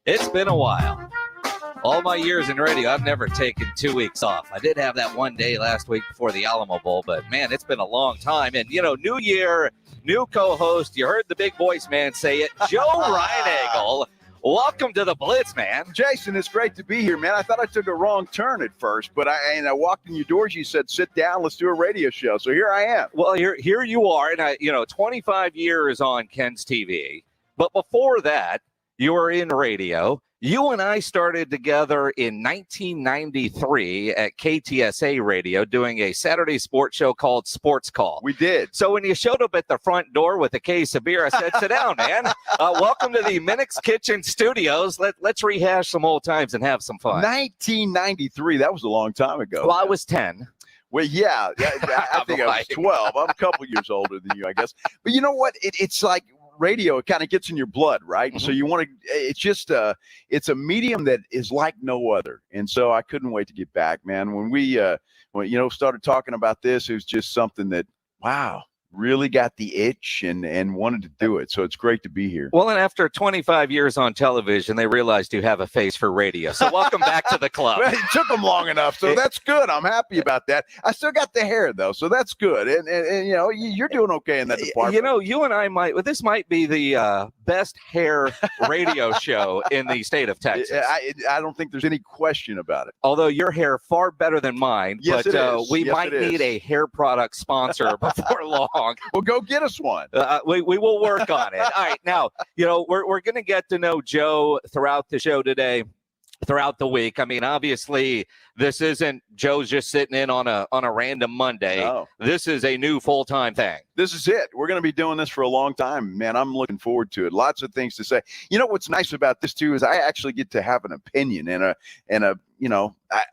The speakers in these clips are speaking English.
It's been a while. All my years in radio, I've never taken 2 weeks off. I did have that one day last week before the Alamo Bowl, but man, it's been a long time. And, you know, new year, new co-host. You heard the big voice man say it. Joe Reinagel. Welcome to the Blitz, man. Jason, it's great to be here, man. I thought I took a wrong turn at first, but I walked in your doors. You said, sit down, let's do a radio show. So here I am. Well, here you are. And, 25 years on Ken's TV. But before that, you were in radio. You and I started together in 1993 at KTSA Radio doing a Saturday sports show called Sports Call. We did. So when you showed up at the front door with a case of beer, I said, sit down, man. Welcome to the Minix Kitchen Studios. Let's rehash some old times and have some fun. 1993, that was a long time ago. Well, I was 10. Well, yeah, I think I was 12. I'm a couple years older than you, I guess. But you know what? It's like radio, it kind of gets in your blood, right? Mm-hmm. So you want to, it's just, it's a medium that is like no other. And so I couldn't wait to get back, man. When we, started talking about this, it was just something that, wow, really got the itch and wanted to do it. So it's great to be here. Well, and after 25 years on television, they realized you have a face for radio. So welcome back to the club. Well, it took them long enough. So that's good. I'm happy about that. I still got the hair, though. So that's good. And you're doing okay in that department. You and I this might be the best hair radio show in the state of Texas. I don't think there's any question about it. Although your hair far better than mine. Yes, but it is. We might need a hair product sponsor before long. Well, go get us one. We will work on it. All right. Now, we're going to get to know Joe throughout the show today, throughout the week. I mean, obviously, this isn't Joe's just sitting in on a random Monday. No. This is a new full-time thing. This is it. We're going to be doing this for a long time, man. I'm looking forward to it. Lots of things to say. You know what's nice about this too is I actually get to have an opinion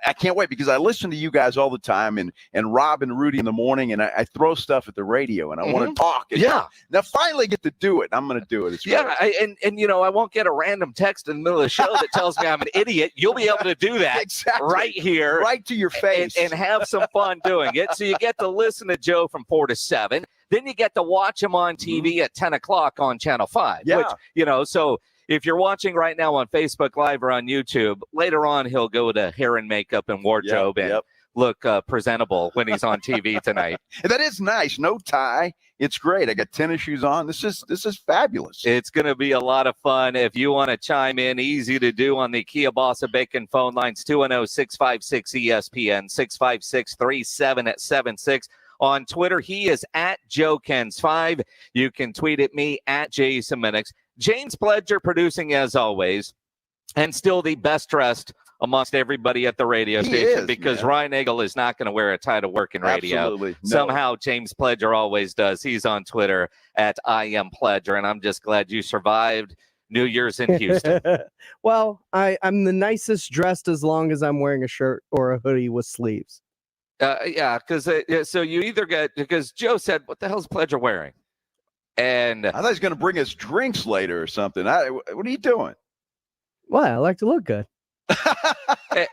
I can't wait because I listen to you guys all the time and Rob and Rudy in the morning, and I throw stuff at the radio and I want to talk. And now finally get to do it. I'm going to do it. It's I won't get a random text in the middle of the show that tells me I'm an idiot. You'll be able to do that exactly. right here. Right to your face. And have some fun doing it. So you get to listen to Joe from 4 to 7. Then you get to watch him on TV at 10 o'clock on Channel 5. Yeah. Which, so if you're watching right now on Facebook Live or on YouTube, later on he'll go to hair and makeup and wardrobe and look presentable when he's on TV tonight. And that is nice. No tie. It's great. I got tennis shoes on. This is fabulous. It's going to be a lot of fun. If you want to chime in, easy to do on the Kia Bossa Bacon phone lines, 210-656-ESPN, 656-3776. On Twitter, he is at JoeKens5. You can tweet at me at Jason Minix. James Pledger producing as always, and still the best dressed amongst everybody at the radio station because Reinagel is not going to wear a tie to work in radio. Absolutely. No. Somehow James Pledger always does. He's on Twitter at I am Pledger, and I'm just glad you survived New Year's in Houston. Well, I'm the nicest dressed as long as I'm wearing a shirt or a hoodie with sleeves. Because so you either get, because Joe said, what the hell's Pledger wearing? And I thought he was going to bring us drinks later or something. What are you doing? Well, I like to look good.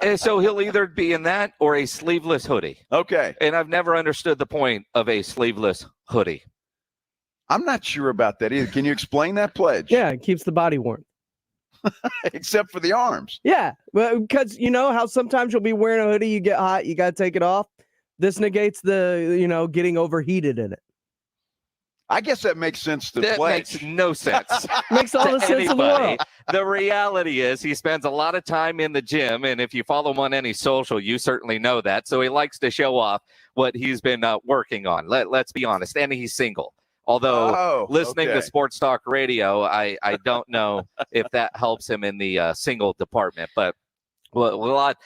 and so he'll either be in that or a sleeveless hoodie. Okay. And I've never understood the point of a sleeveless hoodie. I'm not sure about that either. Can you explain that, Pledge? Yeah, it keeps the body warm. Except for the arms. Yeah, well, because you know how sometimes you'll be wearing a hoodie, you get hot, you got to take it off. This negates the, getting overheated in it. I guess that makes sense to That Pledge. makes no sense. Makes all the sense in the world. The reality is he spends a lot of time in the gym, and if you follow him on any social, you certainly know that. So he likes to show off what he's been working on. Let's be honest. And he's single. Although listening to Sports Talk Radio, I don't know if that helps him in the single department. But a lot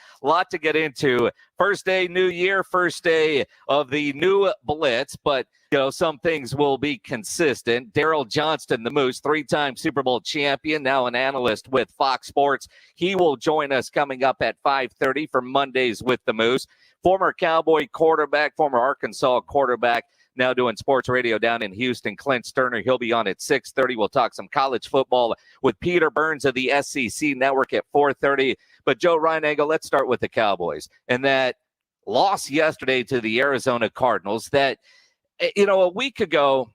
to get into. First day, new year, first day of the new Blitz. But, some things will be consistent. Daryl Johnston, the Moose, 3-time Super Bowl champion, now an analyst with Fox Sports. He will join us coming up at 5:30 for Mondays with the Moose. Former Cowboy quarterback, former Arkansas quarterback, now doing sports radio down in Houston, Clint Stoerner. He'll be on at 6:30. We'll talk some college football with Peter Burns of the SEC Network at 4:30. But Joe Reinagel, let's start with the Cowboys. And that loss yesterday to the Arizona Cardinals that, a week ago,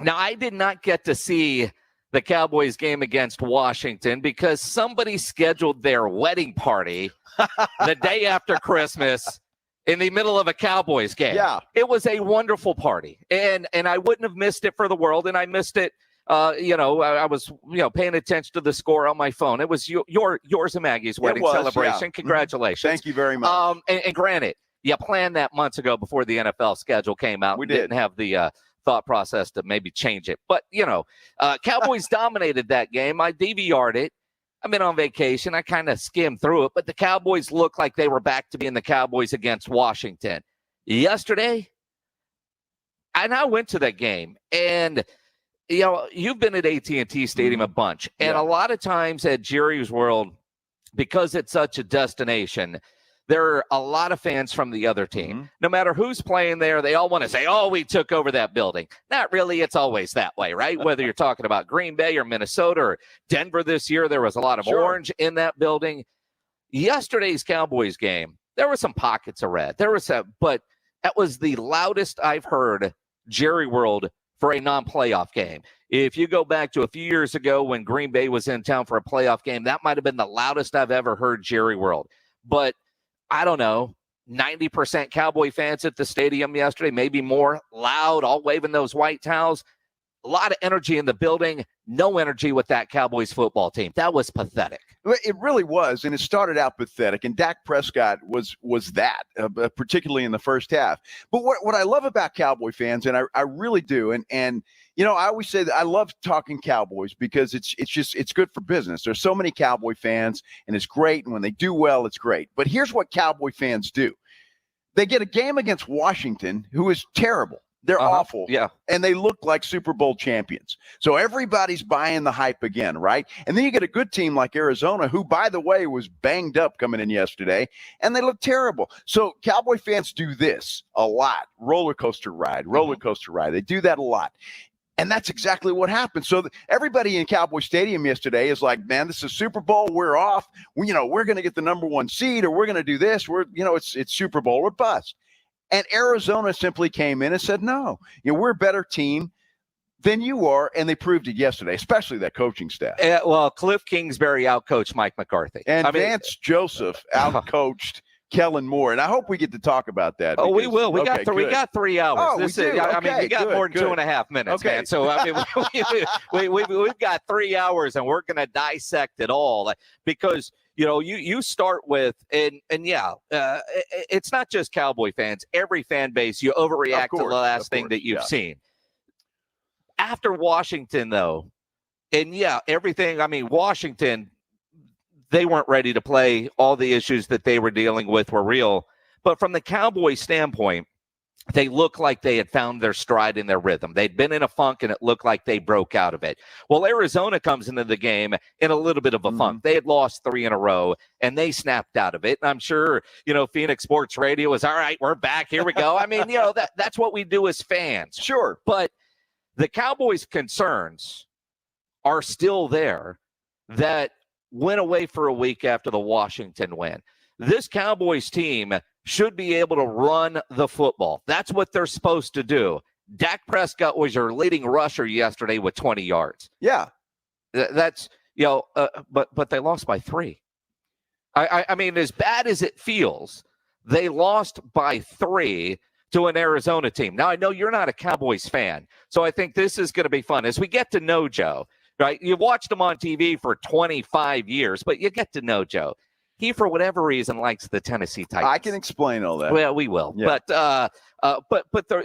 now I did not get to see the Cowboys game against Washington because somebody scheduled their wedding party the day after Christmas in the middle of a Cowboys game. Yeah. It was a wonderful party, and I wouldn't have missed it for the world, and I missed it. I was paying attention to the score on my phone. It was yours and Maggie's wedding celebration. Yeah. Congratulations. Thank you very much. And granted, you planned that months ago before the NFL schedule came out. We didn't have the thought process to maybe change it. But, Cowboys dominated that game. I DVR'd it. I've been on vacation. I kind of skimmed through it. But the Cowboys looked like they were back to being the Cowboys against Washington. Yesterday, and I went to that game. And, you've been at AT&T Stadium a bunch. And a lot of times at Jerry's World, because it's such a destination, there are a lot of fans from the other team. No matter who's playing there, they all want to say, oh, we took over that building. Not really. It's always that way, right? Whether you're talking about Green Bay or Minnesota or Denver this year, there was a lot of orange in that building. Yesterday's Cowboys game, there were some pockets of red. But that was the loudest I've heard Jerry World for a non-playoff game. If you go back to a few years ago when Green Bay was in town for a playoff game, that might have been the loudest I've ever heard Jerry World. But I don't know, 90% Cowboy fans at the stadium yesterday, maybe more, loud, all waving those white towels. A lot of energy in the building, no energy with that Cowboys football team. That was pathetic. It really was, and it started out pathetic, and Dak Prescott was that, particularly in the first half. But what I love about Cowboy fans, and I really do, and I always say that I love talking Cowboys because it's good for business. There's so many Cowboy fans, and it's great, and when they do well, it's great. But here's what Cowboy fans do. They get a game against Washington, who is terrible. They're awful. Yeah. And they look like Super Bowl champions. So everybody's buying the hype again, right? And then you get a good team like Arizona, who, by the way, was banged up coming in yesterday, and they look terrible. So Cowboy fans do this a lot. Roller coaster ride. They do that a lot. And that's exactly what happened. So everybody in Cowboy Stadium yesterday is like, man, this is Super Bowl. We're off. We're going to get the number one seed, or we're going to do this. It's Super Bowl or bust. And Arizona simply came in and said, no, we're a better team than you are. And they proved it yesterday, especially that coaching staff. Well, Cliff Kingsbury outcoached Mike McCarthy. And Vance Joseph outcoached Kellen Moore. And I hope we get to talk about that. Oh, we will. We got 3 hours. Oh, we do. We got more than 2.5 minutes, man. So, we've got 3 hours, and we're going to dissect it all because – you start with, it's not just Cowboy fans. Every fan base, you overreact to the last thing that you've seen. After Washington, though, Washington, they weren't ready to play. All the issues that they were dealing with were real. But from the Cowboy standpoint, they looked like they had found their stride in their rhythm. They'd been in a funk, and it looked like they broke out of it. Well, Arizona comes into the game in a little bit of a funk. They had lost 3 in a row, and they snapped out of it. And I'm sure, Phoenix Sports Radio was, all right, we're back. Here we go. That's what we do as fans. Sure. But the Cowboys' concerns are still there that went away for a week after the Washington win. This Cowboys team should be able to run the football. That's what they're supposed to do. Dak Prescott was your leading rusher yesterday with 20 yards. Yeah. That's, but they lost by 3. I mean, as bad as it feels, they lost by 3 to an Arizona team. Now, I know you're not a Cowboys fan, so I think this is going to be fun. As we get to know Joe, right? You've watched him on TV for 25 years, but you get to know Joe. He, for whatever reason, likes the Tennessee Titans. I can explain all that. Well, we will. Yeah.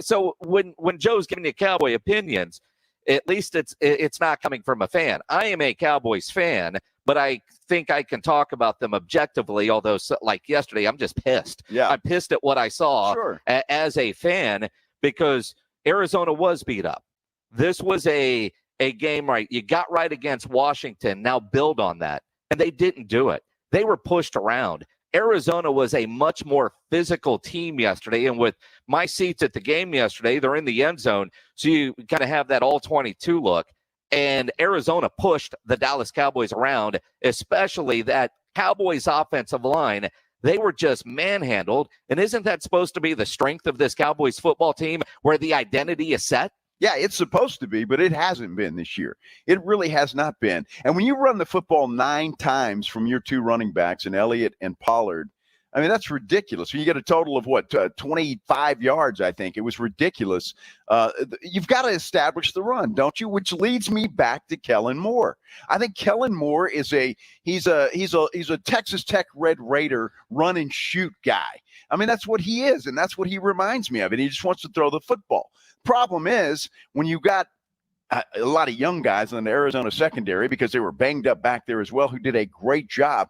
So when Joe's giving you Cowboy opinions, at least it's not coming from a fan. I am a Cowboys fan, but I think I can talk about them objectively. Although, like yesterday, I'm just pissed. Yeah, I'm pissed at what I saw as a fan because Arizona was beat up. This was a game, right? You got right against Washington. Now build on that, and they didn't do it. They were pushed around. Arizona was a much more physical team yesterday. And with my seats at the game yesterday, they're in the end zone. So you kind of have that all-22 look. And Arizona pushed the Dallas Cowboys around, especially that Cowboys offensive line. They were just manhandled. And isn't that supposed to be the strength of this Cowboys football team where the identity is set? Yeah, it's supposed to be, but it hasn't been this year. It really has not been. And when you run the football 9 times from your 2 running backs, and Elliott and Pollard, I mean, that's ridiculous. You get a total of 25 yards, I think. It was ridiculous. You've got to establish the run, don't you? Which leads me back to Kellen Moore. I think Kellen Moore is he's a Texas Tech Red Raider run and shoot guy. I mean, that's what he is, and that's what he reminds me of. And he just wants to throw the football. Problem is, when you got a lot of young guys in the Arizona secondary, because they were banged up back there as well, who did a great job.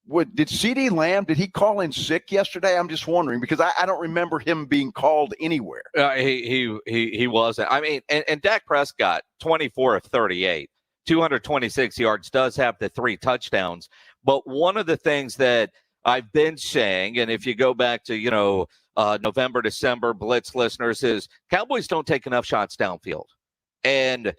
Did CeeDee Lamb, did he call in sick yesterday? I'm just wondering, because I don't remember him being called anywhere. He wasn't. I mean, and Dak Prescott, 24 of 38, 226 yards, does have the 3 touchdowns. But one of the things that I've been saying, and if you go back to, November, December, Blitz listeners, is Cowboys don't take enough shots downfield. And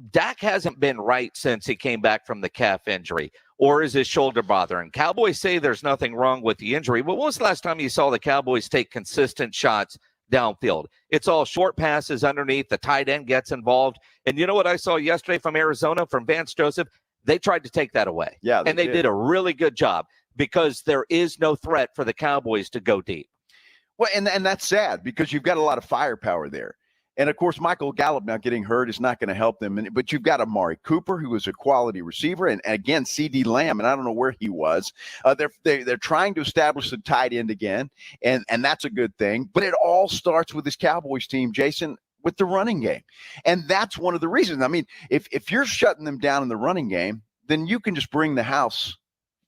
Dak hasn't been right since he came back from the calf injury. Or is his shoulder bothering? Cowboys say there's nothing wrong with the injury, but when was the last time you saw the Cowboys take consistent shots downfield? It's all short passes underneath. The tight end gets involved. And you know what I saw yesterday from Arizona, from Vance Joseph? They tried to take that away. Yeah, and they did a really good job, because there is no threat for the Cowboys to go deep. Well, and that's sad, because you've got a lot of firepower there. And, of course, Michael Gallup now getting hurt is not going to help them. But you've got Amari Cooper, who is a quality receiver, and again, CeeDee Lamb, and I don't know where he was. They're trying to establish the tight end again, and that's a good thing. But it all starts with this Cowboys team, Jason, with the running game. And that's one of the reasons. I mean, if you're shutting them down in the running game, then you can just bring the house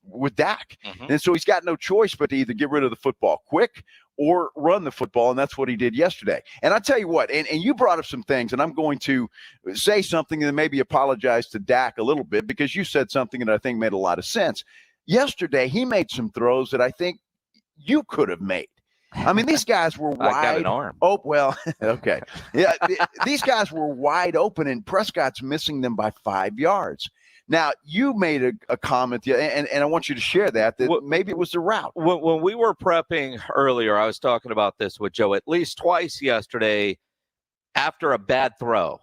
with Dak. Mm-hmm. And so he's got no choice but to either get rid of the football quick or run the football, and that's what he did yesterday. And I tell you what, and you brought up some things, and I'm going to say something and maybe apologize to Dak a little bit, because you said something that I think made a lot of sense. Yesterday, he made some throws that I think you could have made. I mean, these guys were wide. I got an arm. Oh, well, okay. Yeah, these guys were wide open, and Prescott's missing them by 5 yards. Now, you made a comment, and I want you to share that maybe it was the route. When we were prepping earlier, I was talking about this with Joe at least twice yesterday. After a bad throw,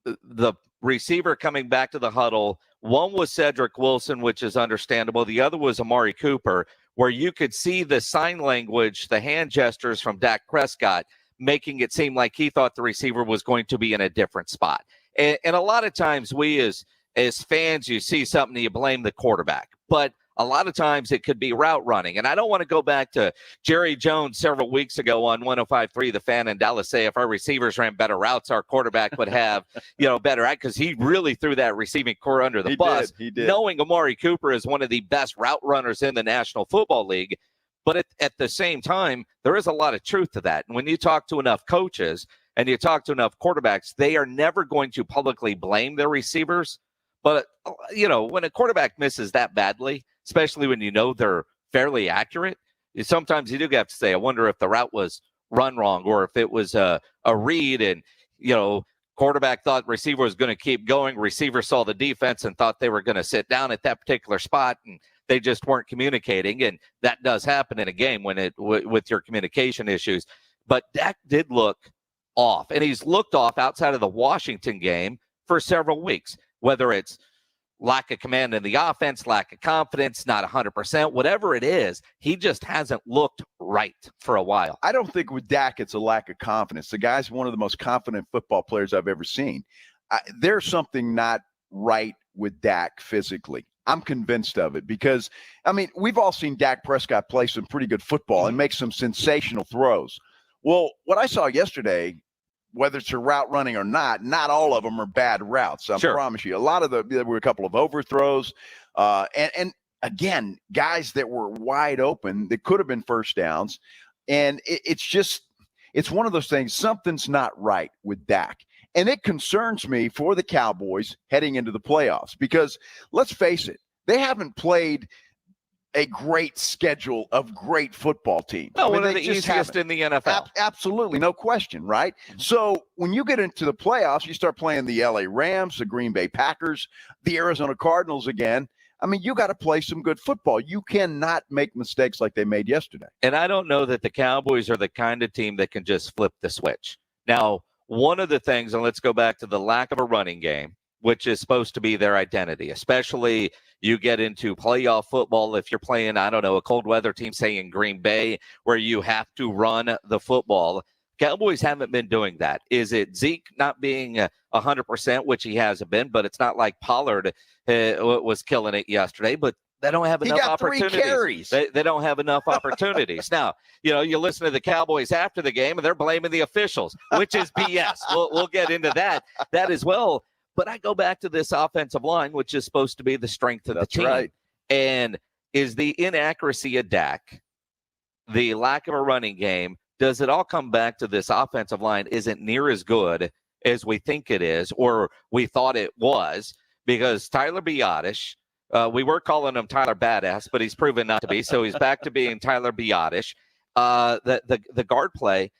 the receiver coming back to the huddle, one was Cedric Wilson, which is understandable. The other was Amari Cooper, where you could see the sign language, the hand gestures from Dak Prescott, making it seem like he thought the receiver was going to be in a different spot. And a lot of times we as fans, you see something, you blame the quarterback. But a lot of times it could be route running. And I don't want to go back to Jerry Jones several weeks ago on 105.3 The Fan in Dallas, say if our receivers ran better routes, our quarterback would have, better, because he really threw that receiving core under the bus. He did. Knowing Amari Cooper is one of the best route runners in the National Football League. But at the same time, there is a lot of truth to that. And when you talk to enough coaches and you talk to enough quarterbacks, they are never going to publicly blame their receivers. But, when a quarterback misses that badly, especially when they're fairly accurate, sometimes you do have to say, I wonder if the route was run wrong, or if it was a read and, quarterback thought receiver was going to keep going. Receiver saw the defense and thought they were going to sit down at that particular spot, and they just weren't communicating. And that does happen in a game with your communication issues. But Dak did look off, and he's looked off outside of the Washington game for several weeks. Whether it's lack of command in the offense, lack of confidence, not 100%, whatever it is, he just hasn't looked right for a while. I don't think with Dak it's a lack of confidence. The guy's one of the most confident football players I've ever seen. There's something not right with Dak physically. I'm convinced of it, because, we've all seen Dak Prescott play some pretty good football and make some sensational throws. Well, what I saw yesterday, whether it's a route running or not all of them are bad routes. I promise you. A lot of there were a couple of overthrows. And again, guys that were wide open that could have been first downs. And it's one of those things. Something's not right with Dak. And it concerns me for the Cowboys heading into the playoffs, because let's face it, they haven't played a great schedule of great football teams. No, one of the easiest in the NFL. Absolutely, no question, right? Mm-hmm. So when you get into the playoffs, you start playing the LA Rams, the Green Bay Packers, the Arizona Cardinals again. You got to play some good football. You cannot make mistakes like they made yesterday. And I don't know that the Cowboys are the kind of team that can just flip the switch. Now, one of the things, and let's go back to the lack of a running game, which is supposed to be their identity, especially you get into playoff football if you're playing, I don't know, a cold weather team, say in Green Bay, where you have to run the football. Cowboys haven't been doing that. Is it Zeke not being 100%, which he hasn't been, but it's not like Pollard was killing it yesterday, but they don't have enough opportunities. 3 carries. They don't have enough opportunities. Now, you listen to the Cowboys after the game, and they're blaming the officials, which is BS. We'll get into that as well. But I go back to this offensive line, which is supposed to be the strength of the team. Right. And is the inaccuracy of Dak, the lack of a running game, does it all come back to this offensive line isn't near as good as we think it is or we thought it was? Because Tyler Biadasz, we were calling him Tyler Badass, but he's proven not to be. So he's back to being Tyler Biadasz. The guard play.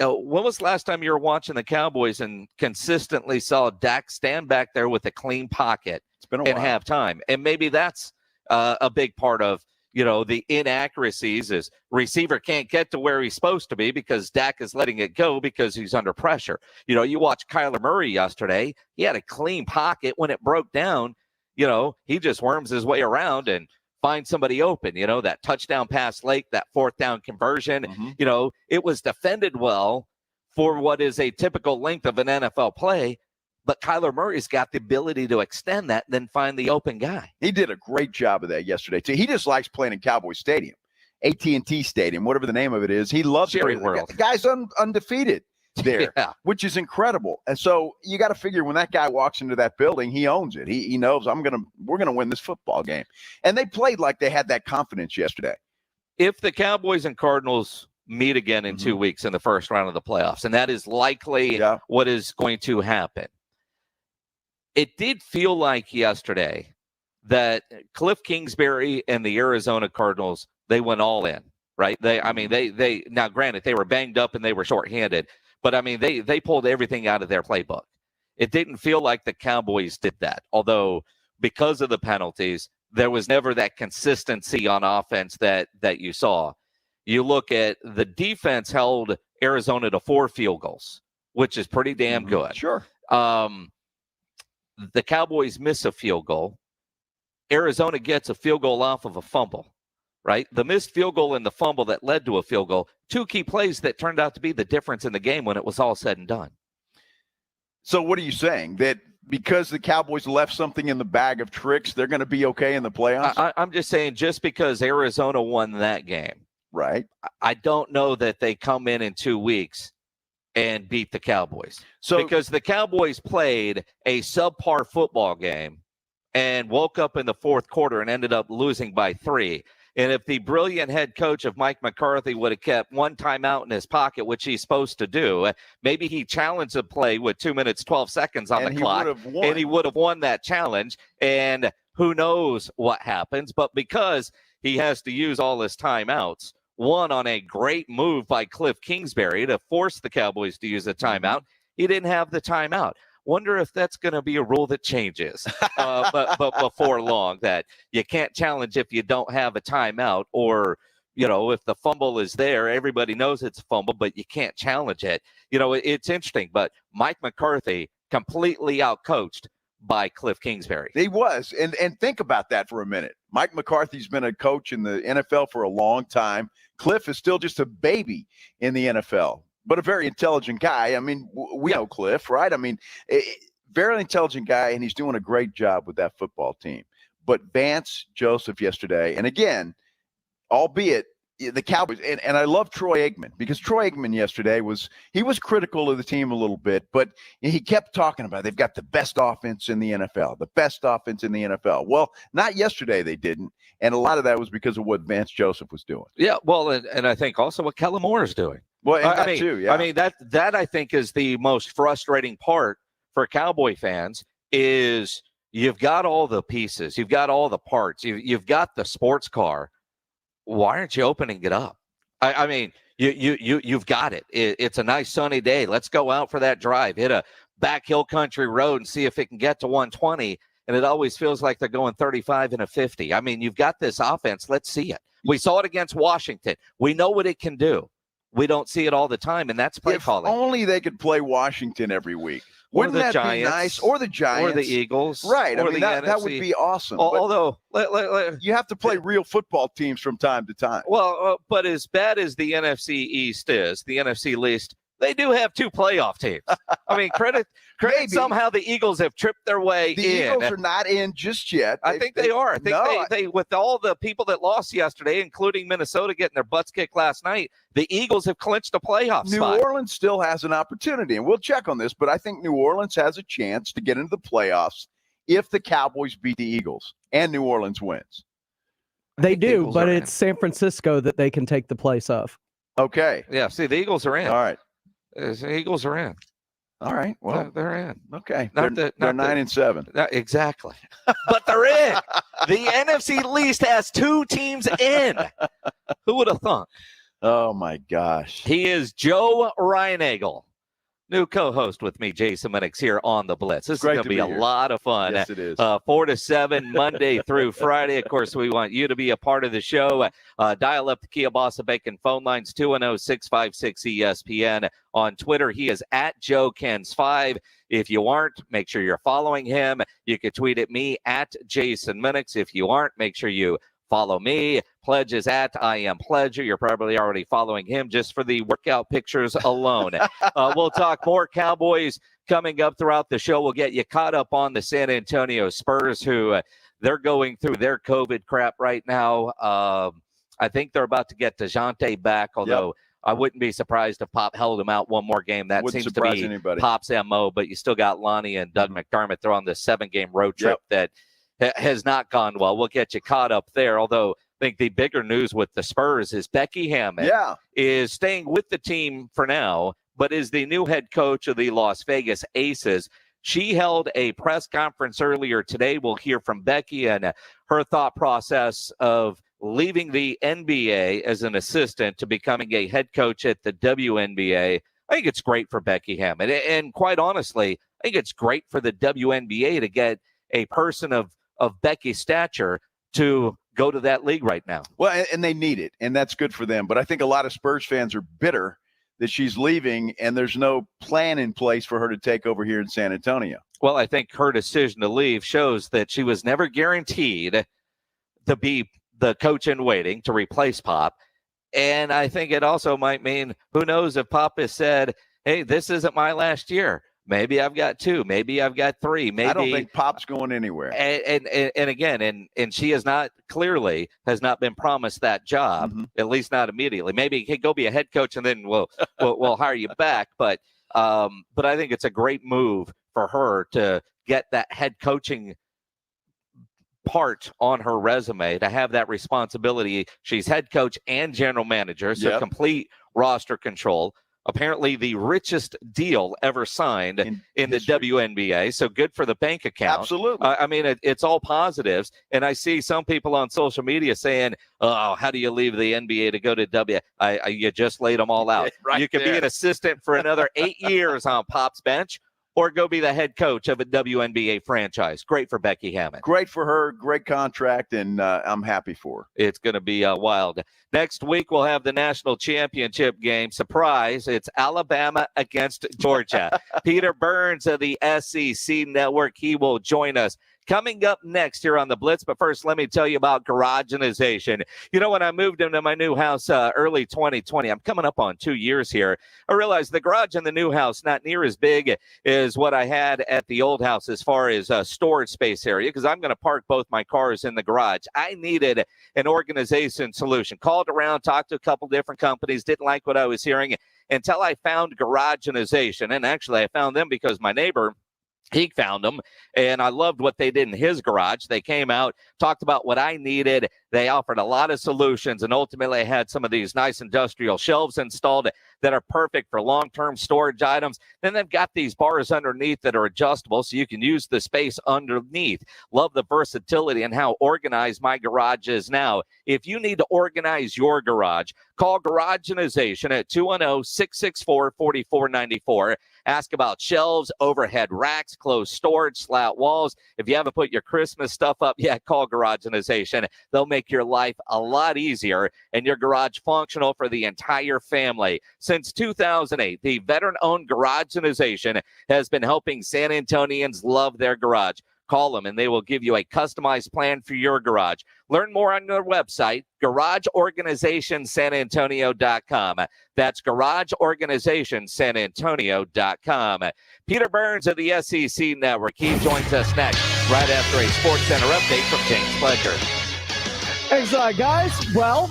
When was the last time you were watching the Cowboys and consistently saw Dak stand back there with a clean pocket in halftime? And maybe that's a big part of, the inaccuracies is receiver can't get to where he's supposed to be because Dak is letting it go because he's under pressure. You watch Kyler Murray yesterday. He had a clean pocket. When it broke down, he just worms his way around and finds somebody open. That touchdown pass late, that 4th down conversion. Mm-hmm. It was defended well for what is a typical length of an NFL play. But Kyler Murray's got the ability to extend that and then find the open guy. He did a great job of that yesterday, too. He just likes playing in Cowboy Stadium, AT&T Stadium, whatever the name of it is. He loves Jerry World. The guy's undefeated there, which is incredible. And so you got to figure when that guy walks into that building, he owns it. He knows we're gonna win this football game. And they played like they had that confidence yesterday. If the Cowboys and Cardinals meet again in 2 weeks in the first round of the playoffs, and that is likely what is going to happen, it did feel like yesterday that Cliff Kingsbury and the Arizona Cardinals, they went all in, right? They now granted they were banged up and they were shorthanded, but they pulled everything out of their playbook. It didn't feel like the Cowboys did that, although because of the penalties, there was never that consistency on offense that you saw. You look at the defense held Arizona to 4 field goals, which is pretty damn good. Sure. The Cowboys miss a field goal. Arizona gets a field goal off of a fumble, right? The missed field goal and the fumble that led to a field goal, 2 key plays that turned out to be the difference in the game when it was all said and done. So what are you saying? That because the Cowboys left something in the bag of tricks, they're going to be okay in the playoffs? I'm just saying just because Arizona won that game, right? I don't know that they come in 2 weeks and beat the Cowboys. So because the Cowboys played a subpar football game and woke up in the 4th quarter and ended up losing by 3. And if the brilliant head coach of Mike McCarthy would have kept 1 timeout in his pocket, which he's supposed to do, maybe he challenged the play with 2 minutes, 12 seconds on the clock, and he would have won that challenge. And who knows what happens. But because he has to use all his timeouts, one on a great move by Cliff Kingsbury to force the Cowboys to use a timeout, he didn't have the timeout. Wonder if that's going to be a rule that changes but before long, that you can't challenge if you don't have a timeout, or, if the fumble is there, everybody knows it's a fumble, but you can't challenge it. It's interesting, but Mike McCarthy completely outcoached by Cliff Kingsbury. He was. And think about that for a minute. Mike McCarthy's been a coach in the NFL for a long time. Cliff is still just a baby in the NFL, but a very intelligent guy. We know Cliff, right? Very intelligent guy, and he's doing a great job with that football team. But Vance Joseph yesterday, and again, albeit the Cowboys, and I love Troy Aikman, because Troy Aikman yesterday was critical of the team a little bit, but he kept talking about they've got the best offense in the NFL, Well, not yesterday they didn't, and a lot of that was because of what Vance Joseph was doing. Yeah, well, and I think also what Kellen Moore is doing. Well, and that too, yeah. That I think is the most frustrating part for Cowboy fans is you've got all the pieces, you've got all the parts, you've got the sports car. Why aren't you opening it up? You've got it. It's a nice sunny day. Let's go out for that drive, hit a back hill country road and see if it can get to 120. And it always feels like they're going 35 and a 50. You've got this offense. Let's see it. We saw it against Washington. We know what it can do. we don't see it all the time, and that's play if calling. only they could play Washington every week. Wouldn't that Giants, be nice? Or the Giants. Or the Eagles. Right. Or I mean, that would be awesome. Although, you have to play real football teams from time to time. Well, but as bad as the NFC East is, the NFC least, they do have 2 playoff teams. I mean, credit somehow the Eagles have tripped their way in. The Eagles are not in just yet. I think they are. I think they with all the people that lost yesterday, including Minnesota getting their butts kicked last night, the Eagles have clinched a playoff spot. New Orleans still has an opportunity, and we'll check on this, but I think New Orleans has a chance to get into the playoffs if the Cowboys beat the Eagles and New Orleans wins. They do, but it's San Francisco that they can take the place of. Okay. Yeah, see, the Eagles are in. All right. The Eagles are in. All right. Well, they're in. Okay. They're 9-7. Exactly. But they're in. The NFC least has 2 teams in. Who would have thought? Oh, my gosh. He is Joe Reinagel, new co-host with me, Jason Minix, here on the Blitz. This is going to be a lot of fun. Yes, it is. 4 to 7, Monday through Friday. Of course, we want you to be a part of the show. Dial up the Kia Bossa Bacon phone lines, 210-656-ESPN. On Twitter, he is at JoeKens5. If you aren't, make sure you're following him. You can tweet at me at Jason Minix. If you aren't, make sure you follow me. Pledge is at I Am Pledger. You're probably already following him just for the workout pictures alone. We'll talk more Cowboys coming up throughout the show. We'll get you caught up on the San Antonio Spurs, who they're going through their COVID crap right now. I think they're about to get DeJounte back, although I wouldn't be surprised if Pop held him out one more game. That seems to be Pop's MO, but you still got Lonnie and Doug McDermott. They're on this 7-game road trip that has not gone well. We'll get you caught up there, although I think the bigger news with the Spurs is Becky Hammond is staying with the team for now, but is the new head coach of the Las Vegas Aces. She held a press conference earlier today. We'll hear from Becky and her thought process of leaving the NBA as an assistant to becoming a head coach at the WNBA. I think it's great for Becky Hammond. And quite honestly, I think it's great for the WNBA to get a person of Becky's stature to go to that league right now. Well, and they need it, and that's good for them. But I think a lot of Spurs fans are bitter that she's leaving, and there's no plan in place for her to take over here in San Antonio. Well, I think her decision to leave shows that she was never guaranteed to be the coach in waiting to replace Pop. And I think it also might mean, who knows if Pop has said, hey, this isn't my last year. Maybe I've got 2. Maybe I've got 3. Maybe I don't think Pop's going anywhere. And again, she has not been promised that job, at least not immediately. Maybe he could go be a head coach and then we'll hire you back. But I think it's a great move for her to get that head coaching part on her resume, to have that responsibility. She's head coach and general manager, so complete roster control. Apparently the richest deal ever signed in the WNBA. So good for the bank account. Absolutely. I mean, it's all positives. And I see some people on social media saying, oh, how do you leave the NBA to go to you just laid them all out. You could be an assistant for another 8 years on Pop's bench, or go be the head coach of a WNBA franchise. Great for Becky Hammond. Great for her. Great contract, and I'm happy for her. It's going to be wild. Next week, we'll have the national championship game. Surprise, it's Alabama against Georgia. Peter Burns of the SEC Network, he will join us. Coming up next here on the Blitz, but first, let me tell you about Garageization. You know, when I moved into my new house early 2020, I'm coming up on 2 years here, I realized the garage in the new house not near as big as what I had at the old house as far as storage space area, because I'm going to park both my cars in the garage. I needed an organization solution. Called around, talked to a couple different companies, didn't like what I was hearing until I found Garageization. And actually, I found them because my neighbor, he found them, and I loved what they did in his garage. They came out, talked about what I needed. They offered a lot of solutions, and ultimately I had some of these nice industrial shelves installed that are perfect for long-term storage items. Then they've got these bars underneath that are adjustable, so you can use the space underneath. Love the versatility and how organized my garage is now. If you need to organize your garage, call Garageization at 210-664-4494. Ask about shelves, overhead racks, closed storage, slat walls. If you haven't put your Christmas stuff up yet, call Garageization. They'll make your life a lot easier and your garage functional for the entire family. Since 2008, the veteran-owned Garageization has been helping San Antonians love their garage. Call them and they will give you a customized plan for your garage. Learn more on their website, garageorganizationsanantonio.com. That's garageorganizationsanantonio.com. Peter Burns of the SEC Network. He joins us next, right after a Sports Center update from James Pledger. Thanks, guys. Well,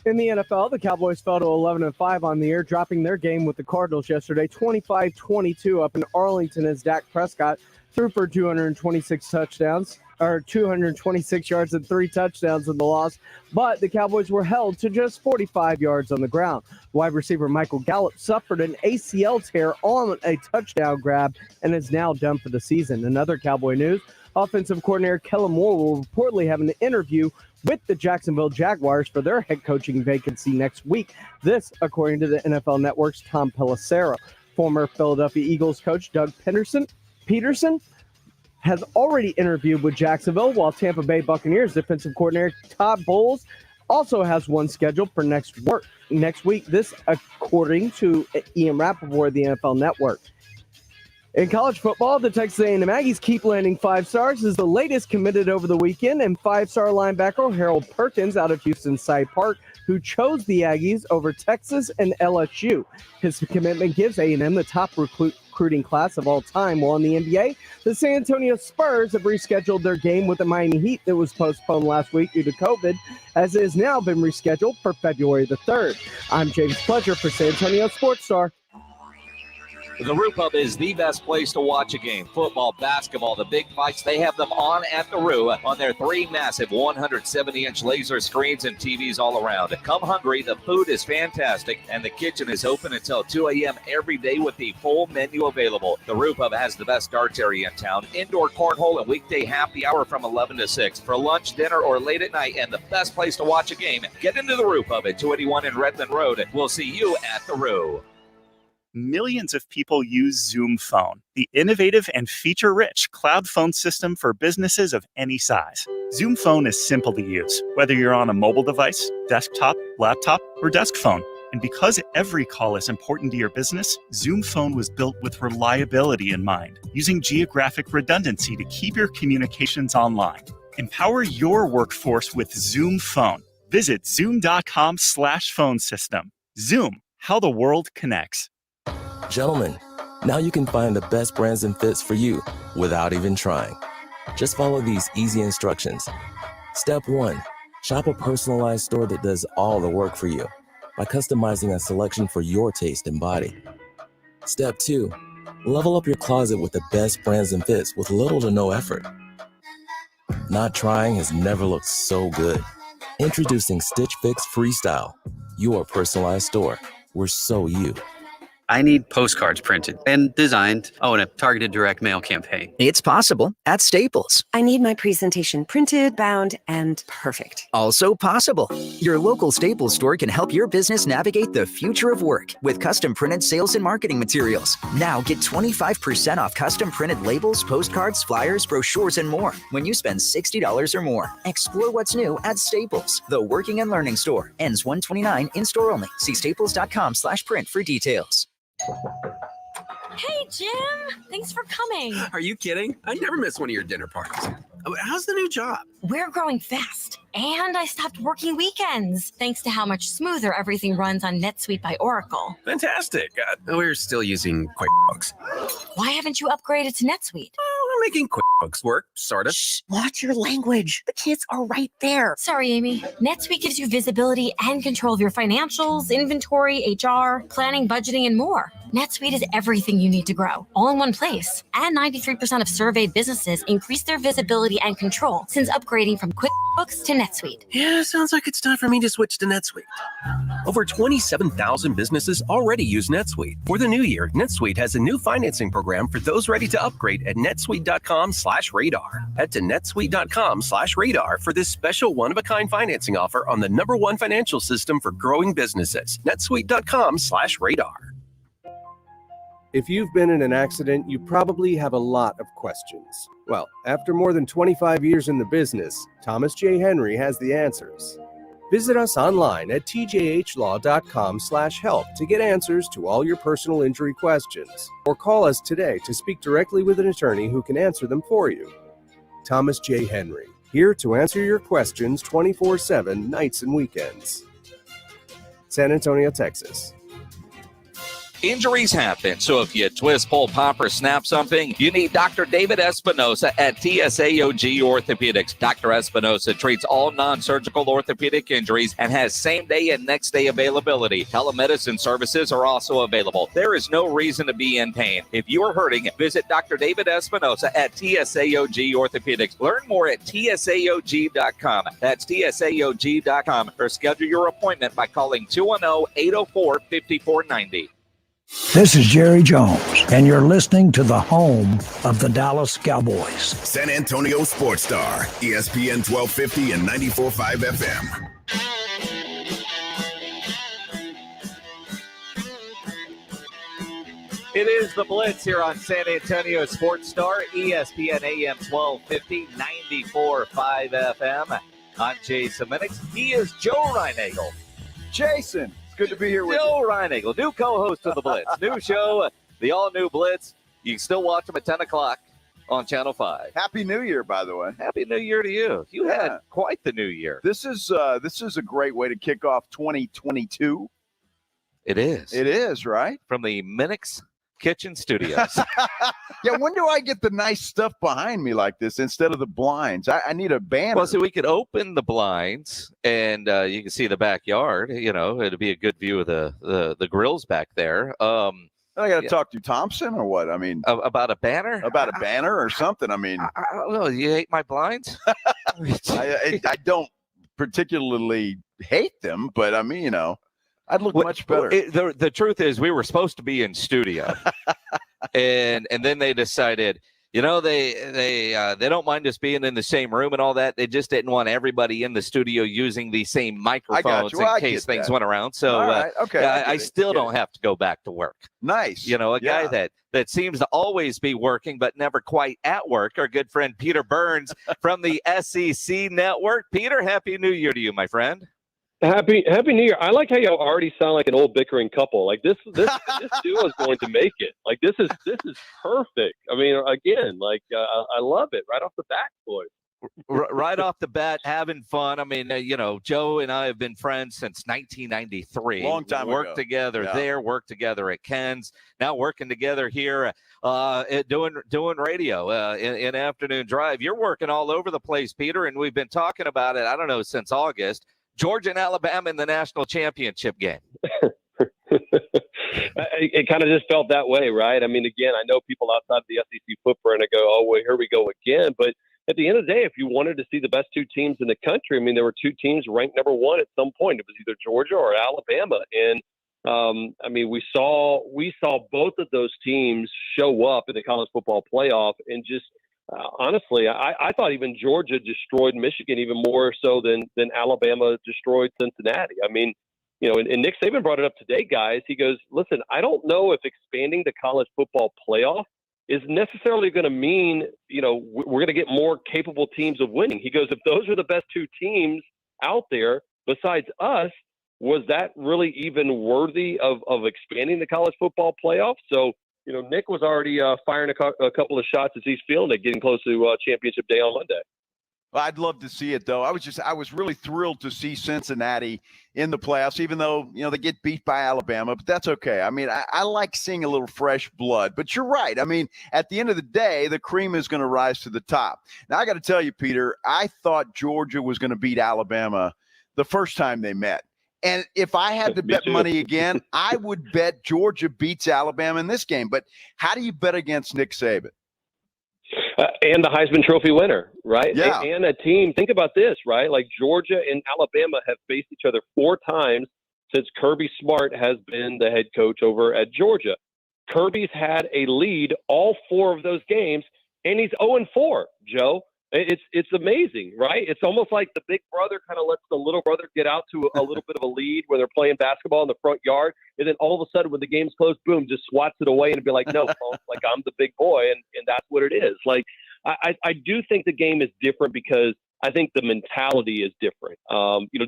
in the NFL, the Cowboys fell to 11-5 on the year, dropping their game with the Cardinals yesterday, 25-22 up in Arlington as Dak Prescott threw for 226 yards and 3 touchdowns in the loss, but the Cowboys were held to just 45 yards on the ground. Wide receiver Michael Gallup suffered an ACL tear on a touchdown grab and is now done for the season. In other Cowboy news, offensive coordinator Kellen Moore will reportedly have an interview with the Jacksonville Jaguars for their head coaching vacancy next week. This, according to the NFL Network's Tom Pelissero. Former Philadelphia Eagles coach Doug Peterson has already interviewed with Jacksonville, while Tampa Bay Buccaneers defensive coordinator Todd Bowles also has one scheduled for next week. This, according to Ian Rappaport of the NFL Network. In college football, the Texas A&M Aggies keep landing 5 stars as the latest committed over the weekend, and 5-star linebacker Harold Perkins out of Houston Cy Park, who chose the Aggies over Texas and LSU. His commitment gives A&M the top recruiting class of all time. While in the NBA, the San Antonio Spurs have rescheduled their game with the Miami Heat that was postponed last week due to COVID, as it has now been rescheduled for February the 3rd. I'm James Pledger for San Antonio Sports Star. The Roo Pub is the best place to watch a game. Football, basketball, the big fights, they have them on at the Roo on their 3 massive 170-inch laser screens and TVs all around. Come hungry, the food is fantastic, and the kitchen is open until 2 a.m. every day with the full menu available. The Roo Pub has the best darts area in town, indoor cornhole and weekday happy hour from 11 to 6. For lunch, dinner, or late at night, and the best place to watch a game, get into the Roo Pub at 281 in Redmond Road. We'll see you at the Roo. Millions of people use Zoom Phone, the innovative and feature-rich cloud phone system for businesses of any size. Zoom Phone is simple to use, whether you're on a mobile device, desktop, laptop, or desk phone. And because every call is important to your business, Zoom Phone was built with reliability in mind, using geographic redundancy to keep your communications online. Empower your workforce with Zoom Phone. Visit zoom.com/phone system. Zoom, how the world connects. Gentlemen, now you can find the best brands and fits for you without even trying. Just follow these easy instructions. Step 1, shop a personalized store that does all the work for you by customizing a selection for your taste and body. Step 2, level up your closet with the best brands and fits with little to no effort. Not trying has never looked so good. Introducing Stitch Fix Freestyle, your personalized store. We're so you. I need postcards printed and designed. Oh, and a targeted direct mail campaign. It's possible at Staples. I need my presentation printed, bound, and perfect. Also possible. Your local Staples store can help your business navigate the future of work with custom printed sales and marketing materials. Now get 25% off custom printed labels, postcards, flyers, brochures, and more when you spend $60 or more. Explore what's new at Staples, the working and learning store. Ends 1/29 in store only. See staples.com/print for details. Hey, Jim. Thanks for coming. Are you kidding? I never miss one of your dinner parties. How's the new job? We're growing fast, and I stopped working weekends thanks to how much smoother everything runs on NetSuite by Oracle. Fantastic. We're still using QuickBooks. Why haven't you upgraded to NetSuite? We're making QuickBooks work, sort of. Shh, watch your language. The kids are right there. Sorry, Amy. NetSuite gives you visibility and control of your financials, inventory, HR, planning, budgeting, and more. NetSuite is everything you need to grow, all in one place. And 93% of surveyed businesses increase their visibility and control since upgrading from QuickBooks to NetSuite. Yeah, sounds like it's time for me to switch to NetSuite. Over 27,000 businesses already use NetSuite. For the new year, NetSuite has a new financing program for those ready to upgrade at netsuite.com/radar. Head to netsuite.com/radar for this special one-of-a-kind financing offer on the #1 financial system for growing businesses. netsuite.com/radar. If you've been in an accident, you probably have a lot of questions. Well, after more than 25 years in the business, Thomas J. Henry has the answers. Visit us online at tjhlaw.com/help to get answers to all your personal injury questions, or call us today to speak directly with an attorney who can answer them for you. Thomas J. Henry, here to answer your questions 24/7, nights and weekends. San Antonio, Texas. Injuries happen, so if you twist, pull, pop, or snap something, you need Dr. David Espinosa at TSAOG Orthopedics. Dr. Espinosa treats all non-surgical orthopedic injuries and has same-day and next-day availability. Telemedicine services are also available. There is no reason to be in pain. If you are hurting, visit Dr. David Espinosa at TSAOG Orthopedics. Learn more at TSAOG.com. That's TSAOG.com, or schedule your appointment by calling 210-804-5490. This is Jerry Jones, and you're listening to the home of the Dallas Cowboys. San Antonio Sports Star, ESPN 1250 and 94.5 FM. It is the Blitz here on San Antonio Sports Star, ESPN AM 1250, 94.5 FM. I'm Jason Minix. He is Joe Reinagle. Jason. Good to be here with Joe Reinagle, new co-host of the Blitz. New show, the all-new Blitz. You can still watch them at 10 o'clock on Channel 5. Happy New Year, by the way. Happy New Year to you. You had quite the new year. This is a great way to kick off 2022. It is. It is, right? From the Minix Kitchen Studios. Yeah, when do I get the nice stuff behind me like this instead of the blinds? I need a banner. Well, so we could open the blinds and you can see the backyard. You know, it'd be a good view of the grills back there. I got to talk to Thompson or what? I mean, about a banner? About a banner or something. I mean, I don't know. You hate my blinds? I don't particularly hate them, but I mean, you know, I'd look much better. The truth is, we were supposed to be in studio, and then they decided, you know, they don't mind us being in the same room and all that. They just didn't want everybody in the studio using the same microphones in case things went around. So I still don't have to go back to work. Nice. You know, a guy that seems to always be working but never quite at work. Our good friend Peter Burns from the SEC Network. Peter, Happy New Year to you, my friend. Happy New Year. I like how y'all already sound like an old bickering couple. Like this duo is going to make it. Like this is perfect. I mean, again, like I love it right off the bat, boys. Right off the bat, having fun. I mean, you know, Joe and I have been friends since 1993. Long time worked ago. together there, worked together at Ken's. Now working together here, doing radio in Afternoon Drive. You're working all over the place, Peter, and we've been talking about it. I don't know, since August. Georgia and Alabama in the national championship game. It kind of just felt that way, right? I mean, again, I know people outside the SEC footprint and go, oh, well, here we go again. But at the end of the day, if you wanted to see the best two teams in the country, I mean, there were two teams ranked number one at some point. It was either Georgia or Alabama. And, I mean, we saw both of those teams show up in the college football playoff and just honestly, I thought even Georgia destroyed Michigan even more so than Alabama destroyed Cincinnati. I mean, you know, and Nick Saban brought it up today, guys. He goes, listen, I don't know if expanding the college football playoff is necessarily going to mean, you know, we're going to get more capable teams of winning. He goes, if those are the best two teams out there besides us, was that really even worthy of expanding the college football playoff? So, you know, Nick was already firing a couple of shots as he's feeling it, getting close to championship day on Monday. Well, I'd love to see it, though. I was really thrilled to see Cincinnati in the playoffs, even though, you know, they get beat by Alabama, but that's okay. I mean, I like seeing a little fresh blood, but you're right. I mean, at the end of the day, the cream is going to rise to the top. Now, I got to tell you, Peter, I thought Georgia was going to beat Alabama the first time they met. And if I had to bet money again, I would bet Georgia beats Alabama in this game. But how do you bet against Nick Saban? And the Heisman Trophy winner, right? Yeah. And a team, think about this, right? Like Georgia and Alabama have faced each other 4 times since Kirby Smart has been the head coach over at Georgia. Kirby's had a lead all 4 of those games, and he's 0-4, Joe. It's amazing, right? It's almost like the big brother kind of lets the little brother get out to a little bit of a lead when they're playing basketball in the front yard, and then all of a sudden when the game's closed, boom, just swats it away and be like, no, like I'm the big boy, and that's what it is. Like I do think the game is different because I think the mentality is different.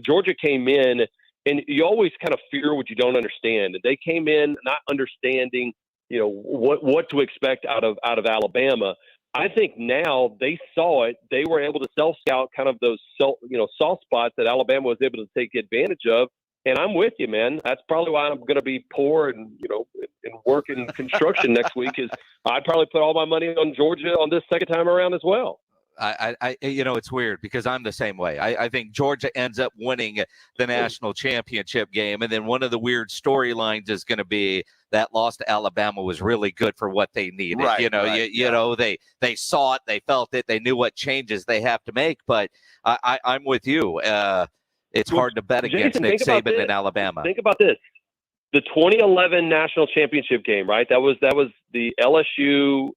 Georgia came in, and you always kind of fear what you don't understand, and they came in not understanding, what to expect out of Alabama. I think now they saw it. They were able to self-scout kind of those, soft spots that Alabama was able to take advantage of. And I'm with you, man. That's probably why I'm going to be poor and work in construction next week. Is I'd probably put all my money on Georgia on this second time around as well. It's weird because I'm the same way. I think Georgia ends up winning the national championship game. And then one of the weird storylines is going to be that loss to Alabama was really good for what they needed. Right, they saw it, they felt it, they knew what changes they have to make. But I'm with you. It's hard to bet against Nick Saban in Alabama. Think about this. The 2011 national championship game, right? That was the LSU.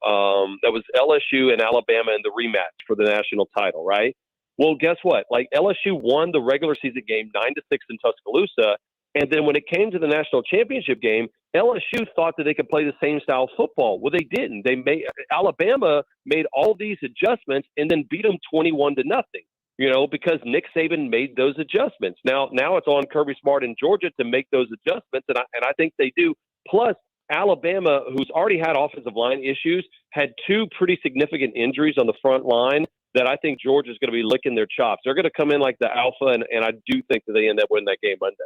That was LSU and Alabama in the rematch for the national title, right? Well, guess what? Like LSU won the regular season game 9-6 in Tuscaloosa, and then when it came to the national championship game, LSU thought that they could play the same style of football. Well, they didn't. Alabama made all these adjustments and then beat them 21-0. Because Nick Saban made those adjustments. Now it's on Kirby Smart in Georgia to make those adjustments, and I think they do. Plus, Alabama, who's already had offensive line issues, had two pretty significant injuries on the front line that I think Georgia's going to be licking their chops. They're going to come in like the alpha, and I do think that they end up winning that game Monday.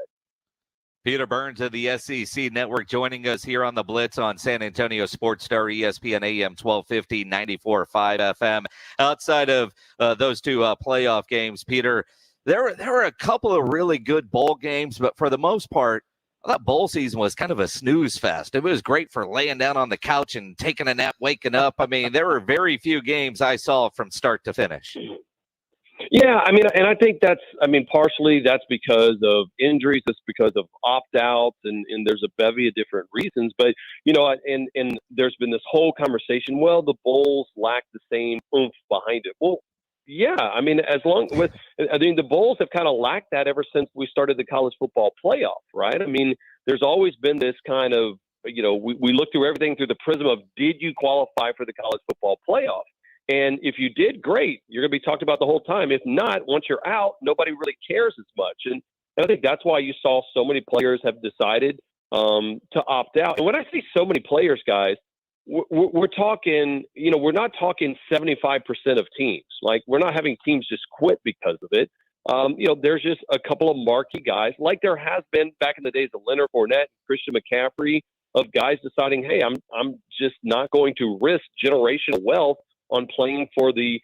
Peter Burns of the SEC Network joining us here on the Blitz on San Antonio Sports Star, ESPN AM 1250, 94.5 FM. Outside of those two playoff games, Peter, there were a couple of really good bowl games, but for the most part, I thought bowl season was kind of a snooze fest. It was great for laying down on the couch and taking a nap, waking up. I mean, there were very few games I saw from start to finish. Yeah, and I think partially that's because of injuries, it's because of opt-outs, and there's a bevy of different reasons. But, and there's been this whole conversation, well, the bowls lack the same oomph behind it. Well, yeah, the bowls have kind of lacked that ever since we started the college football playoff, right? There's always been this kind of, we look through everything through the prism of, did you qualify for the college football playoff? And if you did, great. You're going to be talked about the whole time. If not, once you're out, nobody really cares as much. And I think that's why you saw so many players have decided to opt out. And when I say so many players, guys, we're talking, we're not talking 75% of teams. Like, we're not having teams just quit because of it. There's just a couple of marquee guys, like there has been back in the days of Leonard Fournette, Christian McCaffrey, of guys deciding, hey, I'm just not going to risk generational wealth on playing for the,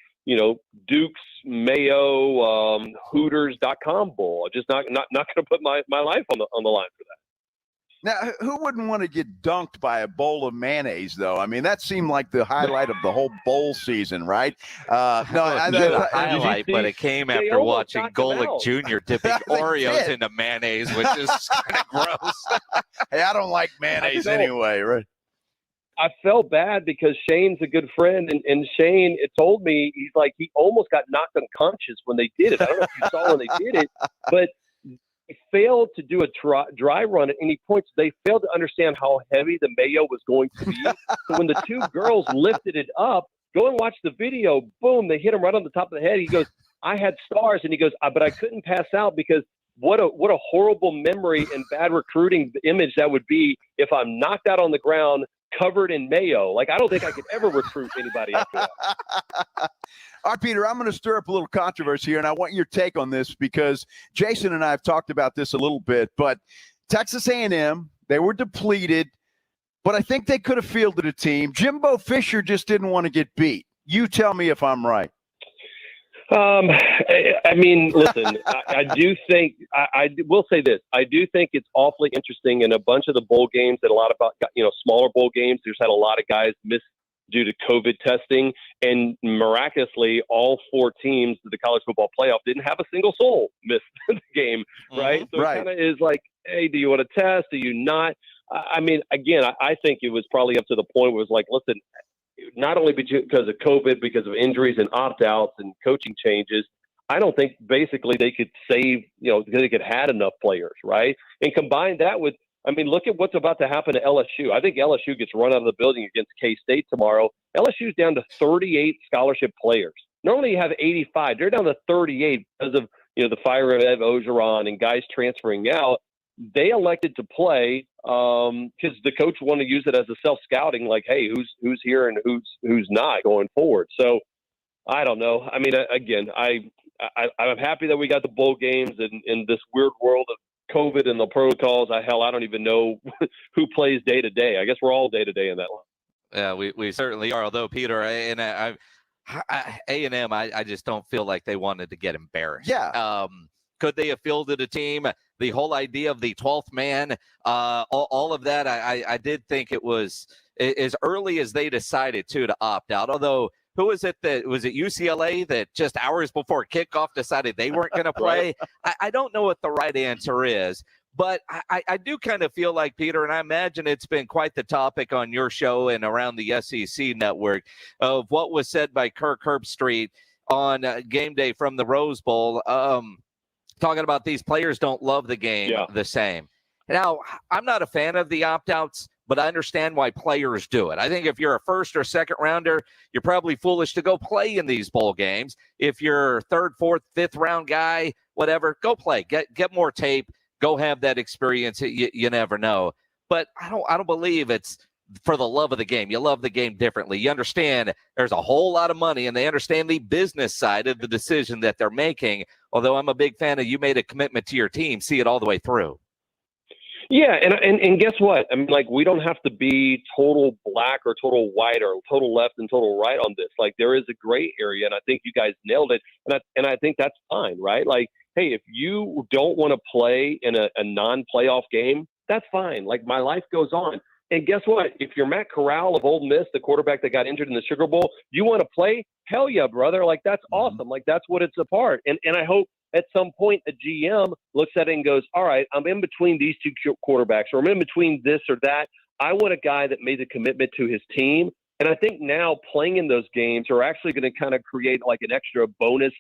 Dukes, Mayo, Hooters.com bowl. I'm just not going to put my life on the line for that. Now, who wouldn't want to get dunked by a bowl of mayonnaise, though? That seemed like the highlight of the whole bowl season, right? Highlight, but it came after watching Golick Jr. dipping Oreos into mayonnaise, which is kind of gross. Hey, I don't like mayonnaise anyway, right? I felt bad because Shane's a good friend, and Shane, it told me, he's like, he almost got knocked unconscious when they did it. I don't know if you saw when they did it, but they failed to do a dry run at any point. So they failed to understand how heavy the mayo was going to be. So when the two girls lifted it up, go and watch the video. Boom, they hit him right on the top of the head. He goes, I had stars, and he goes, but I couldn't pass out because what a horrible memory and bad recruiting image that would be if I'm knocked out on the ground, covered in mayo. Like, I don't think I could ever recruit anybody after that. All right, Peter, I'm going to stir up a little controversy here, and I want your take on this because Jason and I have talked about this a little bit, but Texas A&M, they were depleted, but I think they could have fielded a team. Jimbo Fisher just didn't want to get beat. You tell me if I'm right. Listen, I do think I will say this. I do think it's awfully interesting in a bunch of the bowl games that a lot of, smaller bowl games, there's had a lot of guys miss due to COVID testing, and miraculously all four teams of the college football playoff didn't have a single soul miss the game, right? So it kind of is like, hey, do you want to test? Do you not? I think it was probably up to the point where it was like, listen, not only because of COVID, because of injuries and opt-outs and coaching changes, I don't think basically they could save, they could had enough players, right? And combine that with, look at what's about to happen to LSU. I think LSU gets run out of the building against K-State tomorrow. LSU's down to 38 scholarship players. Normally you have 85. They're down to 38 because of, the fire of Ochoa and guys transferring out. They elected to play because the coach wanted to use it as a self-scouting, like, hey, who's here and who's not going forward. So I don't know. Again, I'm happy that we got the bowl games in this weird world of COVID and the protocols. I don't even know who plays day to day. I guess we're all day to day in that one. Yeah, we certainly are. Although Peter and A&M, I just don't feel like they wanted to get embarrassed. Yeah. Could they have fielded a team? The whole idea of the 12th man, all of that, I did think it was as early as they decided to opt out. Although, who was it UCLA that just hours before kickoff decided they weren't going to play? Right. I don't know what the right answer is. But I do kind of feel like, Peter, and I imagine it's been quite the topic on your show and around the SEC network, of what was said by Kirk Herbstreit on game day from the Rose Bowl, talking about these players don't love the game the same. Now, I'm not a fan of the opt-outs, but I understand why players do it. I think if you're a first or second rounder, you're probably foolish to go play in these bowl games. If you're third, fourth, fifth round guy, whatever, go play. Get more tape. Go have that experience. You never know. But I don't believe it's for the love of the game. You love the game differently. You understand there's a whole lot of money, and they understand the business side of the decision that they're making. Although I'm a big fan of, you made a commitment to your team, see it all the way through. Yeah, and guess what? We don't have to be total black or total white or total left and total right on this. There is a gray area, and I think you guys nailed it. And I think that's fine, right? Hey, if you don't want to play in a non-playoff game, that's fine. My life goes on. And guess what? If you're Matt Corral of Ole Miss, the quarterback that got injured in the Sugar Bowl, you want to play? Hell yeah, brother. That's awesome. That's what it's about. And I hope at some point a GM looks at it and goes, all right, I'm in between these two quarterbacks, or I'm in between this or that. I want a guy that made the commitment to his team. And I think now playing in those games are actually going to kind of create an extra bonus,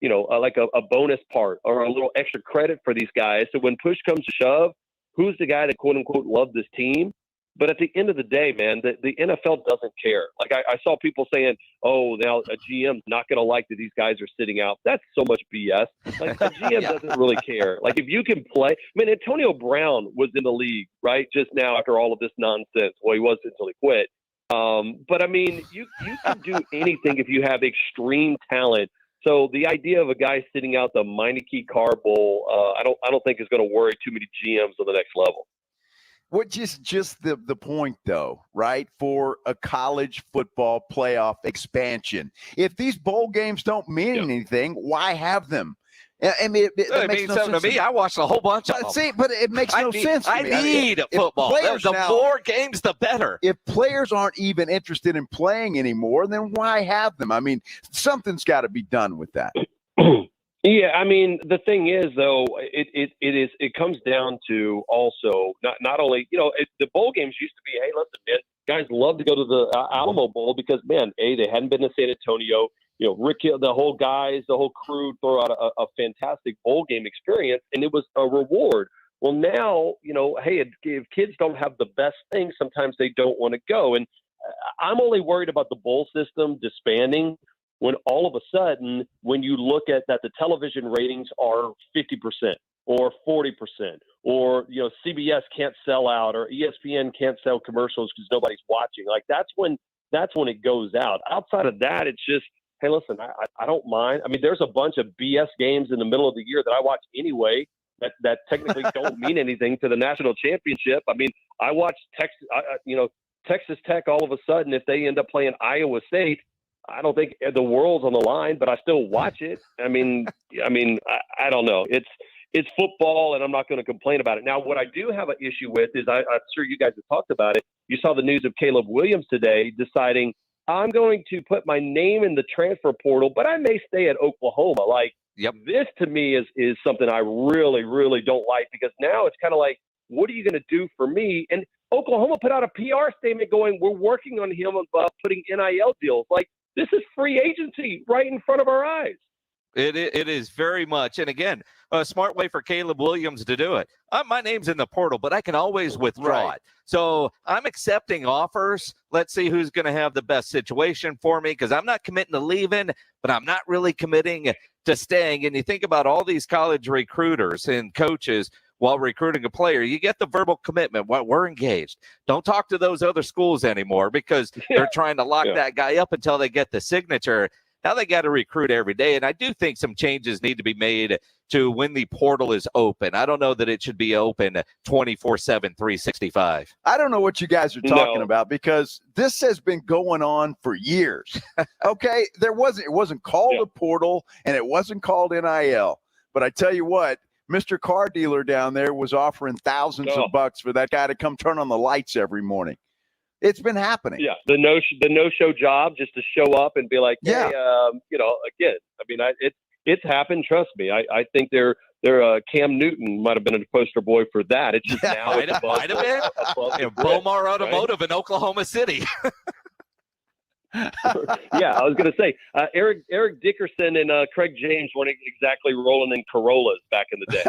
a bonus part or a little extra credit for these guys. So when push comes to shove, who's the guy that quote unquote loved this team? But at the end of the day, man, the NFL doesn't care. I saw people saying, oh, now a GM's not going to like that these guys are sitting out. That's so much BS. A GM doesn't really care. If you can play, Antonio Brown was in the league, right, just now after all of this nonsense. Well, he was until he quit. But you can do anything if you have extreme talent. So the idea of a guy sitting out the Meineke Car Bowl, I don't think is going to worry too many GMs on the next level. Which is just the point, though, right, for a college football playoff expansion. If these bowl games don't mean anything, why have them? It means something to me. I watched a whole bunch of them. See, but it makes no sense to me. I need football. The more games, the better. If players aren't even interested in playing anymore, then why have them? Something's got to be done with that. Yeah, the thing is, though, it comes down to also not only, the bowl games used to be, hey, listen, man, guys love to go to the Alamo Bowl because, man, they hadn't been to San Antonio. Rick, the whole crew throw out a fantastic bowl game experience, and it was a reward. Well, now, hey, if kids don't have the best thing, sometimes they don't want to go. And I'm only worried about the bowl system disbanding when all of a sudden, when you look at that, the television ratings are 50% or 40%, or, CBS can't sell out, or ESPN can't sell commercials because nobody's watching. That's when it goes out. Outside of that, it's just, hey, listen, I don't mind. There's a bunch of BS games in the middle of the year that I watch anyway that technically don't mean anything to the national championship. I watch Texas Tech all of a sudden, if they end up playing Iowa State, I don't think the world's on the line, but I still watch it. I don't know. It's football, and I'm not going to complain about it. Now, what I do have an issue with is I'm sure you guys have talked about it. You saw the news of Caleb Williams today deciding, I'm going to put my name in the transfer portal, but I may stay at Oklahoma. This to me is something I really, really don't like, because now it's kind of like, what are you going to do for me? And Oklahoma put out a PR statement going, we're working on him about putting NIL deals. Like, this is free agency right in front of our eyes. It is very much. And again, a smart way for Caleb Williams to do it. My name's in the portal, but I can always withdraw it. So I'm accepting offers. Let's see who's going to have the best situation for me, because I'm not committing to leaving, but I'm not really committing to staying. And you think about all these college recruiters and coaches while recruiting a player, you get the verbal commitment. We're engaged. Don't talk to those other schools anymore, because they're trying to lock that guy up until they get the signature. Now they got to recruit every day. And I do think some changes need to be made to when the portal is open. I don't know that it should be open 24/7, 365. I don't know what you guys are talking about, because this has been going on for years. Okay, it wasn't called a portal, and it wasn't called NIL. But I tell you what, Mr. Car Dealer down there was offering thousands of bucks for that guy to come turn on the lights every morning. It's been happening. Yeah, the no-show job, just to show up and be like, hey, again, I mean, it's happened. Trust me. I think they're Cam Newton might have been a poster boy for that. It's just now might have been. Bomar Automotive in Oklahoma City. Yeah, I was going to say Eric Dickerson and Craig James weren't exactly rolling in Corollas back in the day.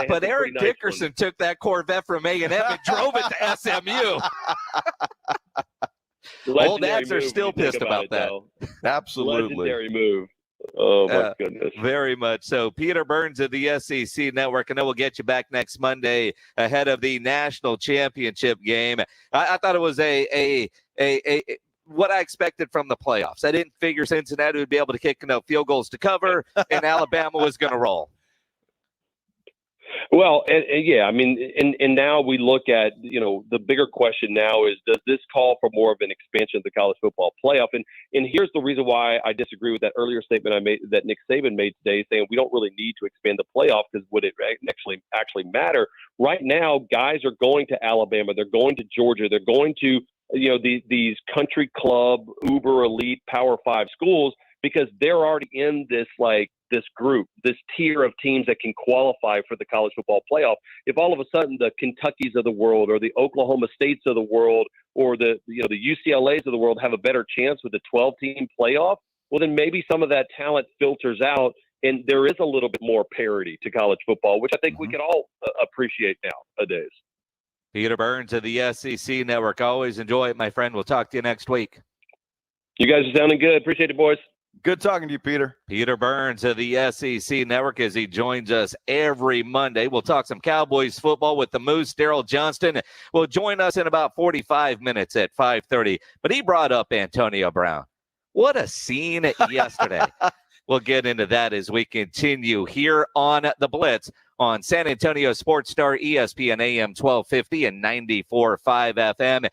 But Eric Dickerson took that Corvette from A&M and drove it to SMU. Old Dads are still pissed about that. Absolutely. Legendary move. Oh, my goodness. Very much so. Peter Burns of the SEC Network. I know we'll get you back next Monday ahead of the national championship game. I thought it was what I expected from the playoffs. I didn't figure Cincinnati would be able to kick enough field goals to cover, and Alabama was going to roll. Well, yeah, I mean, and now we look at, the bigger question now is, does this call for more of an expansion of the college football playoff? And here's the reason why I disagree with that earlier statement I made, that Nick Saban made today, saying we don't really need to expand the playoff, because would it actually matter? Right now, guys are going to Alabama, they're going to Georgia, they're going to these country club, uber elite Power 5 schools, because they're already in this group, this tier of teams that can qualify for the college football playoff. If all of a sudden the Kentuckys of the world, or the Oklahoma States of the world, or the UCLAs of the world have a better chance with the 12-team playoff, well, then maybe some of that talent filters out, and there is a little bit more parity to college football, which I think we can all appreciate nowadays. Peter Burns of the SEC Network. Always enjoy it, my friend. We'll talk to you next week. You guys are sounding good. Appreciate it, boys. Good talking to you, Peter. Peter Burns of the SEC Network, as he joins us every Monday. We'll talk some Cowboys football with the Moose. Daryl Johnston will join us in about 45 minutes at 5:30. But he brought up Antonio Brown. What a scene yesterday. We'll get into that as we continue here on The Blitz on San Antonio Sports Star, ESPN AM 1250 and 94.5 FM.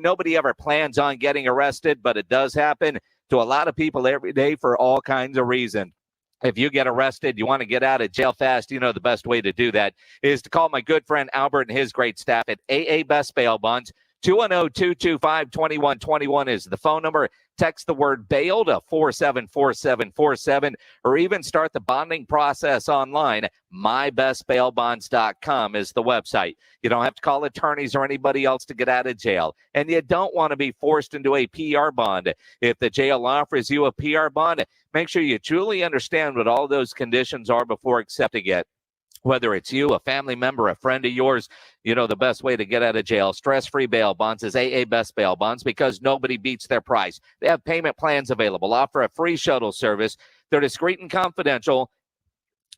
Nobody ever plans on getting arrested, but it does happen to a lot of people every day for all kinds of reasons. If you get arrested, you want to get out of jail fast, the best way to do that is to call my good friend Albert and his great staff at AA Best Bail Bonds. 210-225-2121 is the phone number. Text the word bail to 474747, or even start the bonding process online. MyBestBailBonds.com is the website. You don't have to call attorneys or anybody else to get out of jail. And you don't want to be forced into a PR bond. If the jail offers you a PR bond, make sure you truly understand what all those conditions are before accepting it. Whether it's you, a family member, a friend of yours, the best way to get out of jail, stress-free bail bonds, is AA Best Bail Bonds, because nobody beats their price. They have payment plans available, offer a free shuttle service. They're discreet and confidential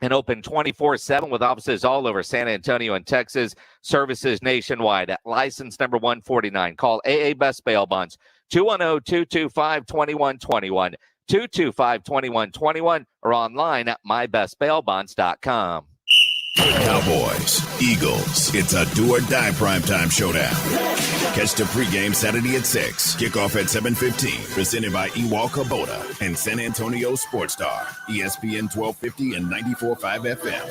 and open 24/7 with offices all over San Antonio and Texas, services nationwide. At license number 149. Call AA Best Bail Bonds, 210-225-2121, 225-2121, or online at mybestbailbonds.com. Cowboys, Eagles, it's a do-or-die primetime showdown. Catch the pregame Saturday at 6, kickoff at 7:15, presented by Ewald Kubota and San Antonio Sports Star, ESPN 1250 and 94.5 FM.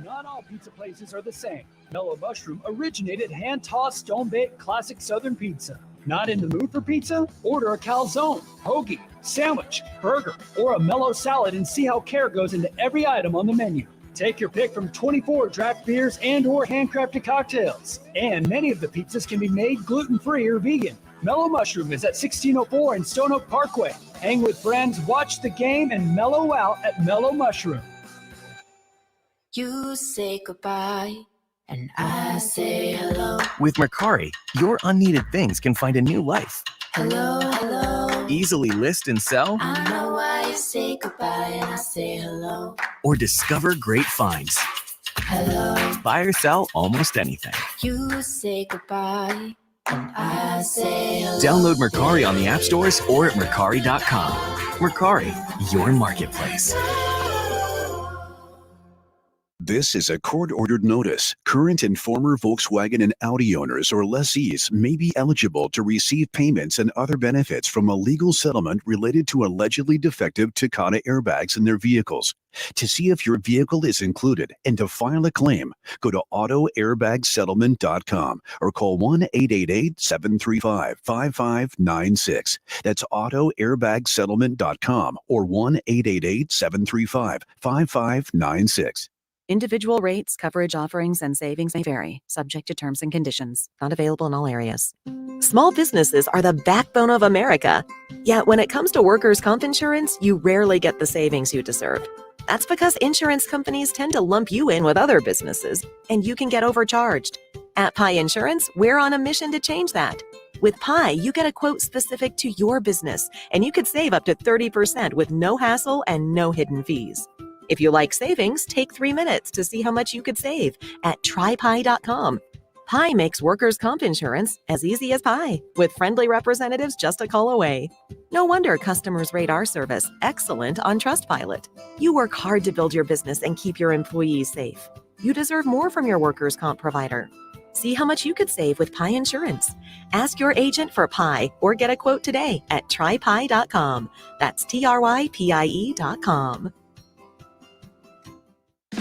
Not all pizza places are the same. Mellow Mushroom originated hand-tossed, stone-baked classic Southern pizza. Not in the mood for pizza? Order a calzone, hoagie, sandwich, burger, or a mellow salad and see how care goes into every item on the menu. Take your pick from 24 draft beers and or handcrafted cocktails. And many of the pizzas can be made gluten-free or vegan. Mellow Mushroom is at 1604 in Stone Oak Parkway. Hang with friends, watch the game, and mellow out at Mellow Mushroom. You say goodbye, and I say hello. With Mercari, your unneeded things can find a new life. Hello, hello. Easily list and sell, I know why you say goodbye, and I say hello. or discover great finds. Hello. Buy or sell almost anything. You say goodbye, and I say hello. Download Mercari on the app stores or at Mercari.com. Mercari, your marketplace. This is a court-ordered notice. Current and former Volkswagen and Audi owners or lessees may be eligible to receive payments and other benefits from a legal settlement related to allegedly defective Takata airbags in their vehicles. To see if your vehicle is included and to file a claim, go to autoairbagsettlement.com or call 1-888-735-5596. That's autoairbagsettlement.com or 1-888-735-5596. Individual rates, coverage offerings, and savings may vary, subject to terms and conditions. Not available in all areas. Small businesses are the backbone of America. Yet when it comes to workers' comp insurance, you rarely get the savings you deserve. That's because insurance companies tend to lump you in with other businesses, and you can get overcharged. At Pi Insurance, we're on a mission to change that. With Pi, you get a quote specific to your business, and you could save up to 30% with no hassle and no hidden fees. If you like savings, take 3 minutes to see how much you could save at trypi.com. Pi makes workers' comp insurance as easy as pie, with friendly representatives just a call away. No wonder customers rate our service excellent on Trustpilot. You work hard to build your business and keep your employees safe. You deserve more from your workers' comp provider. See how much you could save with Pi Insurance. Ask your agent for Pi or get a quote today at trypi.com. That's trypie.com.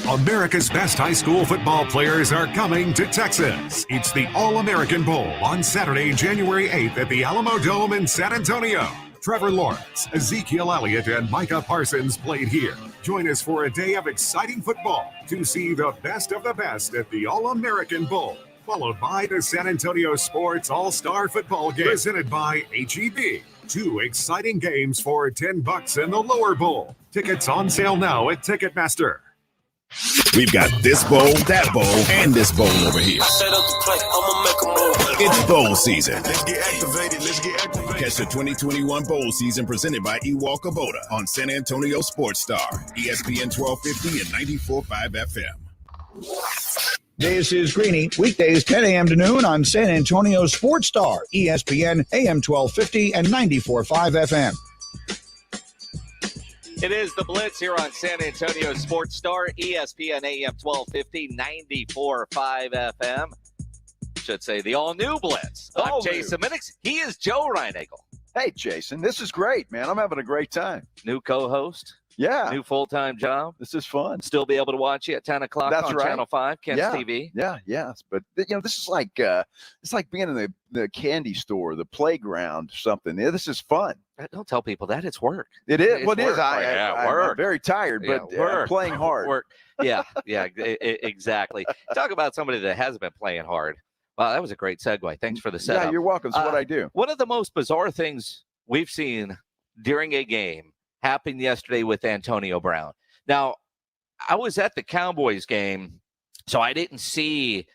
America's best high school football players are coming to Texas. It's the All-American Bowl on Saturday, January 8th at the Alamo Dome in San Antonio. Trevor Lawrence, Ezekiel Elliott, and Micah Parsons played here. Join us for a day of exciting football to see the best of the best at the All-American Bowl, followed by the San Antonio Sports All-Star Football Game presented by H-E-B. 2 exciting games for $10 in the lower bowl. Tickets on sale now at Ticketmaster. We've got this bowl, that bowl, and this bowl over here. It's bowl season. Let's get activated. Catch the 2021 bowl season presented by Ewald Kubota on San Antonio Sports Star, ESPN 1250 and 94.5 FM. This is Greeny, weekdays 10 a.m. to noon on San Antonio Sports Star, ESPN AM 1250 and 94.5 FM. It is the Blitz here on San Antonio Sports Star, ESPN AM 1250, 94.5 FM. Should say the all-new Blitz. I'm Jason Minix. He is Joe Reinagle. Hey, Jason, this is great, man. I'm having a great time. New co-host. Yeah. New full-time job. This is fun. Still be able to watch you at 10 o'clock on Channel 5, Ken's TV. Yeah, yes. But, this is like it's like being in the candy store, the playground, something. Yeah, this is fun. Don't tell people that. It's work. It is. Well, it is. Work. I'm very tired, but I'm playing hard. Work. Yeah, exactly. Talk about somebody that hasn't been playing hard. Wow, that was a great segue. Thanks for the setup. Yeah, you're welcome. It's what I do. One of the most bizarre things we've seen during a game happened yesterday with Antonio Brown. Now, I was at the Cowboys game, so I didn't see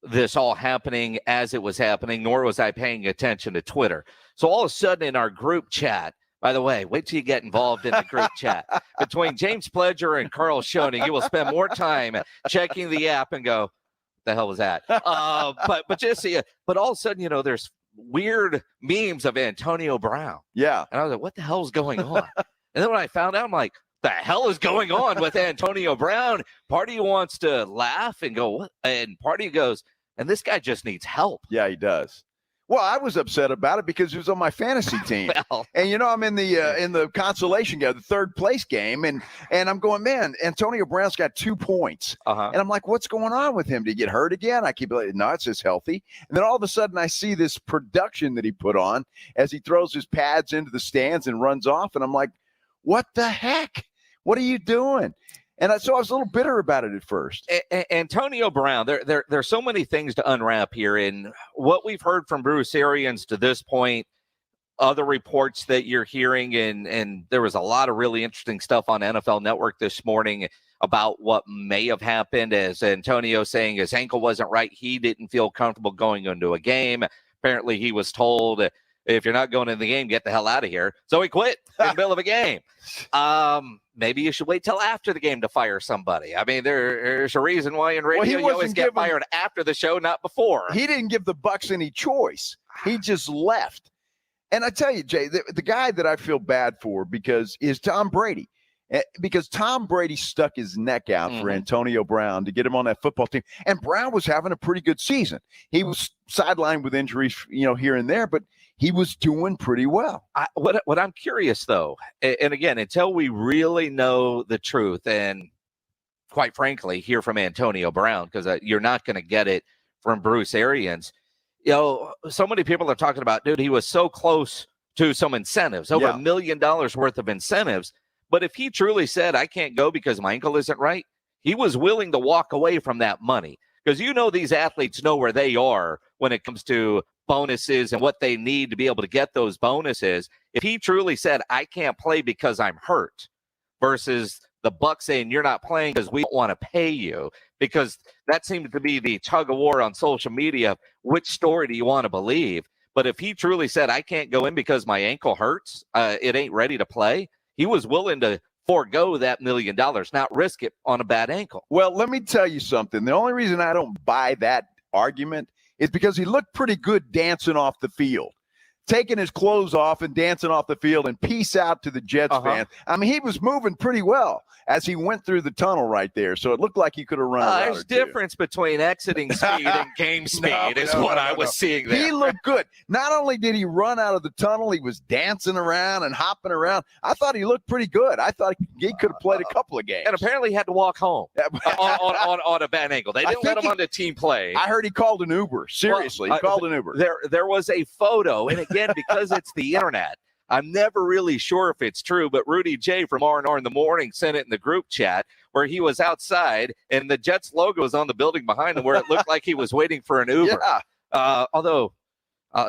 this all happening as it was happening, nor was I paying attention to Twitter. So all of a sudden in our group chat, by the way, wait till you get involved in the group chat. Between James Pledger and Carl Schoening, you will spend more time checking the app and go, what the hell was that? But just see, but all of a sudden, there's weird memes of Antonio Brown. Yeah. And I was like, what the hell is going on? And then when I found out, I'm like, the hell is going on with Antonio Brown? Part of you wants to laugh and go, what? And part of you goes, and this guy just needs help. Yeah, he does. Well, I was upset about it because he was on my fantasy team. And, I'm in the consolation game, the third place game. And I'm going, man, Antonio Brown's got 2 points. And I'm like, what's going on with him? Did he get hurt again? I keep like, no, it's just healthy. And then all of a sudden I see this production that he put on as he throws his pads into the stands and runs off. And I'm like, what the heck? What are you doing? And so I was a little bitter about it at first. Antonio Brown, there's so many things to unwrap here. And what we've heard from Bruce Arians to this point, other reports that you're hearing, and there was a lot of really interesting stuff on NFL Network this morning about what may have happened, as Antonio saying his ankle wasn't right. He didn't feel comfortable going into a game. Apparently he was told, if you're not going in the game, get the hell out of here. So he quit in the middle of a game. Maybe you should wait till after the game to fire somebody. I mean, there's a reason why in radio you always get fired after the show, not before. He didn't give the Bucs any choice. He just left. And I tell you, Jay, the guy that I feel bad for is Tom Brady. Because Tom Brady stuck his neck out for Antonio Brown to get him on that football team. And Brown was having a pretty good season. He was sidelined with injuries, here and there, but he was doing pretty well. What I'm curious, though, and again, until we really know the truth and, quite frankly, hear from Antonio Brown, because you're not going to get it from Bruce Arians. So many people are talking about, dude, he was so close to some incentives, over $1 million worth of incentives. But if he truly said, I can't go because my ankle isn't right, he was willing to walk away from that money. Because these athletes know where they are when it comes to bonuses and what they need to be able to get those bonuses. If he truly said, I can't play because I'm hurt, versus the Bucs saying, you're not playing because we don't want to pay you, because that seemed to be the tug of war on social media. Which story do you want to believe? But if he truly said, I can't go in because my ankle hurts, it ain't ready to play, he was willing to forego that $1 million, not risk it on a bad ankle. Well, let me tell you something. The only reason I don't buy that argument is because he looked pretty good dancing off the field, taking his clothes off and dancing off the field, and peace out to the Jets fans. I mean, he was moving pretty well as he went through the tunnel right there. So it looked like he could have run. There's difference between exiting speed and game speed is what I was seeing there. He looked good. Not only did he run out of the tunnel, he was dancing around and hopping around. I thought he looked pretty good. I thought he could have played a couple of games. And apparently he had to walk home on a bad ankle. They didn't let him on the team play. I heard he called an Uber. Seriously, he called an Uber. There was a photo, and again, because it's the internet, I'm never really sure if it's true, but Rudy J from R&R in the Morning sent it in the group chat where he was outside and the Jets logo is on the building behind him, where it looked like he was waiting for an Uber. Although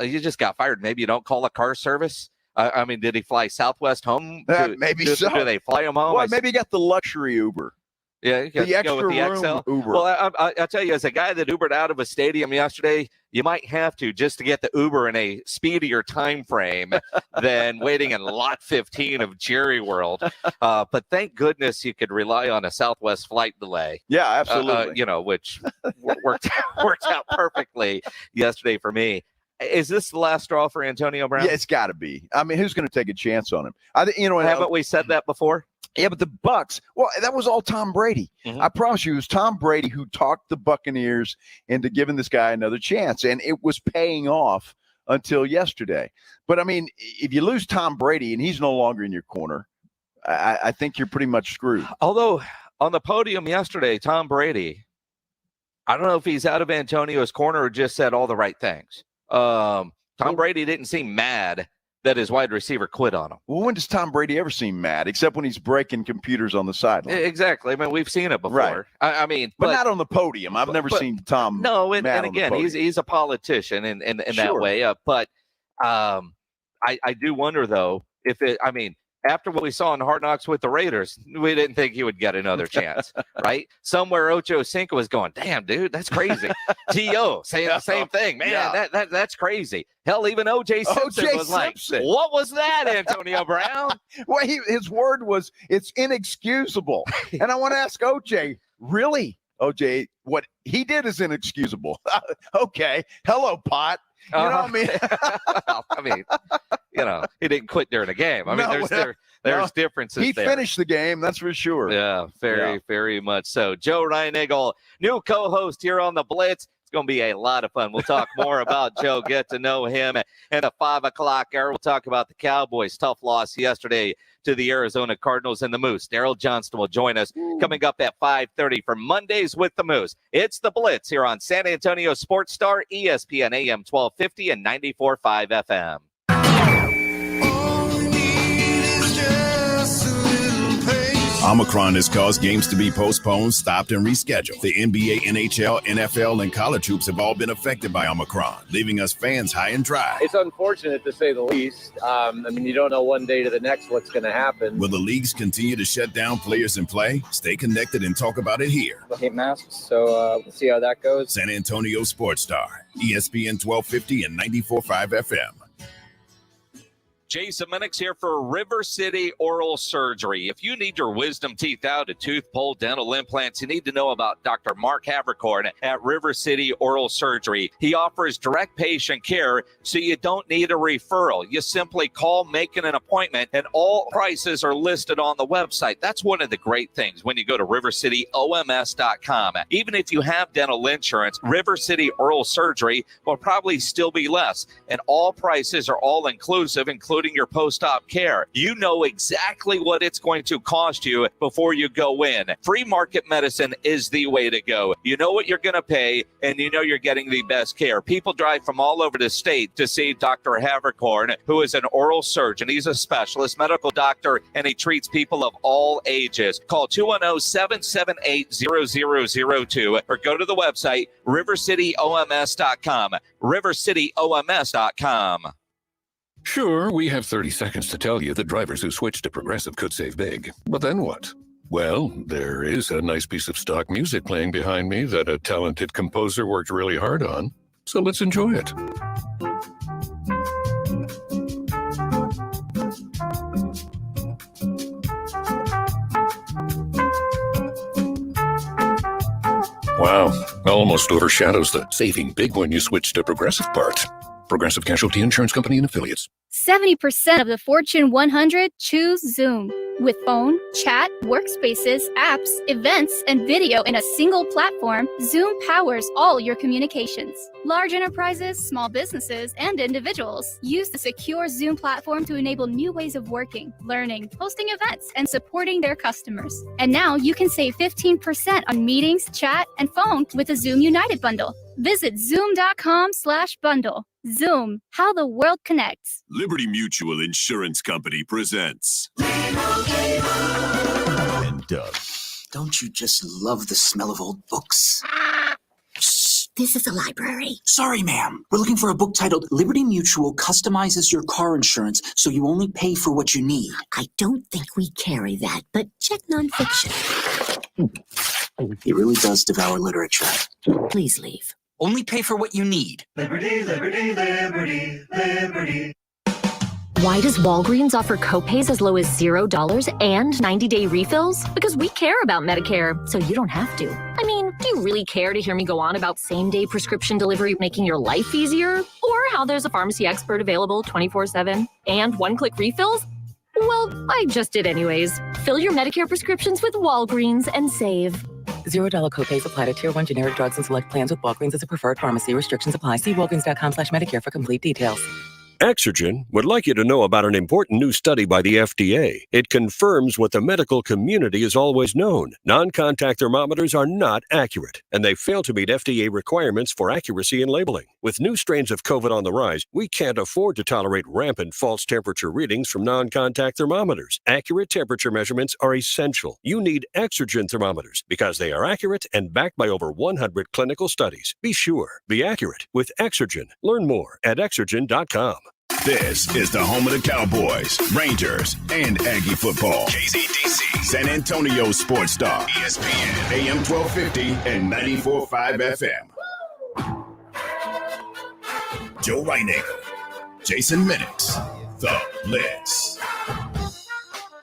you just got fired. Maybe you don't call a car service. I mean, did he fly Southwest home? Maybe so. Do they fly him home? Well, maybe he got the luxury Uber. Yeah, the extra go with the room XL. Uber. Well, I'll tell you, as a guy that Ubered out of a stadium yesterday, you might have to just to get the Uber in a speedier time frame than waiting in lot 15 of Jerry World. But thank goodness you could rely on a Southwest flight delay. Yeah, absolutely. Which worked out perfectly yesterday for me. Is this the last straw for Antonio Brown? Yeah, it's got to be. I mean, who's going to take a chance on him? Haven't we said that before? Yeah, but the Bucs, well, that was all Tom Brady. I promise you, it was Tom Brady who talked the Buccaneers into giving this guy another chance, and it was paying off until yesterday. But, I mean, if you lose Tom Brady and he's no longer in your corner, I think you're pretty much screwed. Although, on the podium yesterday, Tom Brady, I don't know if he's out of Antonio's corner or just said all the right things. Tom Brady didn't seem mad that his wide receiver quit on him. Well, when does Tom Brady ever seem mad, except when he's breaking computers on the sideline? Exactly. I mean, we've seen it before. Right. I mean, but not on the podium. I've never seen Tom. No, and mad again, he's a politician in that way. But I do wonder though if it. I mean, after what we saw in Hard Knocks with the Raiders, we didn't think he would get another chance, right? Somewhere Ocho Cinco was going, damn, dude, that's crazy. T.O. saying the same thing. Man, that's crazy. Hell, even O.J. Simpson was like, what was that, Antonio Brown? Well, his word was, it's inexcusable. And I want to ask O.J., really? O.J., what he did is inexcusable. Okay. Hello, pot. You know what I mean? Well, I mean, he didn't quit during a game. I mean, there's differences. He there. Finished the game, that's for sure. Yeah, very much so. Joe Reinagle, new co-host here on the Blitz. It's going to be a lot of fun. We'll talk more about Joe, get to know him. And at 5 o'clock hour, we'll talk about the Cowboys' tough loss yesterday to the Arizona Cardinals and the Moose. Daryl Johnston will join us coming up at 5:30 for Mondays with the Moose. It's the Blitz here on San Antonio Sports Star, ESPN AM 1250 and 94.5 FM. Omicron has caused games to be postponed, stopped, and rescheduled. The NBA, NHL, NFL, and college hoops have all been affected by Omicron, leaving us fans high and dry. It's unfortunate to say the least. I mean, you don't know one day to the next what's going to happen. Will the leagues continue to shut down players in play? Stay connected and talk about it here. I hate masks, so we'll see how that goes. San Antonio Sports Star, ESPN 1250 and 94.5 FM. Jason Minix here for River City Oral Surgery. If you need your wisdom teeth out, a tooth pulled, dental implants, you need to know about Dr. Mark Havercorn at River City Oral Surgery. He offers direct patient care, so you don't need a referral. You simply call, make an appointment, and all prices are listed on the website. That's one of the great things when you go to rivercityoms.com. Even if you have dental insurance, River City Oral Surgery will probably still be less, and all prices are all inclusive, including your post-op care. You know exactly what it's going to cost you before you go in. Free market medicine is the way to go. You know what you're going to pay, and you know you're getting the best care. People drive from all over the state to see Dr. Havercorn, who is an oral surgeon. He's a specialist medical doctor, and he treats people of all ages. Call 210-778-0002 or go to the website rivercityoms.com. rivercityoms.com. Sure, we have 30 seconds to tell you that drivers who switch to Progressive could save big. But then what? Well, there is a nice piece of stock music playing behind me that a talented composer worked really hard on. So let's enjoy it. Wow, almost overshadows the saving big when you switch to Progressive part. Progressive Casualty Insurance Company and Affiliates. 70% of the Fortune 100 choose Zoom. With phone, chat, workspaces, apps, events, and video in a single platform, Zoom powers all your communications. Large enterprises, small businesses, and individuals use the secure Zoom platform to enable new ways of working, learning, hosting events, and supporting their customers. And now you can save 15% on meetings, chat, and phone with the Zoom United bundle. Visit zoom.com/bundle. Zoom, how the world connects. Liberty Mutual Insurance Company presents and Doug. Don't you just love the smell of old books? Shh, this is a library. Sorry, ma'am. We're looking for a book titled Liberty Mutual Customizes Your Car Insurance so you only pay for what you need. I don't think we carry that, but check nonfiction. He really does devour literature. Please leave. Only pay for what you need. Liberty, liberty, liberty, liberty. Why does Walgreens offer copays as low as $0 and 90-day refills? Because we care about Medicare, so you don't have to. I mean, do you really care to hear me go on about same-day prescription delivery making your life easier? Or how there's a pharmacy expert available 24/7 and one-click refills? Well, I just did anyways. Fill your Medicare prescriptions with Walgreens and save. $0 copays apply to Tier 1 generic drugs and select plans with Walgreens as a preferred pharmacy. Restrictions apply. See walgreens.com/Medicare for complete details. Exergen would like you to know about an important new study by the FDA. It confirms what the medical community has always known. Non-contact thermometers are not accurate, and they fail to meet FDA requirements for accuracy in labeling. With new strains of COVID on the rise, we can't afford to tolerate rampant false temperature readings from non-contact thermometers. Accurate temperature measurements are essential. You need Exergen thermometers because they are accurate and backed by over 100 clinical studies. Be sure, be accurate with Exergen. Learn more at Exergen.com. This is the home of the Cowboys, Rangers, and Aggie football. KZDC, San Antonio Sports Star, ESPN, AM 1250 and 94.5 FM. Joe Reinagle, Jason Minix, the Blitz.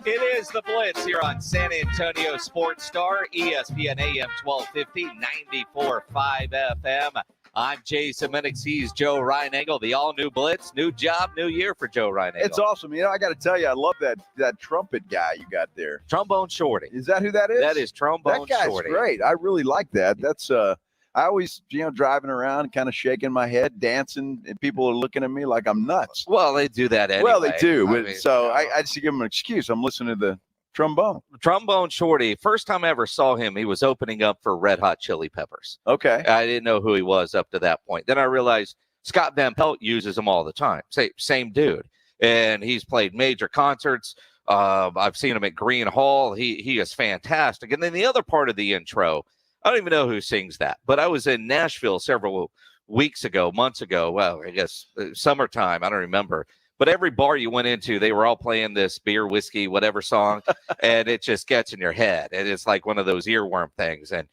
It is the Blitz here on San Antonio Sports Star, ESPN AM 1250, 94.5 FM. I'm Jason Minix. He's Joe Reinagle. The all-new Blitz, new job, new year for Joe Reinagle. It's awesome. You know, I got to tell you, I love that trumpet guy you got there. Trombone Shorty. Is that who that is? That is Trombone Shorty. That guy's Shorty. great. I really like that. That's I always, driving around, kind of shaking my head, dancing, and people are looking at me like I'm nuts. Well, they do that anyway. Well, they do. I mean, I just give them an excuse. I'm listening to the trombone. Trombone Shorty. First time I ever saw him, he was opening up for Red Hot Chili Peppers. Okay. I didn't know who he was up to that point. Then I realized Scott Van Pelt uses him all the time. Same dude. And he's played major concerts. I've seen him at Green Hall. He is fantastic. And then the other part of the intro, I don't even know who sings that, but I was in Nashville several months ago. Well, I guess summertime. I don't remember. But every bar you went into, they were all playing this beer, whiskey, whatever song, and it just gets in your head. And it's like one of those earworm things. And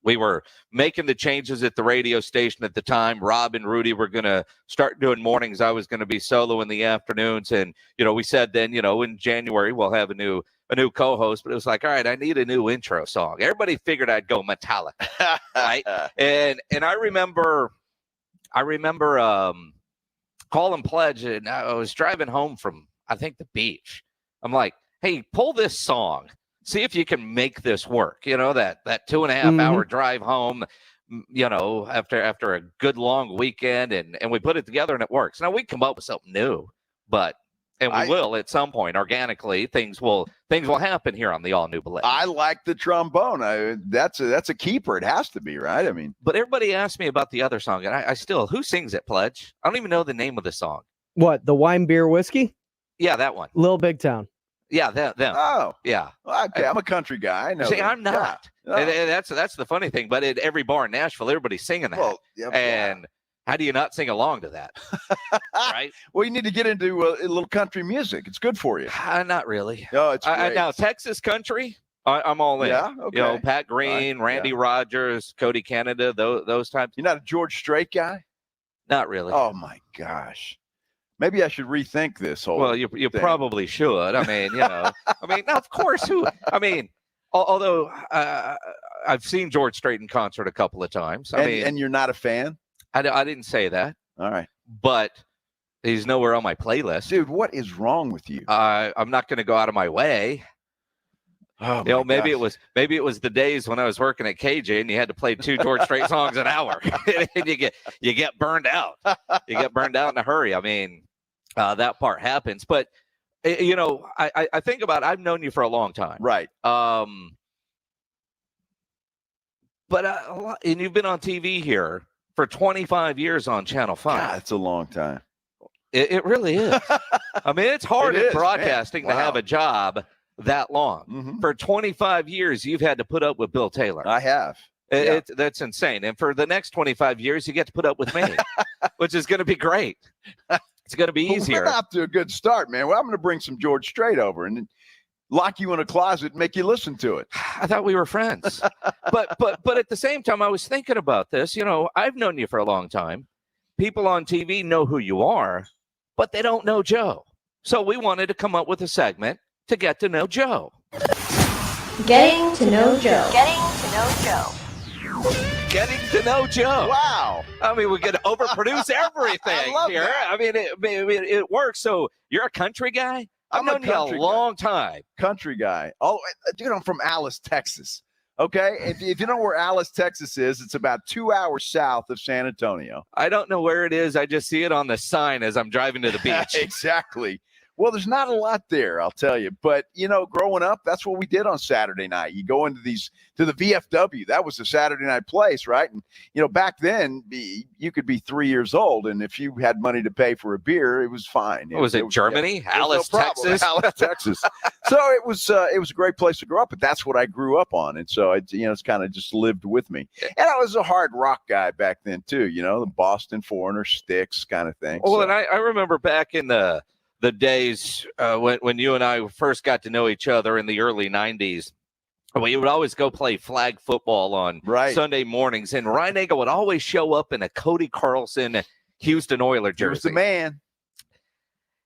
we were making the changes at the radio station at the time. Rob and Rudy were going to start doing mornings. I was going to be solo in the afternoons. And, we said then, in January, we'll have a new co-host. But it was like, all right, I need a new intro song. Everybody figured I'd go Metallica, right? And I remember calling Pledge, and I was driving home from, I think, the beach. I'm like, hey, pull this song. See if you can make this work. That 2.5 hour drive home, after a good long weekend, and we put it together and it works. Now we come up with something new, and we will at some point organically. Things will happen here on the all new Blitz. I like the trombone. That's a keeper. It has to be, right? I mean, but everybody asked me about the other song, and I still, who sings it, Pledge? I don't even know the name of the song. What, the wine, beer, whiskey? Yeah, that one. Little Big Town. Yeah, them. Oh, yeah. Okay, I'm a country guy. I know. See, I'm not. Yeah. And that's the funny thing. But at every bar in Nashville, everybody's singing that. Well, how do you not sing along to that? Right? Well, you need to get into a little country music. It's good for you. Not really. No, it's great. Now Texas country, I'm all in. Yeah, okay. Pat Green, Randy Rogers, Cody Canada, those types. You're not a George Strait guy? Not really. Oh my gosh. Maybe I should rethink this whole. Well, you probably should. I mean, now, of course, although I've seen George Strait in concert a couple of times. And you're not a fan? I didn't say that. All right. But he's nowhere on my playlist. Dude, what is wrong with you? I'm not going to go out of my way. Oh, maybe it was the days when I was working at KJ and you had to play 2 George Strait songs an hour, and you get burned out. You get burned out in a hurry. I mean, that part happens. But I think about, I've known you for a long time, right? And you've been on TV here for 25 years on Channel 5. God, that's a long time. It really is. I mean, it's hard at broadcasting to have Wow. a job that long. Mm-hmm. For 25 years, you've had to put up with Bill Taylor. I have. That's insane. And for the next 25 years, you get to put up with me, which is going to be great. It's going to be easier. We're off to a good start, man. Well, I'm going to bring some George Strait over and lock you in a closet and make you listen to it. I thought we were friends. but at the same time, I was thinking about this. I've known you for a long time. People on TV know who you are, but they don't know Joe. So we wanted to come up with a segment to get to know Joe. Getting to know Joe. Getting to know Joe. Wow. I mean, we're going to overproduce everything here. that. I mean, it works. So you're a country guy? I've known you a long time. Country guy. Oh, dude, I'm from Alice, Texas. Okay? If you know where Alice, Texas is, it's about 2 hours south of San Antonio. I don't know where it is. I just see it on the sign as I'm driving to the beach. Exactly. Well, there's not a lot there, I'll tell you. But, growing up, that's what we did on Saturday night. You go into to the VFW. That was the Saturday night place, right? And, back then, you could be 3 years old, and if you had money to pay for a beer, it was fine. Was it Germany? Alice, Texas? Alice, Texas. So it was a great place to grow up, but that's what I grew up on. And so, it's kind of just lived with me. And I was a hard rock guy back then, too, the Boston Foreigner, Styx kind of thing. Well, and I remember back in the days when you and I first got to know each other in the early 90s, we would always go play flag football on Sunday mornings, and Ryan Nagel would always show up in a Cody Carlson Houston Oilers jersey. He was the man.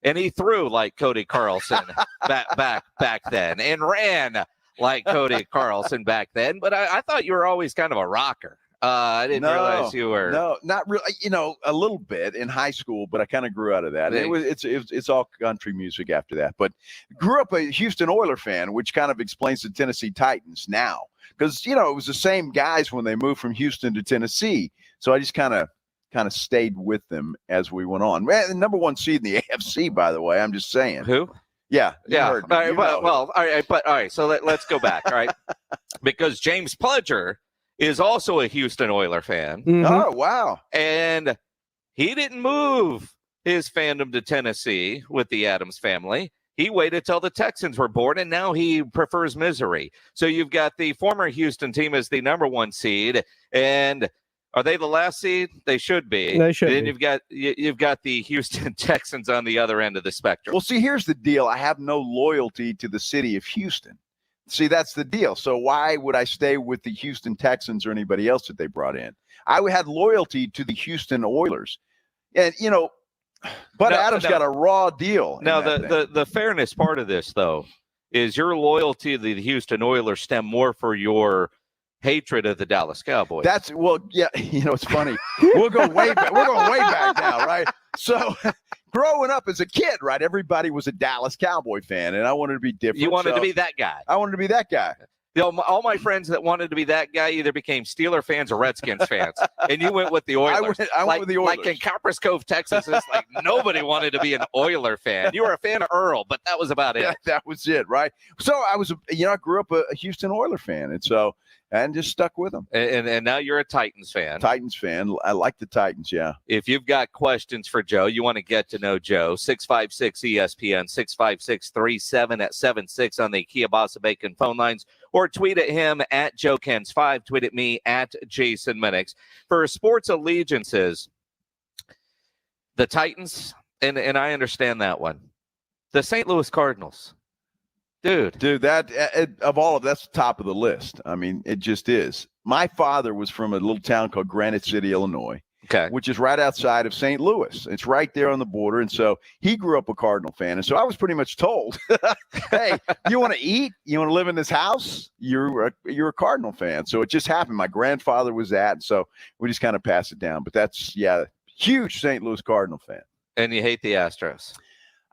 And he threw like Cody Carlson back then, and ran like Cody Carlson back then. But I thought you were always kind of a rocker. I didn't realize you were. No, not really. A little bit in high school, but I kind of grew out of that. It's all country music after that. But grew up a Houston Oilers fan, which kind of explains the Tennessee Titans now, because it was the same guys when they moved from Houston to Tennessee. So I just kind of stayed with them as we went on. Man, the number 1 seed in the AFC, by the way. I'm just saying. Who? Yeah. All right. So let's go back. All right, because James Pledger is also a Houston Oilers fan. Mm-hmm. Oh, wow. And he didn't move his fandom to Tennessee with the Adams family. He waited till the Texans were born, and now he prefers misery. So you've got the former Houston team as the number 1 seed, and are they the last seed? They should be. They should. And then you've got the Houston Texans on the other end of the spectrum. Well, see, here's the deal. I have no loyalty to the city of Houston. See, that's the deal. So why would I stay with the Houston Texans or anybody else that they brought in? I had loyalty to the Houston Oilers. And, Bud Adams got a raw deal. Now, the fairness part of this, though, is your loyalty to the Houston Oilers stem more for your hatred of the Dallas Cowboys. It's funny. We'll go way back. We're going way back now, right? So growing up as a kid, right, everybody was a Dallas Cowboy fan, and I wanted to be different. You wanted to be that guy. I wanted to be that guy. All my friends that wanted to be that guy either became Steeler fans or Redskins fans, and you went with the Oilers. I went with the Oilers. Like in Copperas Cove, Texas, it's like nobody wanted to be an Oiler fan. You were a fan of Earl, but that was about it. Yeah, that was it, right? So I was, I grew up a Houston Oiler fan, and just stuck with them. And now you're a Titans fan. Titans fan. I like the Titans, yeah. If you've got questions for Joe, you want to get to know Joe, 656-ESPN, 656-3776 on the Kia Bossa Bacon phone lines, or tweet at him at JoeKens5, tweet at me at Jason Minix. For sports allegiances, the Titans, and I understand that one. The St. Louis Cardinals. Dude, that of all of that's the top of the list. I mean, it just is. My father was from a little town called Granite City, Illinois, which is right outside of St. Louis. It's right there on the border, and so he grew up a Cardinal fan, and so I was pretty much told, "Hey, you want to eat? You want to live in this house? You're a Cardinal fan." So it just happened. My grandfather was that, and so we just kind of passed it down. But that's huge St. Louis Cardinal fan. And you hate the Astros.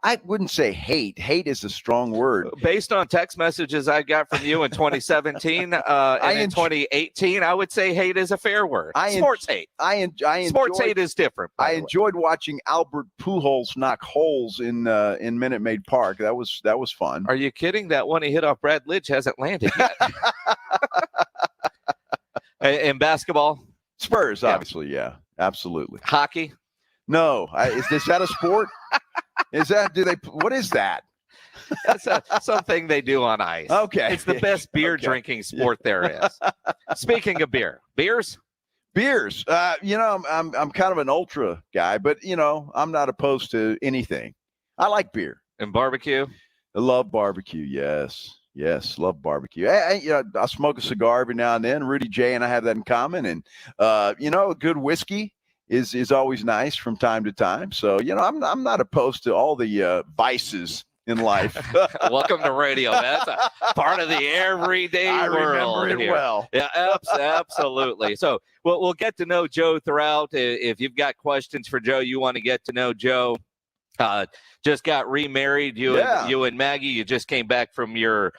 I wouldn't say hate. Hate is a strong word. Based on text messages I got from you in 2017 and in 2018, I would say hate is a fair word. Sports hate. Sports hate is different. I enjoyed watching Albert Pujols knock holes in Minute Maid Park. That was fun. Are you kidding? That one he hit off Brad Lidge hasn't landed yet. In basketball? Spurs, obviously, yeah. Absolutely. Hockey? No. Is that a sport? What is that? That's something they do on ice. Okay. It's the best beer drinking sport there is. Speaking of beers? I'm kind of an ultra guy, but I'm not opposed to anything. I like beer. And barbecue? I love barbecue. Yes, love barbecue. I smoke a cigar every now and then. Rudy J and I have that in common, and a good whiskey is always nice from time to time. So, I'm not opposed to all the vices in life. Welcome to radio. That's a part of the everyday world. I remember it well. Yeah, absolutely. So we'll get to know Joe throughout. If you've got questions for Joe, you want to get to know Joe. Just got remarried. You and Maggie, you just came back from your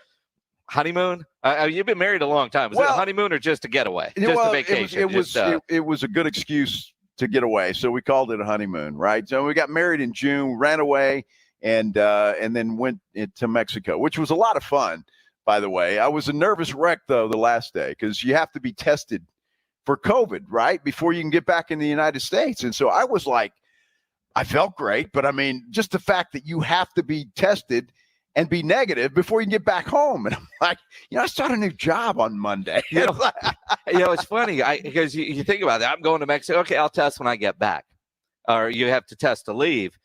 honeymoon. You've been married a long time. Was it a honeymoon or just a getaway? Just a vacation? It was a good excuse to get away, so we called it a honeymoon, right? So we got married in June, ran away, and then went to Mexico, which was a lot of fun, by the way. I was a nervous wreck, though, the last day, because you have to be tested for COVID, right, before you can get back in the United States. And so I was like, I felt great, but I mean, just the fact that you have to be tested and be negative before you can get back home. And I'm like, I started a new job on Monday. It's funny because you think about that. I'm going to Mexico. Okay, I'll test when I get back. Or you have to test to leave.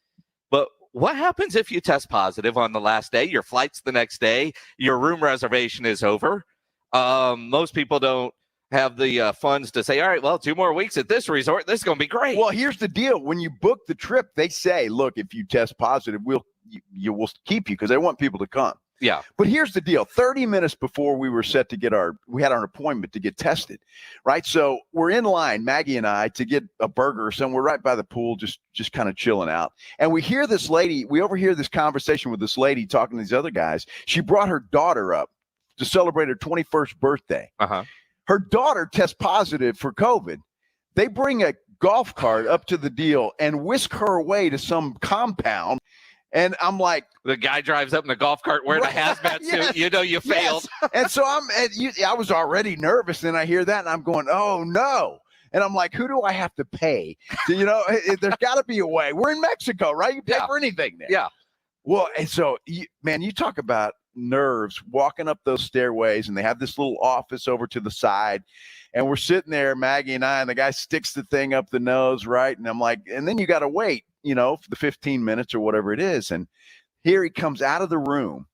But what happens if you test positive on the last day? Your flight's the next day. Your room reservation is over. Most people don't have the funds to say, all right, well, 2 more weeks at this resort. This is going to be great. Well, here's the deal. When you book the trip, they say, look, if you test positive, we'll keep you because they want people to come. Yeah. But here's the deal. 30 minutes before we were set to we had our appointment to get tested, right? So we're in line, Maggie and I, to get a burger or something. We're right by the pool, just kind of chilling out. And we overhear this conversation with this lady talking to these other guys. She brought her daughter up to celebrate her 21st birthday. Uh-huh. Her daughter tests positive for COVID. They bring a golf cart up to the deal and whisk her away to some compound. And I'm like, the guy drives up in the golf cart wearing a hazmat suit. You failed. Yes. And so I was already nervous. And I hear that and I'm going, oh no. And I'm like, who do I have to pay? So, there's got to be a way. We're in Mexico, right? You pay for anything there. Yeah. Well, and so, you talk about nerves walking up those stairways, and they have this little office over to the side, and we're sitting there, Maggie and I, and the guy sticks the thing up the nose, right? And I'm like, and then you got to wait, for the 15 minutes or whatever it is. And here he comes out of the room.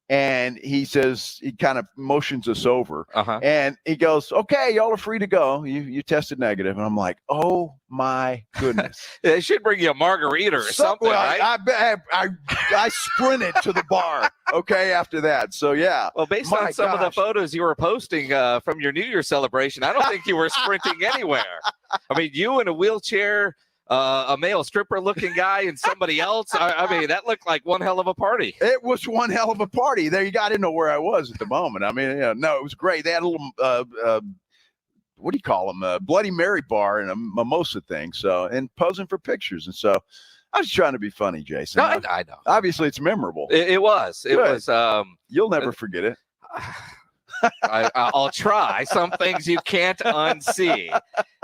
And he says, he kind of motions us over, and he goes, "Okay, y'all are free to go. You tested negative." And I'm like, "Oh my goodness!" They should bring you a margarita or something, right? I sprinted to the bar. Okay, after that. So yeah. Well, based on some of the photos you were posting from your New Year's celebration, I don't think you were sprinting anywhere. I mean, you in a wheelchair. A male stripper-looking guy and somebody else. I mean, that looked like one hell of a party. It was one hell of a party. There you go. I didn't know where I was at the moment. I mean, no, it was great. They had a little, what do you call them? A Bloody Mary bar and a mimosa thing. So, and posing for pictures. And so, I was trying to be funny, Jason. No, I know. Obviously, it's memorable. It was. It was. You'll never forget it. I'll try. Some things you can't unsee.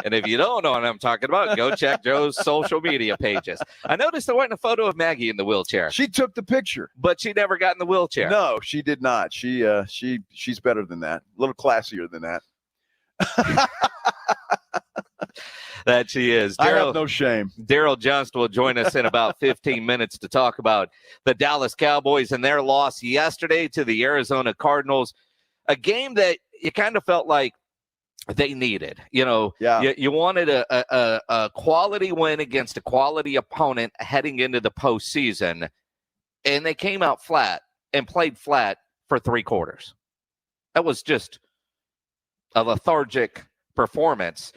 And if you don't know what I'm talking about, go check Joe's social media pages. I noticed there wasn't a photo of Maggie in the wheelchair. She took the picture. But she never got in the wheelchair. No, she did not. She's better than that. A little classier than that. That she is. I have no shame. Daryl Johnston will join us in about 15 minutes to talk about the Dallas Cowboys and their loss yesterday to the Arizona Cardinals. A game that you kind of felt like they needed. You wanted a quality win against a quality opponent heading into the postseason, and they came out flat and played flat for 3 quarters. That was just a lethargic performance.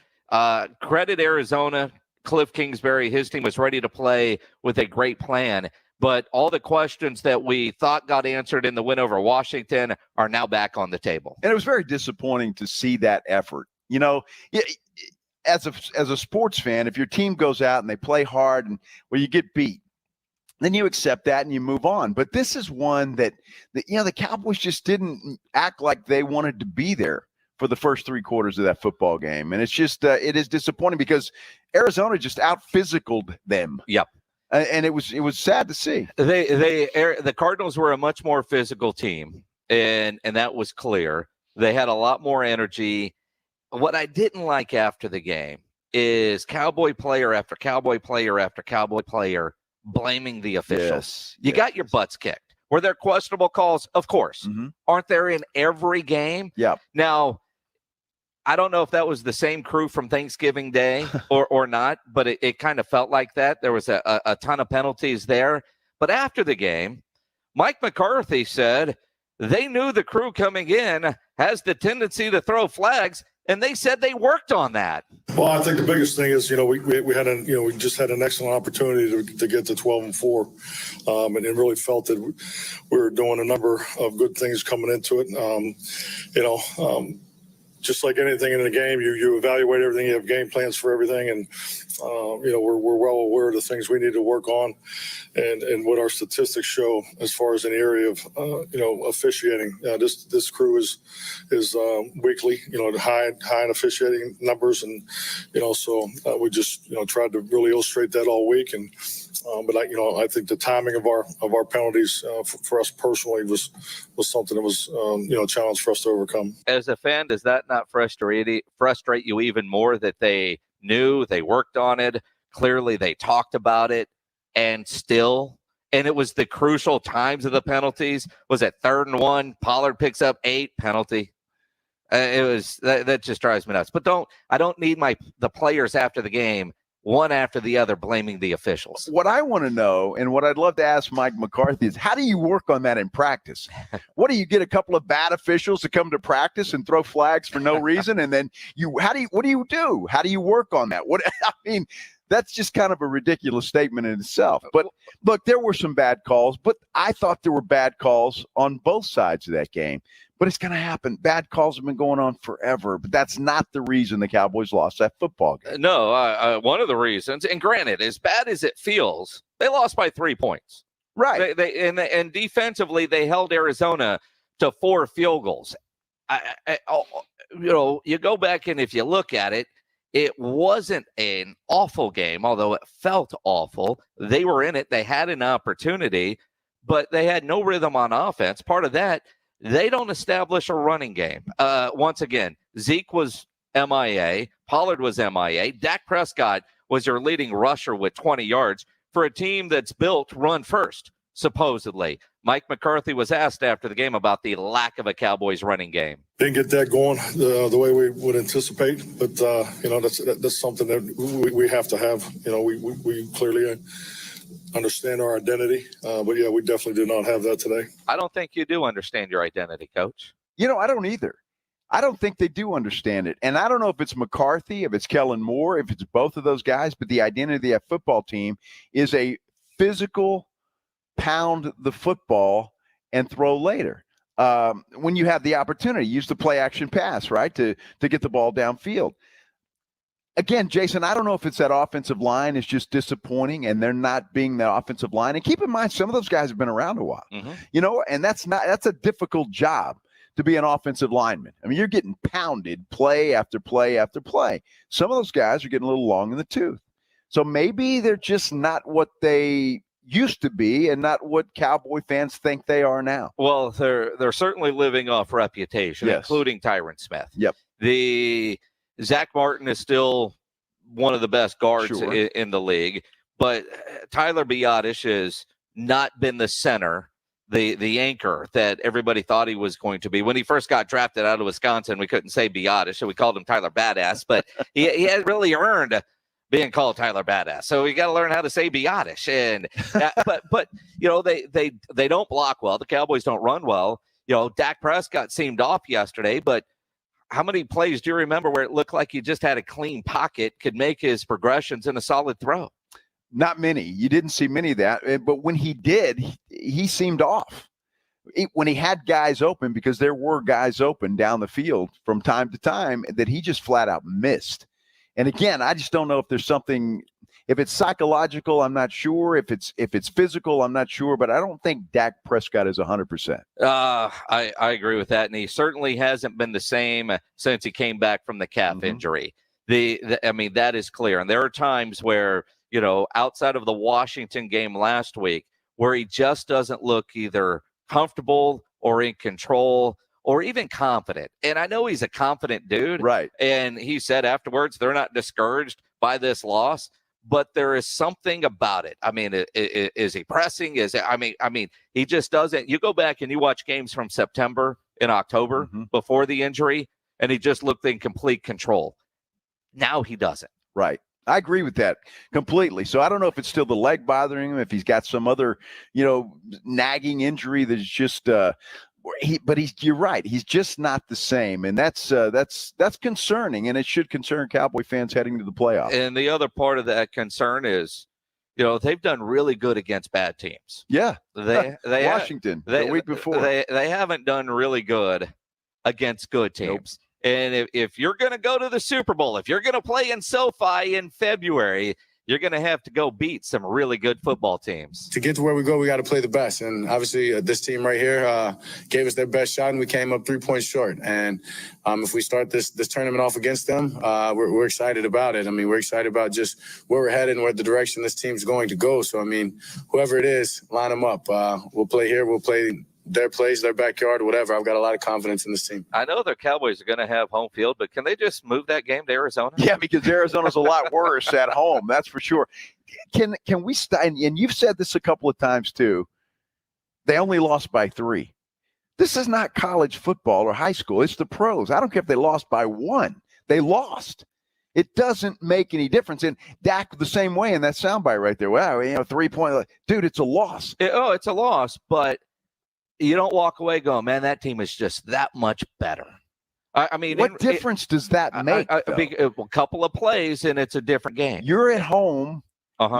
Credit Arizona, Cliff Kingsbury, his team was ready to play with a great plan. But all the questions that we thought got answered in the win over Washington are now back on the table. And it was very disappointing to see that effort. As a sports fan, if your team goes out and they play hard and you get beat, then you accept that and you move on. But this is one that the Cowboys just didn't act like they wanted to be there for the first 3 quarters of that football game. And it's just it is disappointing because Arizona just out-physicaled them. Yep. And it was sad to see. The Cardinals were a much more physical team, and that was clear. They had a lot more energy. What I didn't like after the game is Cowboy player after Cowboy player after Cowboy player blaming the officials. You got your butts kicked. Were there questionable calls? Of course. Mm-hmm. Aren't there in every game? Yeah. Now, I don't know if that was the same crew from Thanksgiving Day or not, but it kind of felt like that. There was a ton of penalties there. But after the game, Mike McCarthy said they knew the crew coming in has the tendency to throw flags, and they said they worked on that. Well, I think the biggest thing is, we just had an excellent opportunity to get to 12-4, and really felt that we were doing a number of good things coming into it. Just like anything in the game, you evaluate everything. You have game plans for everything, and we're well aware of the things we need to work on, and what our statistics show as far as an area of officiating. This crew is weekly, high in officiating numbers, and so we just tried to really illustrate that all week. And but I think the timing of our penalties for us personally was something that was a challenge for us to overcome. As a fan, does that not frustrate you even more that they knew, they worked on it, clearly they talked about it, and it was the crucial times of the penalties? Was it 3rd and 1, Pollard picks up 8, penalty? It was that just drives me nuts. But I don't need the players after the game, one after the other, blaming the officials. What I want to know, and what I'd love to ask Mike McCarthy, is how do you work on that in practice? What do you get a couple of bad officials to come to practice and throw flags for no reason? And then what do you do? How do you work on that? That's just kind of a ridiculous statement in itself. But look, there were some bad calls, but I thought there were bad calls on both sides of that game. But it's going to happen. Bad calls have been going on forever, but that's not the reason the Cowboys lost that football game. No, one of the reasons, and granted, as bad as it feels, they lost by 3 points. Right. And defensively, they held Arizona to 4 field goals. You go back and if you look at it, it wasn't an awful game, although it felt awful. They were in it. They had an opportunity. but they had no rhythm on offense. Part of that, they don't establish a running game. Once again, Zeke was MIA. Pollard was MIA. Dak Prescott was your leading rusher with 20 yards for a team that's built run first, supposedly. Mike McCarthy was asked after the game about the lack of a Cowboys running game. Didn't get that going the way we would anticipate, but that's something that we have to have. We clearly understand our identity, but yeah, we definitely do not have that today. I don't think you do understand your identity, Coach. I don't either. I don't think they do understand it. And I don't know if it's McCarthy, if it's Kellen Moore, if it's both of those guys, but the identity of that football team is a physical pound the football and throw later. When you have the opportunity, use the play action pass, right, to get the ball downfield. Again, Jason, I don't know if it's that offensive line is just disappointing and they're not being the offensive line. And keep in mind, some of those guys have been around a while, and that's a difficult job to be an offensive lineman. I mean, you're getting pounded play after play after play. Some of those guys are getting a little long in the tooth. So maybe they're just not what they used to be and not what Cowboy fans think they are now. Well, they're certainly living off reputation, including Tyron Smith. Yep. The Zach Martin is still one of the best guards in the league, but Tyler Biadasz has not been the center, the anchor that everybody thought he was going to be. When he first got drafted out of Wisconsin, we couldn't say Biadasz, so we called him Tyler Badass, but he has really earned being called Tyler Badass. So we got to learn how to say Biadasz. And but they don't block well. The Cowboys don't run well. Dak Prescott seemed off yesterday, but how many plays do you remember where it looked like he just had a clean pocket, could make his progressions in a solid throw? Not many. You didn't see many of that. But when he did, he seemed off. When he had guys open, because there were guys open down the field from time to time, that he just flat out missed. And again, I just don't know if there's something, if it's psychological, I'm not sure. If it's physical, I'm not sure. But I don't think Dak Prescott is 100%. I agree with that. And he certainly hasn't been the same since he came back from the calf injury. I mean, that is clear. And there are times where, outside of the Washington game last week, where he just doesn't look either comfortable or in control or even confident. And I know he's a confident dude. Right. And he said afterwards, they're not discouraged by this loss, but there is something about it. I mean, is he pressing? I mean, he just doesn't. You go back and you watch games from September and October before the injury, and he just looked in complete control. Now he doesn't. Right. I agree with that completely. So I don't know if it's still the leg bothering him, if he's got some other, nagging injury that's just you're right. He's just not the same. And that's concerning, and it should concern Cowboy fans heading to the playoffs. And the other part of that concern is, they've done really good against bad teams. Yeah. They Washington the week before. They haven't done really good against good teams. Nope. And if you're going to go to the Super Bowl, if you're going to play in SoFi in February, you're going to have to go beat some really good football teams. To get to where we go, we got to play the best. And obviously, this team right here gave us their best shot, and we came up 3 points short. And if we start this tournament off against them, we're excited about it. I mean, we're excited about just where we're headed and where the direction this team's going to go. So, I mean, whoever it is, line them up. We'll play here. We'll play their place, their backyard, whatever. I've got a lot of confidence in this team. I know the Cowboys are going to have home field, but can they just move that game to Arizona? Yeah, because Arizona's a lot worse at home. That's for sure. Can we and you've said this a couple of times too. They only lost by 3. This is not college football or high school. It's the pros. I don't care if they lost by 1. They lost. It doesn't make any difference. And Dak the same way in that soundbite right there. Wow, 3 point. Dude, it's a loss. It's a loss, but you don't walk away going, man, that team is just that much better. I mean, what difference does that make? A couple of plays, and it's a different game. You're at home.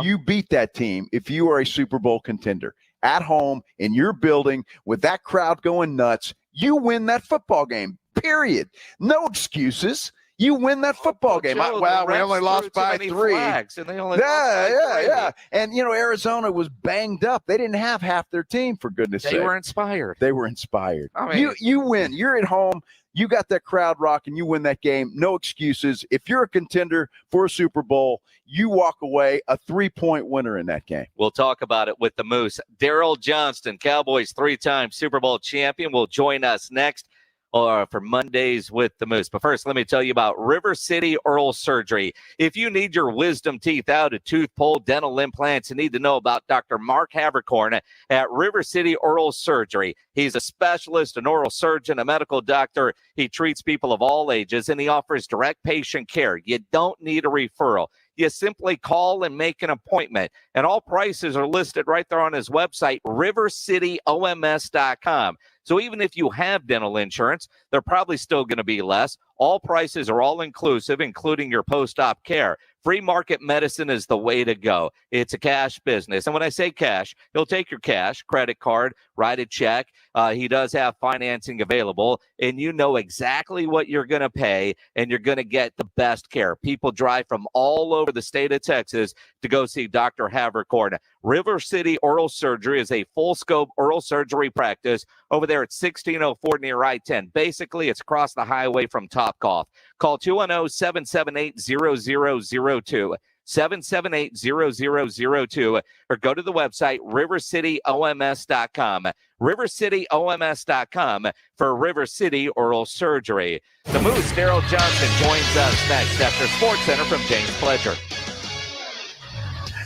You beat that team if you are a Super Bowl contender. At home, in your building, with that crowd going nuts, you win that football game, period. No excuses. you win that football game. Joe, Well, the we refs only threw lost too by many 3. flags, and they only lost by 3. Yeah. And, Arizona was banged up. They didn't have half their team, for goodness sake. They were inspired. They were inspired. I mean, you win. You're at home. You got that crowd rocking. You win that game. No excuses. If you're a contender for a Super Bowl, you walk away a 3-point winner in that game. We'll talk about it with the Moose. Daryl Johnston, Cowboys 3-time Super Bowl champion, will join us next for Mondays with the Moose. But first, let me tell you about River City Oral Surgery. If you need your wisdom teeth out, a tooth pulled, dental implants, you need to know about Dr. Mark Havercorn at River City Oral Surgery. He's a specialist, an oral surgeon, a medical doctor. He treats people of all ages, and he offers direct patient care. You don't need a referral. You simply call and make an appointment. And all prices are listed right there on his website, rivercityoms.com. So even if you have dental insurance, they're probably still going to be less. All prices are all inclusive, including your post-op care. Free market medicine is the way to go. It's a cash business. And when I say cash, he'll take your cash, credit card, write a check. He does have financing available, and you know exactly what you're going to pay, and you're going to get the best care. People drive from all over the state of Texas to go see Dr. Havercorn. River City Oral Surgery is a full-scope oral surgery practice over there at 1604 near I-10. Basically, it's across the highway from Topgolf. Call 210-778-0002. 778-0002, or go to the website rivercityoms.com. rivercityoms.com for River City Oral Surgery. The Moose, Daryl Johnston, joins us next after Sports Center from James Pledger.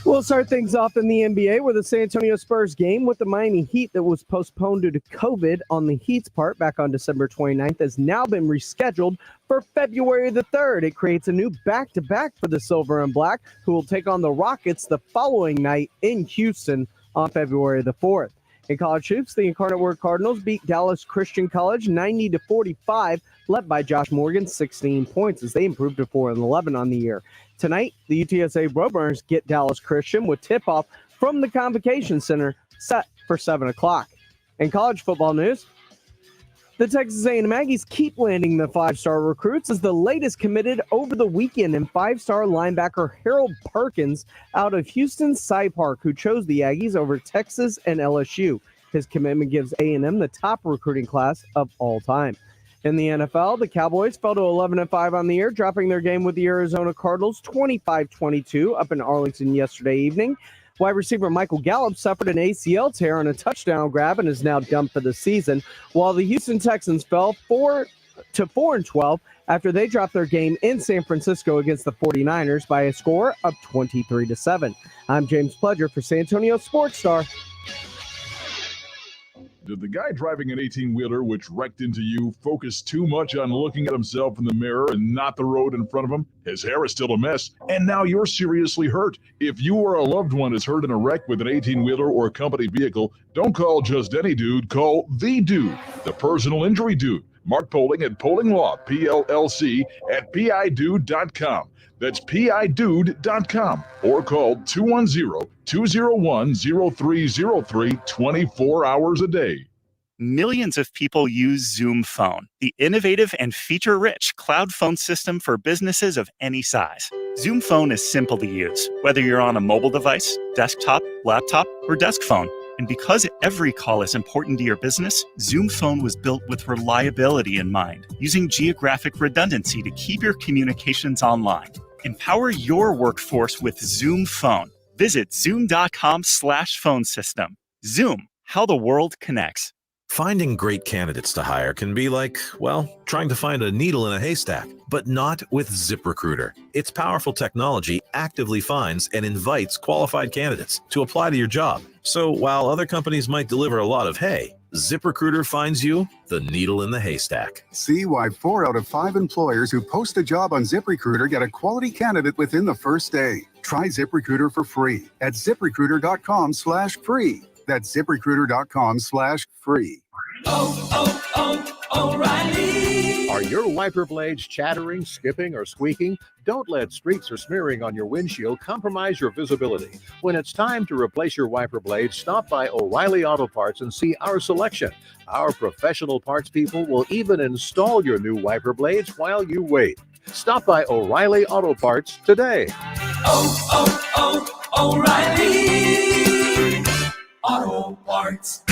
We'll start things off in the NBA with the San Antonio Spurs game with the Miami Heat that was postponed due to COVID on the Heat's part back on December 29th has now been rescheduled for February the 3rd. It creates a new back-to-back for the Silver and Black, who will take on the Rockets the following night in Houston on February the 4th. In college hoops, the Incarnate Word Cardinals beat Dallas Christian College 90-45, led by Josh Morgan 16 points as they improved to 4-11 on the year. Tonight, the UTSA Roadrunners get Dallas Christian with tip-off from the Convocation Center set for 7 o'clock. In college football news, the Texas A&M Aggies keep landing the 5-star recruits as the latest committed over the weekend in 5-star linebacker Harold Perkins out of Houston Cy Park, who chose the Aggies over Texas and LSU. His commitment gives A&M the top recruiting class of all time. In the NFL, the Cowboys fell to 11-5 on the year, dropping their game with the Arizona Cardinals 25-22 up in Arlington yesterday evening. Wide receiver Michael Gallup suffered an ACL tear on a touchdown grab and is now done for the season, while the Houston Texans fell 4-12 after they dropped their game in San Francisco against the 49ers by a score of 23-7. I'm James Pledger for San Antonio Sports Star. Did the guy driving an 18-wheeler which wrecked into you focus too much on looking at himself in the mirror and not the road in front of him? His hair is still a mess, and now you're seriously hurt. If you or a loved one is hurt in a wreck with an 18-wheeler or company vehicle, don't call just any dude, call the dude, the personal injury dude. Mark Poling at Poling Law, PLLC, at PIDude.com. That's PIDude.com, or call 210-201-0303 24 hours a day. Millions of people use Zoom Phone, the innovative and feature-rich cloud phone system for businesses of any size. Zoom Phone is simple to use, whether you're on a mobile device, desktop, laptop, or desk phone. And because every call is important to your business, Zoom Phone was built with reliability in mind, using geographic redundancy to keep your communications online. Empower your workforce with Zoom Phone. Visit zoom.com/phone system. Zoom, how the world connects. Finding great candidates to hire can be like, well, trying to find a needle in a haystack, but not with ZipRecruiter. Its powerful technology actively finds and invites qualified candidates to apply to your job. So while other companies might deliver a lot of hay, ZipRecruiter finds you the needle in the haystack. See why 4 out of 5 employers who post a job on ZipRecruiter get a quality candidate within the first day. Try ZipRecruiter for free at ZipRecruiter.com/free. That's ZipRecruiter.com/free. O'Reilly. Are your wiper blades chattering, skipping, or squeaking? Don't let streaks or smearing on your windshield compromise your visibility. When it's time to replace your wiper blades, stop by O'Reilly Auto Parts and see our selection. Our professional parts people will even install your new wiper blades while you wait. Stop by O'Reilly Auto Parts today. O'Reilly Auto Parts.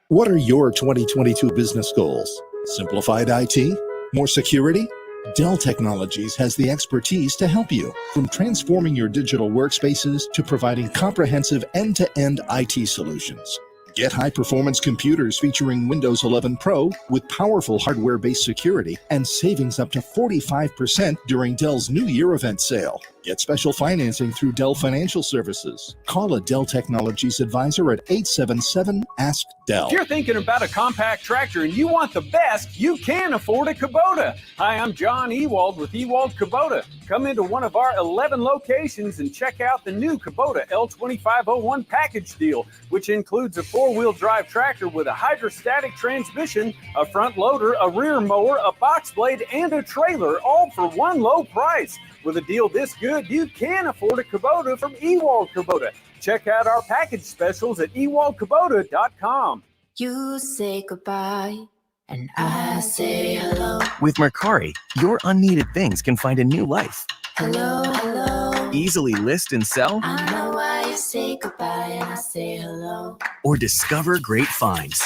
What are your 2022 business goals? Simplified IT? More security? Dell Technologies has the expertise to help you, from transforming your digital workspaces to providing comprehensive end-to-end IT solutions. Get high-performance computers featuring Windows 11 Pro with powerful hardware-based security and savings up to 45% during Dell's New Year event sale. Get special financing through Dell Financial Services. Call a Dell Technologies advisor at 877-ASK-DELL. If you're thinking about a compact tractor and you want the best, you can afford a Kubota. Hi, I'm John Ewald with Ewald Kubota. Come into one of our 11 locations and check out the new Kubota L2501 package deal, which includes a four-wheel drive tractor with a hydrostatic transmission, a front loader, a rear mower, a box blade, and a trailer, all for one low price. With a deal this good, you can afford a Kubota from Ewald Kubota. Check out our package specials at ewaldkubota.com. You say goodbye, and I say hello. With Mercari, your unneeded things can find a new life. Hello, hello. Easily list and sell, I know why you say goodbye, and I say hello. or discover great finds.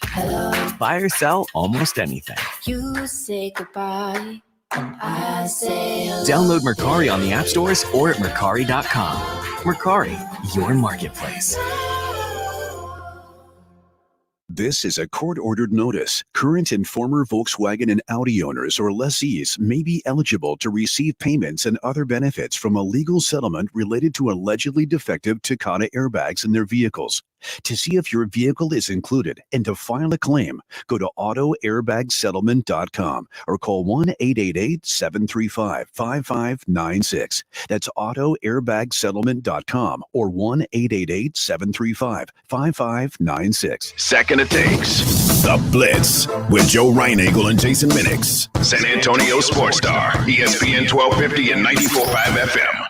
Hello. Buy or sell almost anything. You say goodbye, and I say hello. Download Mercari on the app stores or at Mercari.com. Mercari, your marketplace. This is a court-ordered notice. Current and former Volkswagen and Audi owners or lessees may be eligible to receive payments and other benefits from a legal settlement related to allegedly defective Takata airbags in their vehicles. To see if your vehicle is included and to file a claim, go to autoairbagsettlement.com or call 1-888-735-5596. That's autoairbagsettlement.com or 1-888-735-5596. Second it takes. The Blitz with Joe Reinagle and Jason Minix. San Antonio Sports Star, ESPN 1250 and 94.5 FM.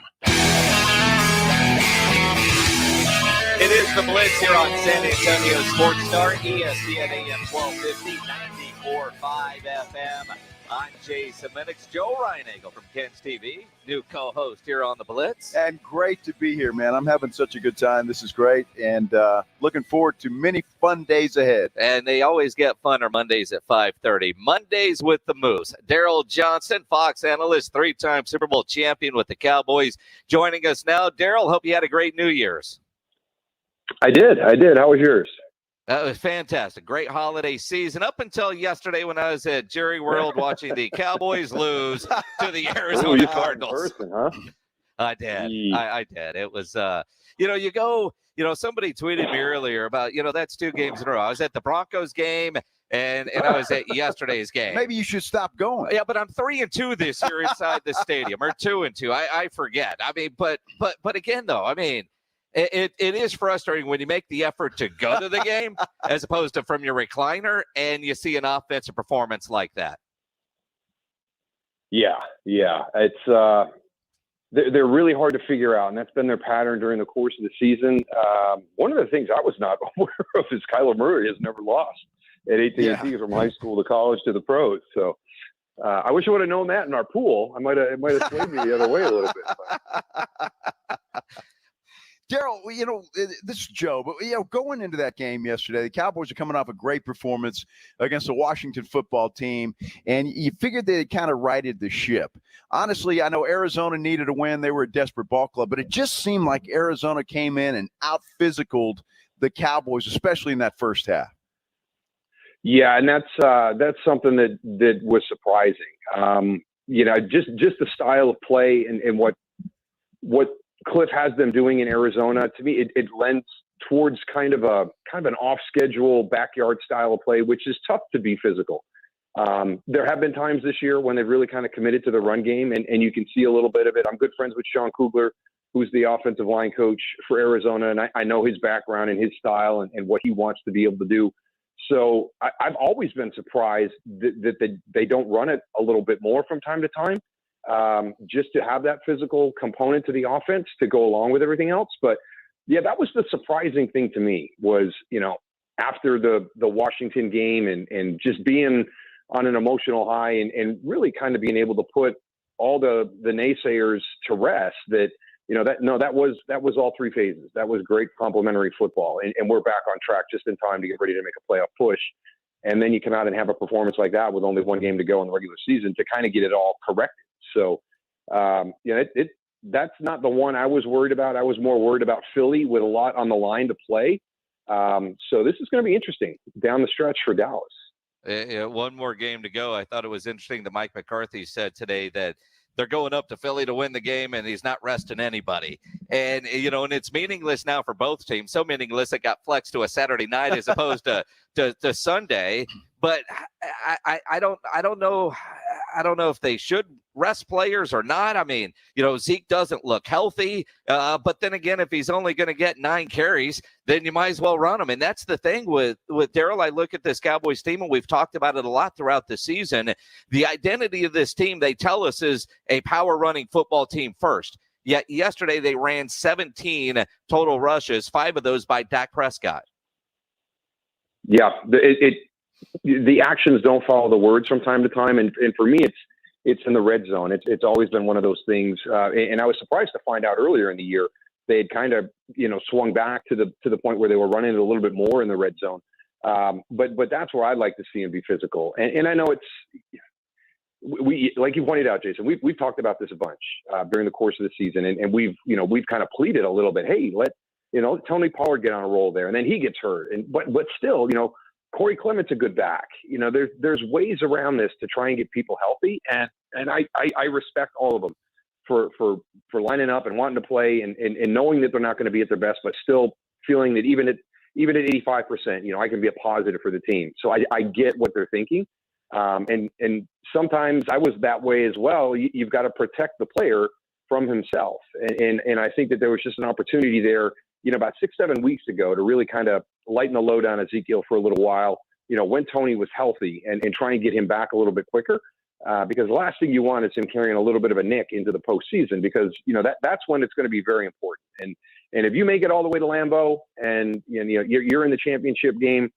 It is the Blitz here on San Antonio Sports Star, ESPN AM 1250, 94.5 FM. I'm Jason Minix, Joe Reinagle from Ken's TV, new co-host here on the Blitz. And great to be here, man. I'm having such a good time. This is great, and looking forward to many fun days ahead. And they always get funner Mondays at 5:30. Mondays with the Moose. Daryl Johnston, Fox analyst, three-time Super Bowl champion with the Cowboys, joining us now. Daryl, hope you had a great New Year's. I did. How was yours? That was fantastic. Great holiday season up until yesterday when I was at Jerry World watching the Cowboys lose to the Arizona Cardinals. Person, huh? I did. I did. It was, somebody tweeted me earlier about, that's 2 games in a row. I was at the Broncos game and I was at yesterday's game. Maybe you should stop going. Yeah, but I'm 3-2 this year inside the stadium, or 2-2. I forget. I mean, but again, though, I mean, It is frustrating when you make the effort to go to the game as opposed to from your recliner and you see an offensive performance like that. Yeah. It's they're really hard to figure out, and that's been their pattern during the course of the season. One of the things I was not aware of is Kyler Murray has never lost at AT&T from high school to college to the pros. So I wish I would have known that in our pool. It might have swayed me the other way a little bit. Daryl, this is Joe, but going into that game yesterday, the Cowboys are coming off a great performance against the Washington football team, and you figured they kind of righted the ship. Honestly, I know Arizona needed a win. They were a desperate ball club, but it just seemed like Arizona came in and out-physicaled the Cowboys, especially in that first half. Yeah, and that's something that was surprising. Just the style of play and what Cliff has them doing in Arizona, to me, it lends towards kind of an off-schedule backyard style of play, which is tough to be physical. There have been times this year when they've really kind of committed to the run game, and you can see a little bit of it. I'm good friends with Sean Kugler, who's the offensive line coach for Arizona, and I know his background and his style and what he wants to be able to do. So I've always been surprised that they don't run it a little bit more from time to time. Just to have that physical component to the offense to go along with everything else. But yeah, that was the surprising thing to me was, after the Washington game and just being on an emotional high and really kind of being able to put all the naysayers to rest that, that was all three phases. That was great complementary football. And we're back on track just in time to get ready to make a playoff push. And then you come out and have a performance like that with only one game to go in the regular season to kind of get it all corrected. So, that's not the one I was worried about. I was more worried about Philly with a lot on the line to play. So this is going to be interesting down the stretch for Dallas. One more game to go. I thought it was interesting that Mike McCarthy said today that they're going up to Philly to win the game, and he's not resting anybody. And, and it's meaningless now for both teams. So meaningless it got flexed to a Saturday night as opposed to Sunday. But I don't know. I don't know if they should rest players or not. I mean, Zeke doesn't look healthy. But then again, if he's only going to get 9 carries, then you might as well run him. And that's the thing with Daryl. I look at this Cowboys team, and we've talked about it a lot throughout the season. The identity of this team, they tell us, is a power running football team first. Yet yesterday they ran 17 total rushes, 5 of those by Dak Prescott. Yeah, the actions don't follow the words from time to time, and for me, it's in the red zone. It's always been one of those things, and I was surprised to find out earlier in the year they had kind of swung back to the point where they were running it a little bit more in the red zone. But that's where I'd like to see him be physical, and I know we like you pointed out, Jason. We've talked about this a bunch during the course of the season, and we've kind of pleaded a little bit. Hey, let Tony Pollard get on a roll there, and then he gets hurt, but still, Corey Clement's a good back. There's ways around this to try and get people healthy, and I respect all of them for lining up and wanting to play and knowing that they're not going to be at their best, but still feeling that even at 85%, I can be a positive for the team. So I get what they're thinking, and sometimes I was that way as well. You've got to protect the player from himself, and I think that there was just an opportunity there, about 6-7 weeks ago, to really kind of lighten the load on Ezekiel for a little while, when Tony was healthy, and try and get him back a little bit quicker, because the last thing you want is him carrying a little bit of a nick into the postseason, because that's when it's going to be very important. And if you make it all the way to Lambeau and you're in the championship game,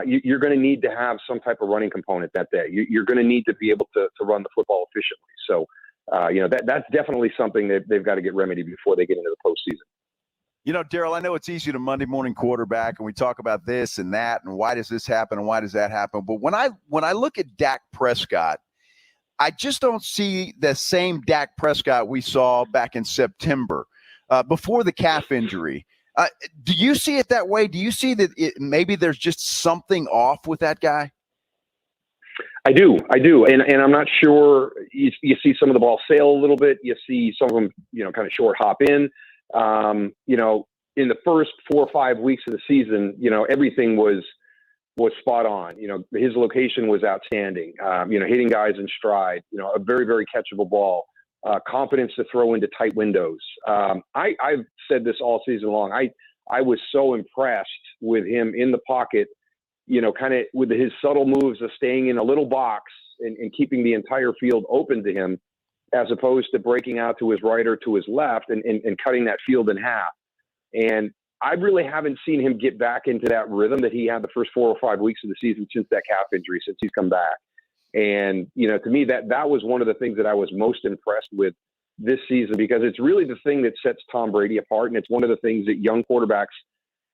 you're going to need to have some type of running component that day. You're going to need to be able to run the football efficiently. So that's definitely something that they've got to get remedied before they get into the postseason. Daryl, I know it's easy to Monday morning quarterback, and we talk about this and that, and why does this happen and why does that happen? But when I look at Dak Prescott, I just don't see the same Dak Prescott we saw back in September before the calf injury. Do you see it that way? Do you see that maybe there's just something off with that guy? I do. And I'm not sure. You see some of the ball sail a little bit. You see some of them, kind of short hop in. In the first 4 or 5 weeks of the season, everything was spot on. His location was outstanding. Hitting guys in stride, a very, very catchable ball, confidence to throw into tight windows. I've said this all season long. I was so impressed with him in the pocket, kind of with his subtle moves of staying in a little box and keeping the entire field open to him, as opposed to breaking out to his right or to his left and cutting that field in half. And I really haven't seen him get back into that rhythm that he had the first 4 or 5 weeks of the season since that calf injury, since he's come back. And, to me, that was one of the things that I was most impressed with this season, because it's really the thing that sets Tom Brady apart. And it's one of the things that young quarterbacks,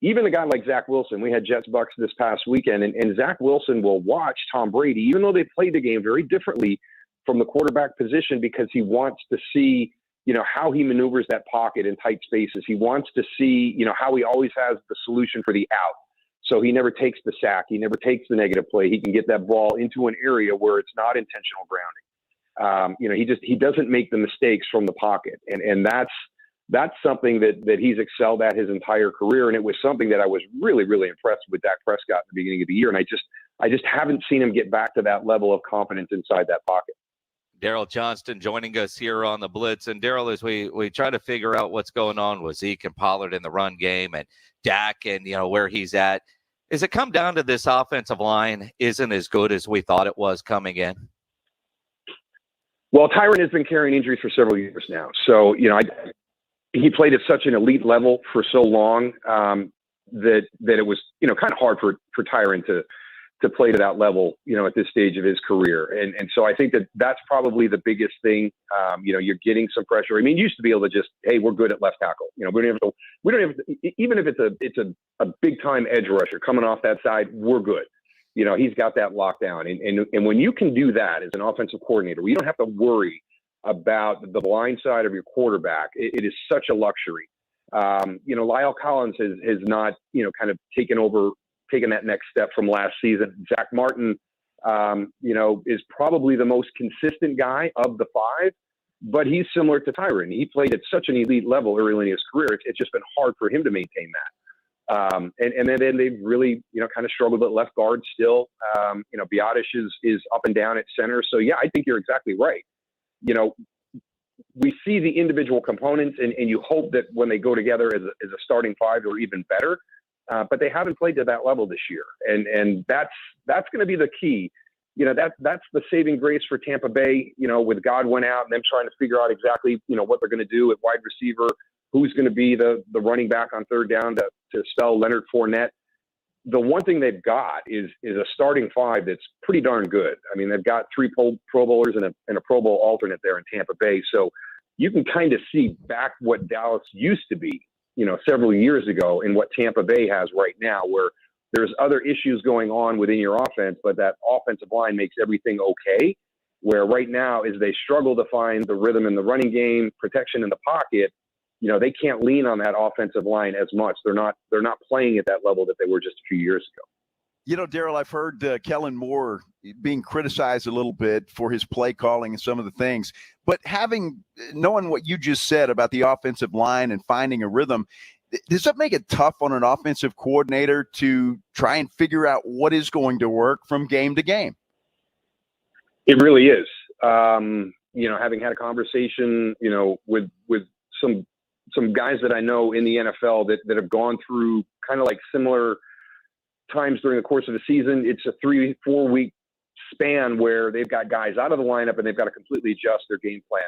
even a guy like Zach Wilson, we had Jets Bucks this past weekend, and Zach Wilson will watch Tom Brady, even though they played the game very differently from the quarterback position, because he wants to see, how he maneuvers that pocket in tight spaces. He wants to see, how he always has the solution for the out. So he never takes the sack. He never takes the negative play. He can get that ball into an area where it's not intentional grounding. He doesn't make the mistakes from the pocket. And that's something that he's excelled at his entire career. And it was something that I was really, really impressed with Dak Prescott at the beginning of the year. And I just haven't seen him get back to that level of confidence inside that pocket. Daryl Johnston joining us here on the Blitz. And Daryl, as we try to figure out what's going on with Zeke and Pollard in the run game and Dak and, where he's at, does it come down to this offensive line isn't as good as we thought it was coming in? Well, Tyron has been carrying injuries for several years now. So, he played at such an elite level for so long that it was, kind of hard for Tyron to play to that level, at this stage of his career. And so I think that that's probably the biggest thing. You're getting some pressure. I mean, you used to be able to just, hey, we're good at left tackle. We don't have to, even if it's a big time edge rusher coming off that side, we're good. He's got that locked down. And when you can do that as an offensive coordinator, you don't have to worry about the blind side of your quarterback. It is such a luxury. Lyle Collins has not, kind of taken that next step from last season. Zach Martin, is probably the most consistent guy of the five, but he's similar to Tyron. He played at such an elite level early in his career. It's just been hard for him to maintain that. And then they've really, kind of struggled at left guard still. Biotish is up and down at center. So yeah, I think you're exactly right. We see the individual components and you hope that when they go together as a starting five, they're even better. But they haven't played to that level this year. And that's going to be the key. That's the saving grace for Tampa Bay, with Godwin out and them trying to figure out exactly, what they're going to do at wide receiver, who's going to be the running back on third down to spell Leonard Fournette. The one thing they've got is a starting five that's pretty darn good. I mean, they've got 3 Pro Bowlers and a Pro Bowl alternate there in Tampa Bay. So you can kind of see back what Dallas used to be, several years ago and what Tampa Bay has right now, where there's other issues going on within your offense, but that offensive line makes everything okay. Where right now is they struggle to find the rhythm in the running game, protection in the pocket. They can't lean on that offensive line as much. They're not playing at that level that they were just a few years ago. Daryl, I've heard Kellen Moore being criticized a little bit for his play calling and some of the things, but knowing what you just said about the offensive line and finding a rhythm, does that make it tough on an offensive coordinator to try and figure out what is going to work from game to game? It really is. Having had a conversation, with some guys that I know in the NFL that have gone through kind of like similar times during the course of the season. It's a 3-4 week span where they've got guys out of the lineup and they've got to completely adjust their game plan,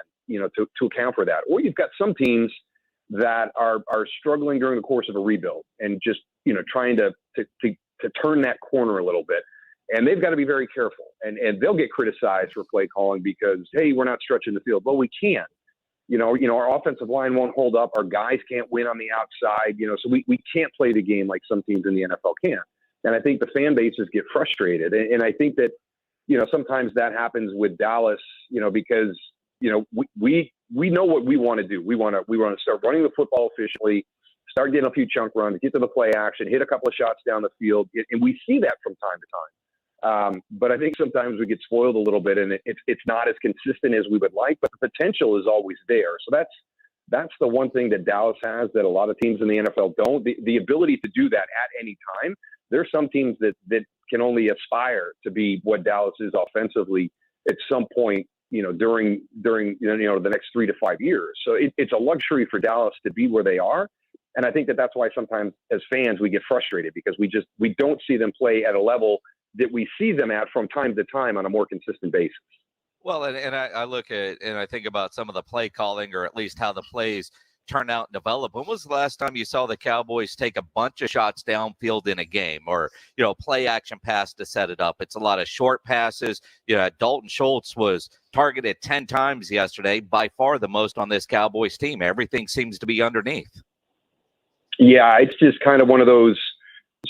to account for that. Or you've got some teams that are struggling during the course of a rebuild and just, trying to turn that corner a little bit. And they've got to be very careful and they'll get criticized for play calling because, hey, we're not stretching the field. Well, we can. Our offensive line won't hold up. Our guys can't win on the outside, so we can't play the game like some teams in the NFL can. And I think the fan bases get frustrated. And I think that, sometimes that happens with Dallas, because, we know what we want to do. We want to start running the football efficiently, start getting a few chunk runs, get to the play action, hit a couple of shots down the field. And we see that from time to time. But I think sometimes we get spoiled a little bit and it's not as consistent as we would like, but the potential is always there. So that's the one thing that Dallas has that a lot of teams in the NFL don't. The ability to do that at any time. There's some teams that can only aspire to be what Dallas is offensively at some point, during the next 3 to 5 years. So it's a luxury for Dallas to be where they are. And I think that that's why sometimes as fans, we get frustrated because we don't see them play at a level that we see them at from time to time on a more consistent basis. Well, and I look at and I think about some of the play calling, or at least how the plays turn out and develop. When was the last time you saw the Cowboys take a bunch of shots downfield in a game, or play action pass to set it up? It's a lot of short passes. Dalton Schultz was targeted 10 times yesterday, by far the most on this Cowboys team. Everything seems to be underneath. Yeah, it's just kind of one of those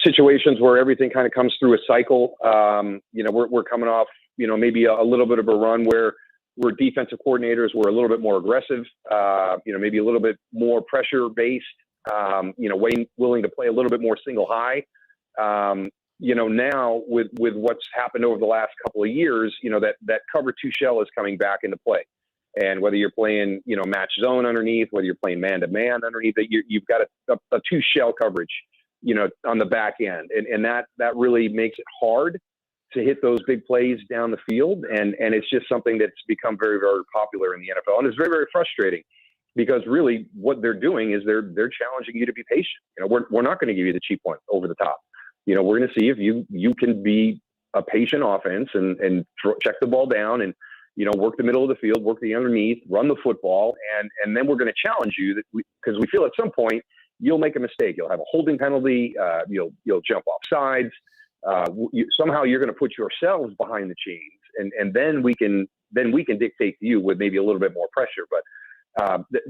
situations where everything kind of comes through a cycle. We're coming off, maybe a little bit of a run where defensive coordinators were a little bit more aggressive, maybe a little bit more pressure based, willing to play a little bit more single high. Now with what's happened over the last couple of years, that cover 2 shell is coming back into play. And whether you're playing, match zone underneath, whether you're playing man-to-man underneath it, you've got a 2 shell coverage, on the back end. And that really makes it hard to hit those big plays down the field. And it's just something that's become very, very popular in the NFL. And it's very, very frustrating because really what they're doing is they're challenging you to be patient. We're not going to give you the cheap one over the top. We're going to see if you can be a patient offense and check the ball down and, work the middle of the field, work the underneath, run the football. And then we're going to challenge you because we feel at some point you'll make a mistake. You'll have a holding penalty. You'll jump off sides. somehow you're going to put yourselves behind the chains, and then we can dictate to you with maybe a little bit more pressure. But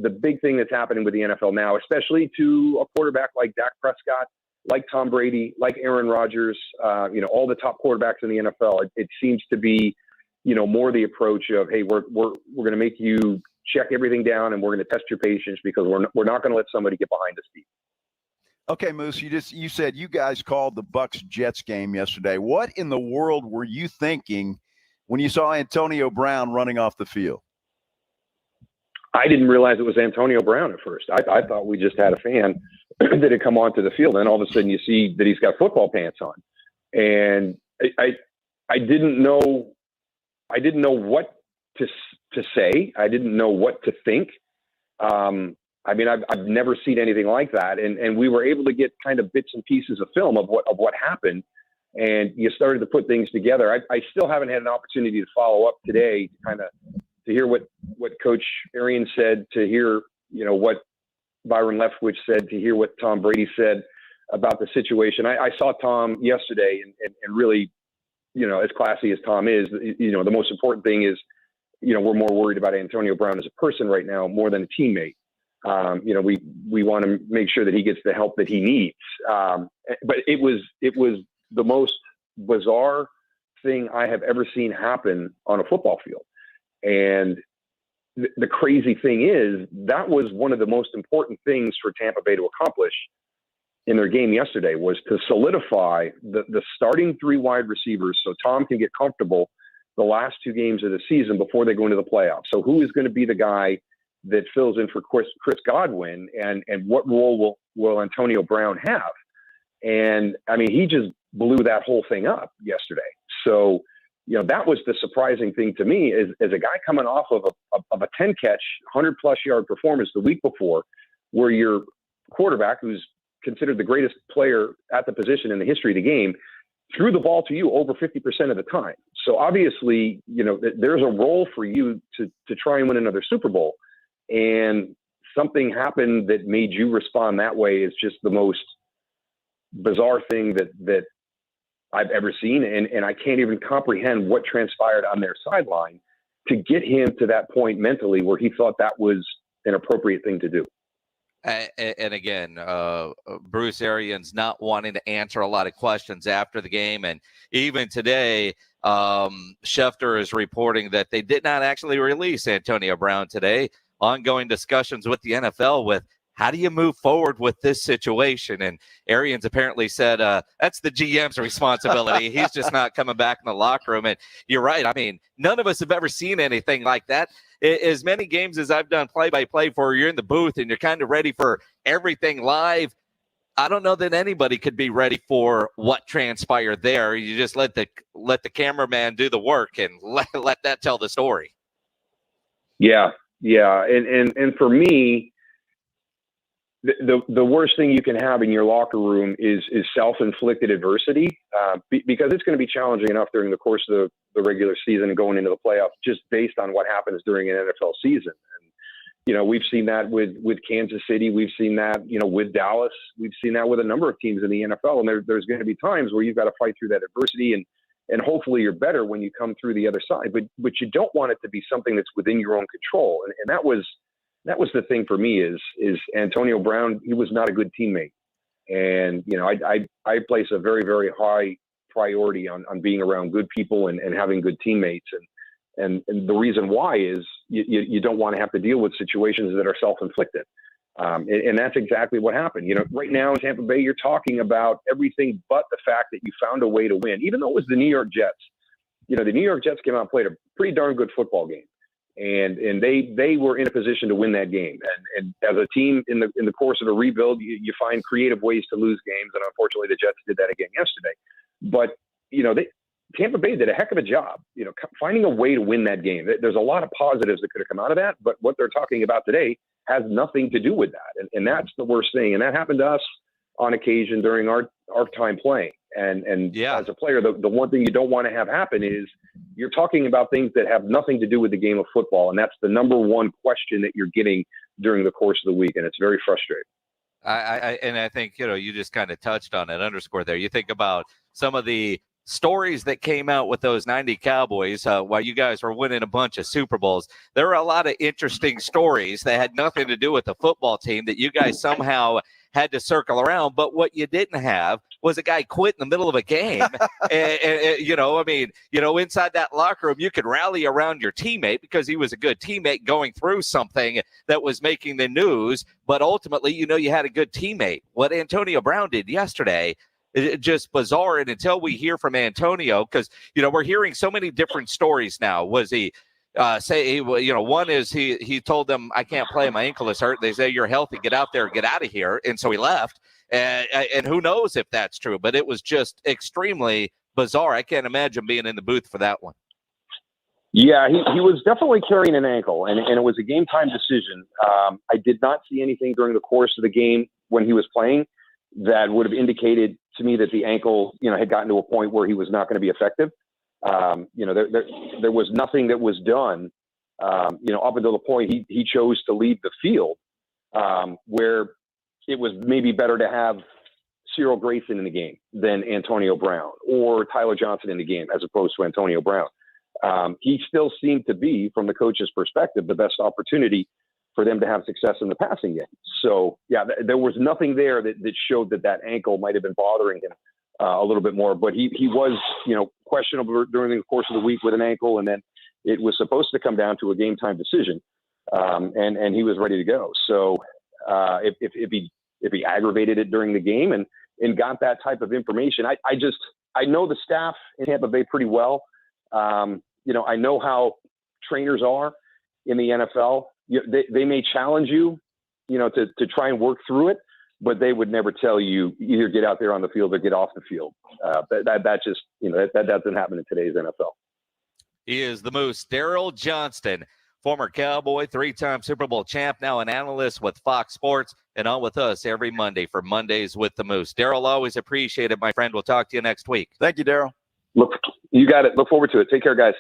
the big thing that's happening with the NFL now, especially to a quarterback like Dak Prescott, like Tom Brady, like Aaron Rodgers, all the top quarterbacks in the NFL, it seems to be, more the approach of, hey, we're going to make you check everything down, and we're going to test your patience because we're not going to let somebody get behind us deep. Okay, Moose, you said you guys called the Bucs-Jets game yesterday. What in the world were you thinking when you saw Antonio Brown running off the field? I didn't realize it was Antonio Brown at first. I thought we just had a fan that had come onto the field, and all of a sudden you see that he's got football pants on, and I didn't know what to say. I didn't know what to think. I've never seen anything like that, and we were able to get kind of bits and pieces of film of what happened, and you started to put things together. I still haven't had an opportunity to follow up today, to hear what Coach Arians said, to hear what Byron Leftwich said, to hear what Tom Brady said about the situation. I saw Tom yesterday, and really, as classy as Tom is, the most important thing is, we're more worried about Antonio Brown as a person right now more than a teammate. We want to make sure that he gets the help that he needs. But it was the most bizarre thing I have ever seen happen on a football field. And the crazy thing is that was one of the most important things for Tampa Bay to accomplish in their game yesterday, was to solidify the starting three wide receivers so Tom can get comfortable the last two games of the season before they go into the playoffs. So who is going to be the guy that fills in for Chris Godwin, and what role will Antonio Brown have? And he just blew that whole thing up yesterday. So, that was the surprising thing to me, is as a guy coming off of a 10-catch, 100-plus yard performance the week before, where your quarterback, who's considered the greatest player at the position in the history of the game, threw the ball to you over 50% of the time. So obviously, there's a role for you to try and win another Super Bowl. And something happened that made you respond that way is just the most bizarre thing that I've ever seen. And I can't even comprehend what transpired on their sideline to get him to that point mentally where he thought that was an appropriate thing to do. And again, Bruce Arians not wanting to answer a lot of questions after the game. And even today, Schefter is reporting that they did not actually release Antonio Brown today. Ongoing discussions with the NFL with how do you move forward with this situation? And Arians apparently said that's the GM's responsibility. He's just not coming back in the locker room. And you're right. None of us have ever seen anything like that. As many games as I've done play-by-play for, you're in the booth and you're kind of ready for everything live. I don't know that anybody could be ready for what transpired there. You just let the cameraman do the work and let that tell the story. Yeah. And for me, the worst thing you can have in your locker room is self-inflicted adversity, because it's going to be challenging enough during the course of the regular season and going into the playoffs, just based on what happens during an NFL season. And, we've seen that with Kansas City. We've seen that, with Dallas. We've seen that with a number of teams in the NFL. And there's going to be times where you've got to fight through that adversity, and hopefully you're better when you come through the other side. But you don't want it to be something that's within your own control. And that was the thing for me is Antonio Brown. He was not a good teammate. And, I place a very, very high priority on being around good people and having good teammates. And the reason why is you don't want to have to deal with situations that are self-inflicted. And that's exactly what happened. Right now in Tampa Bay, you're talking about everything but the fact that you found a way to win, even though it was the New York Jets. The New York Jets came out and played a pretty darn good football game. And they were in a position to win that game. And as a team in the course of a rebuild, you find creative ways to lose games. And unfortunately, the Jets did that again yesterday. But, Tampa Bay did a heck of a job, finding a way to win that game. There's a lot of positives that could have come out of that. But what they're talking about today has nothing to do with that. And that's the worst thing. And that happened to us on occasion during our time playing. And yeah, as a player, the one thing you don't want to have happen is you're talking about things that have nothing to do with the game of football. And that's the number one question that you're getting during the course of the week. And it's very frustrating. I think, you just kind of touched on it, underscore there. You think about some of the stories that came out with those 90 Cowboys while you guys were winning a bunch of Super Bowls. There were a lot of interesting stories that had nothing to do with the football team that you guys somehow had to circle around. But what you didn't have was a guy quit in the middle of a game. Inside that locker room, you could rally around your teammate because he was a good teammate going through something that was making the news. But ultimately, you had a good teammate. What Antonio Brown did yesterday, it's just bizarre. And until we hear from Antonio, because, we're hearing so many different stories now. Was he one is he told them, I can't play, my ankle is hurt. They say, you're healthy, get out there, get out of here. And so he left. And who knows if that's true, but it was just extremely bizarre. I can't imagine being in the booth for that one. Yeah, he was definitely carrying an ankle, and it was a game time decision. I did not see anything during the course of the game when he was playing that would have indicated to me that the ankle, had gotten to a point where he was not going to be effective. There was nothing that was done, up until the point he chose to leave the field, where it was maybe better to have Cyril Grayson in the game than Antonio Brown, or Tyler Johnson in the game as opposed to Antonio Brown. He still seemed to be, from the coach's perspective, the best opportunity for them to have success in the passing game. So, yeah, there was nothing there that showed that ankle might have been bothering him a little bit more. But he was, questionable during the course of the week with an ankle, and then it was supposed to come down to a game time decision, and he was ready to go. So if he aggravated it during the game and got that type of information, I know the staff in Tampa Bay pretty well. I know how trainers are in the NFL. They may challenge you, to try and work through it, but they would never tell you either get out there on the field or get off the field. That just, that doesn't happen in today's NFL. He is the Moose. Daryl Johnston, former Cowboy, 3-time Super Bowl champ, now an analyst with Fox Sports, and on with us every Monday for Mondays with the Moose. Daryl, always appreciate it, my friend. We'll talk to you next week. Thank you, Daryl. Look, you got it. Look forward to it. Take care, guys.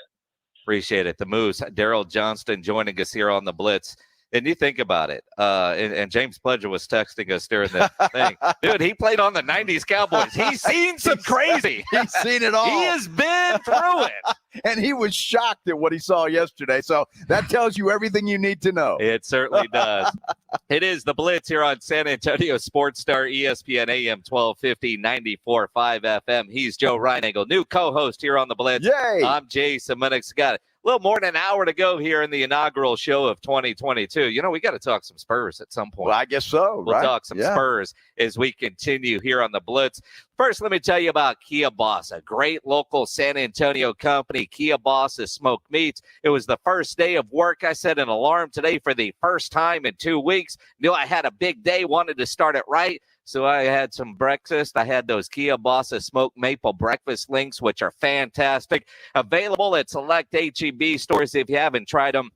Appreciate it. The Moose, Daryl Johnston, joining us here on the Blitz. And you think about it, and James Pledger was texting us during the thing. Dude, he played on the 90s Cowboys. He's seen some crazy. He's seen it all. He has been through it. And he was shocked at what he saw yesterday. So that tells you everything you need to know. It certainly does. It is the Blitz here on San Antonio Sports Star, ESPN AM 1250, 94.5 FM. He's Joe Reinagel, new co-host here on the Blitz. Yay! I'm Jason Minix. Got a little more than an hour to go here in the inaugural show of 2022. We got to talk some Spurs at some point. Well, I guess so. We'll talk some Spurs as we continue here on the Blitz. First, let me tell you about Kia Boss, a great local San Antonio company. Kia Boss's smoked meats. It was the first day of work. I set an alarm today for the first time in 2 weeks. Knew I had a big day, wanted to start it right. So I had some breakfast. I had those Kia Boss's smoked maple breakfast links, which are fantastic. Available at select H-E-B stores. If you haven't tried them,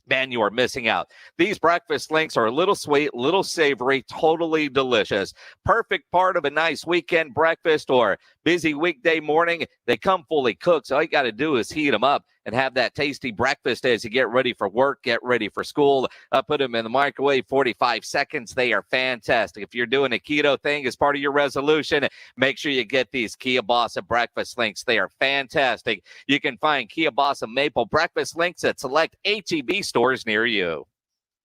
man, you are missing out. These breakfast links are a little sweet, a little savory, totally delicious. Perfect part of a nice weekend breakfast or busy weekday morning. They come fully cooked, so all you got to do is heat them up and have that tasty breakfast as you get ready for work, get ready for school. Put them in the microwave, 45 seconds. They are fantastic. If you're doing a keto thing as part of your resolution, make sure you get these Kia Bossa breakfast links. They are fantastic. You can find Kia Bossa maple breakfast links at select H-E-B stores near you.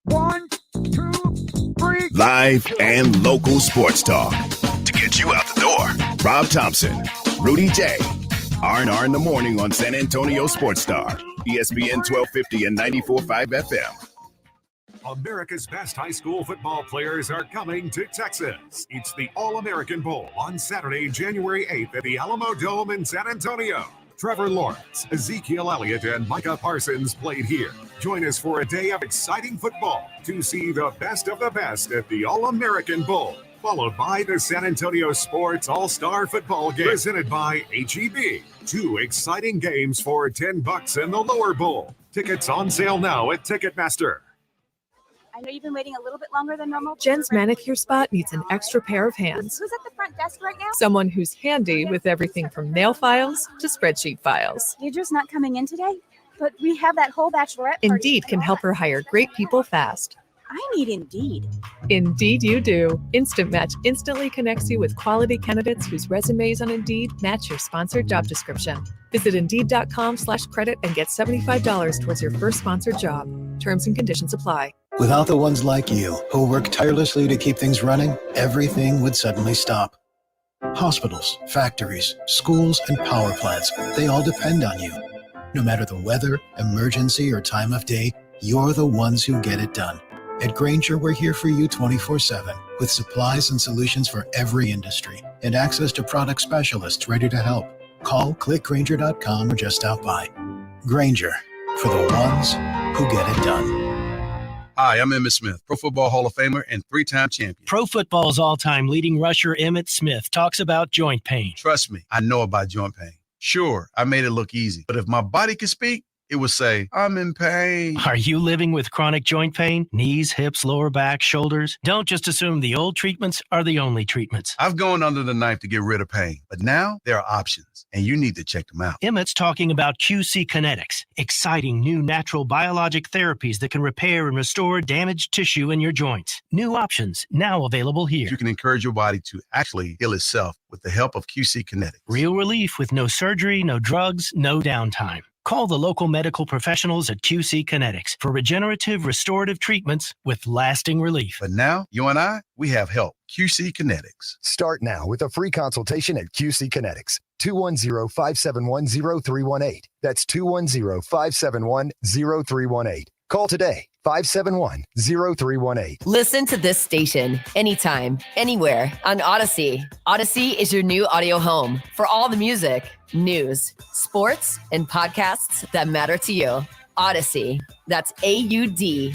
1, 2, 3. Live and local sports talk to get you out the door. Rob Thompson, Rudy J. R&R in the morning on San Antonio Sports Star, ESPN 1250 and 94.5 FM. America's best high school football players are coming to Texas. It's the All-American Bowl on Saturday, January 8th at the Alamo Dome in San Antonio. Trevor Lawrence, Ezekiel Elliott, and Micah Parsons played here. Join us for a day of exciting football to see the best of the best at the All-American Bowl, followed by the San Antonio Sports All-Star Football Game, presented by H-E-B. 2 exciting games for $10 in the lower bowl. Tickets on sale now at Ticketmaster. I know you've been waiting a little bit longer than normal. Jen's manicure spot needs an extra pair of hands. Who's at the front desk right now? Someone who's handy with everything from nail files to spreadsheet files. Deidre's not coming in today, but we have that whole bachelorette party. Indeed can help her hire great people fast. I need Indeed. Indeed you do. Instant Match instantly connects you with quality candidates whose resumes on Indeed match your sponsored job description. Visit Indeed.com/credit and get $75 towards your first sponsored job. Terms and conditions apply. Without the ones like you, who work tirelessly to keep things running, everything would suddenly stop. Hospitals, factories, schools, and power plants, they all depend on you. No matter the weather, emergency, or time of day, you're the ones who get it done. At Grainger, we're here for you 24/7 with supplies and solutions for every industry and access to product specialists ready to help. Call, click Grainger.com, or just stop by. Grainger, for the ones who get it done. Hi, I'm Emmitt Smith, Pro Football Hall of Famer and 3-time champion. Pro Football's all-time leading rusher Emmitt Smith talks about joint pain. Trust me, I know about joint pain. Sure, I made it look easy, but if my body could speak, it would say, I'm in pain. Are you living with chronic joint pain? Knees, hips, lower back, shoulders? Don't just assume the old treatments are the only treatments. I've gone under the knife to get rid of pain, but now there are options, and you need to check them out. Emmitt's talking about QC Kinetics, exciting new natural biologic therapies that can repair and restore damaged tissue in your joints. New options now available here. You can encourage your body to actually heal itself with the help of QC Kinetics. Real relief with no surgery, no drugs, no downtime. Call the local medical professionals at QC Kinetics for regenerative restorative treatments with lasting relief. But now, you and I, we have help. QC Kinetics. Start now with a free consultation at QC Kinetics. 210-571-0318. That's 210-571-0318. Call today. 571-0318. Listen to this station anytime, anywhere on Odyssey. Odyssey is your new audio home for all the music, news, sports, and podcasts that matter to you. Odyssey. That's AUDACY.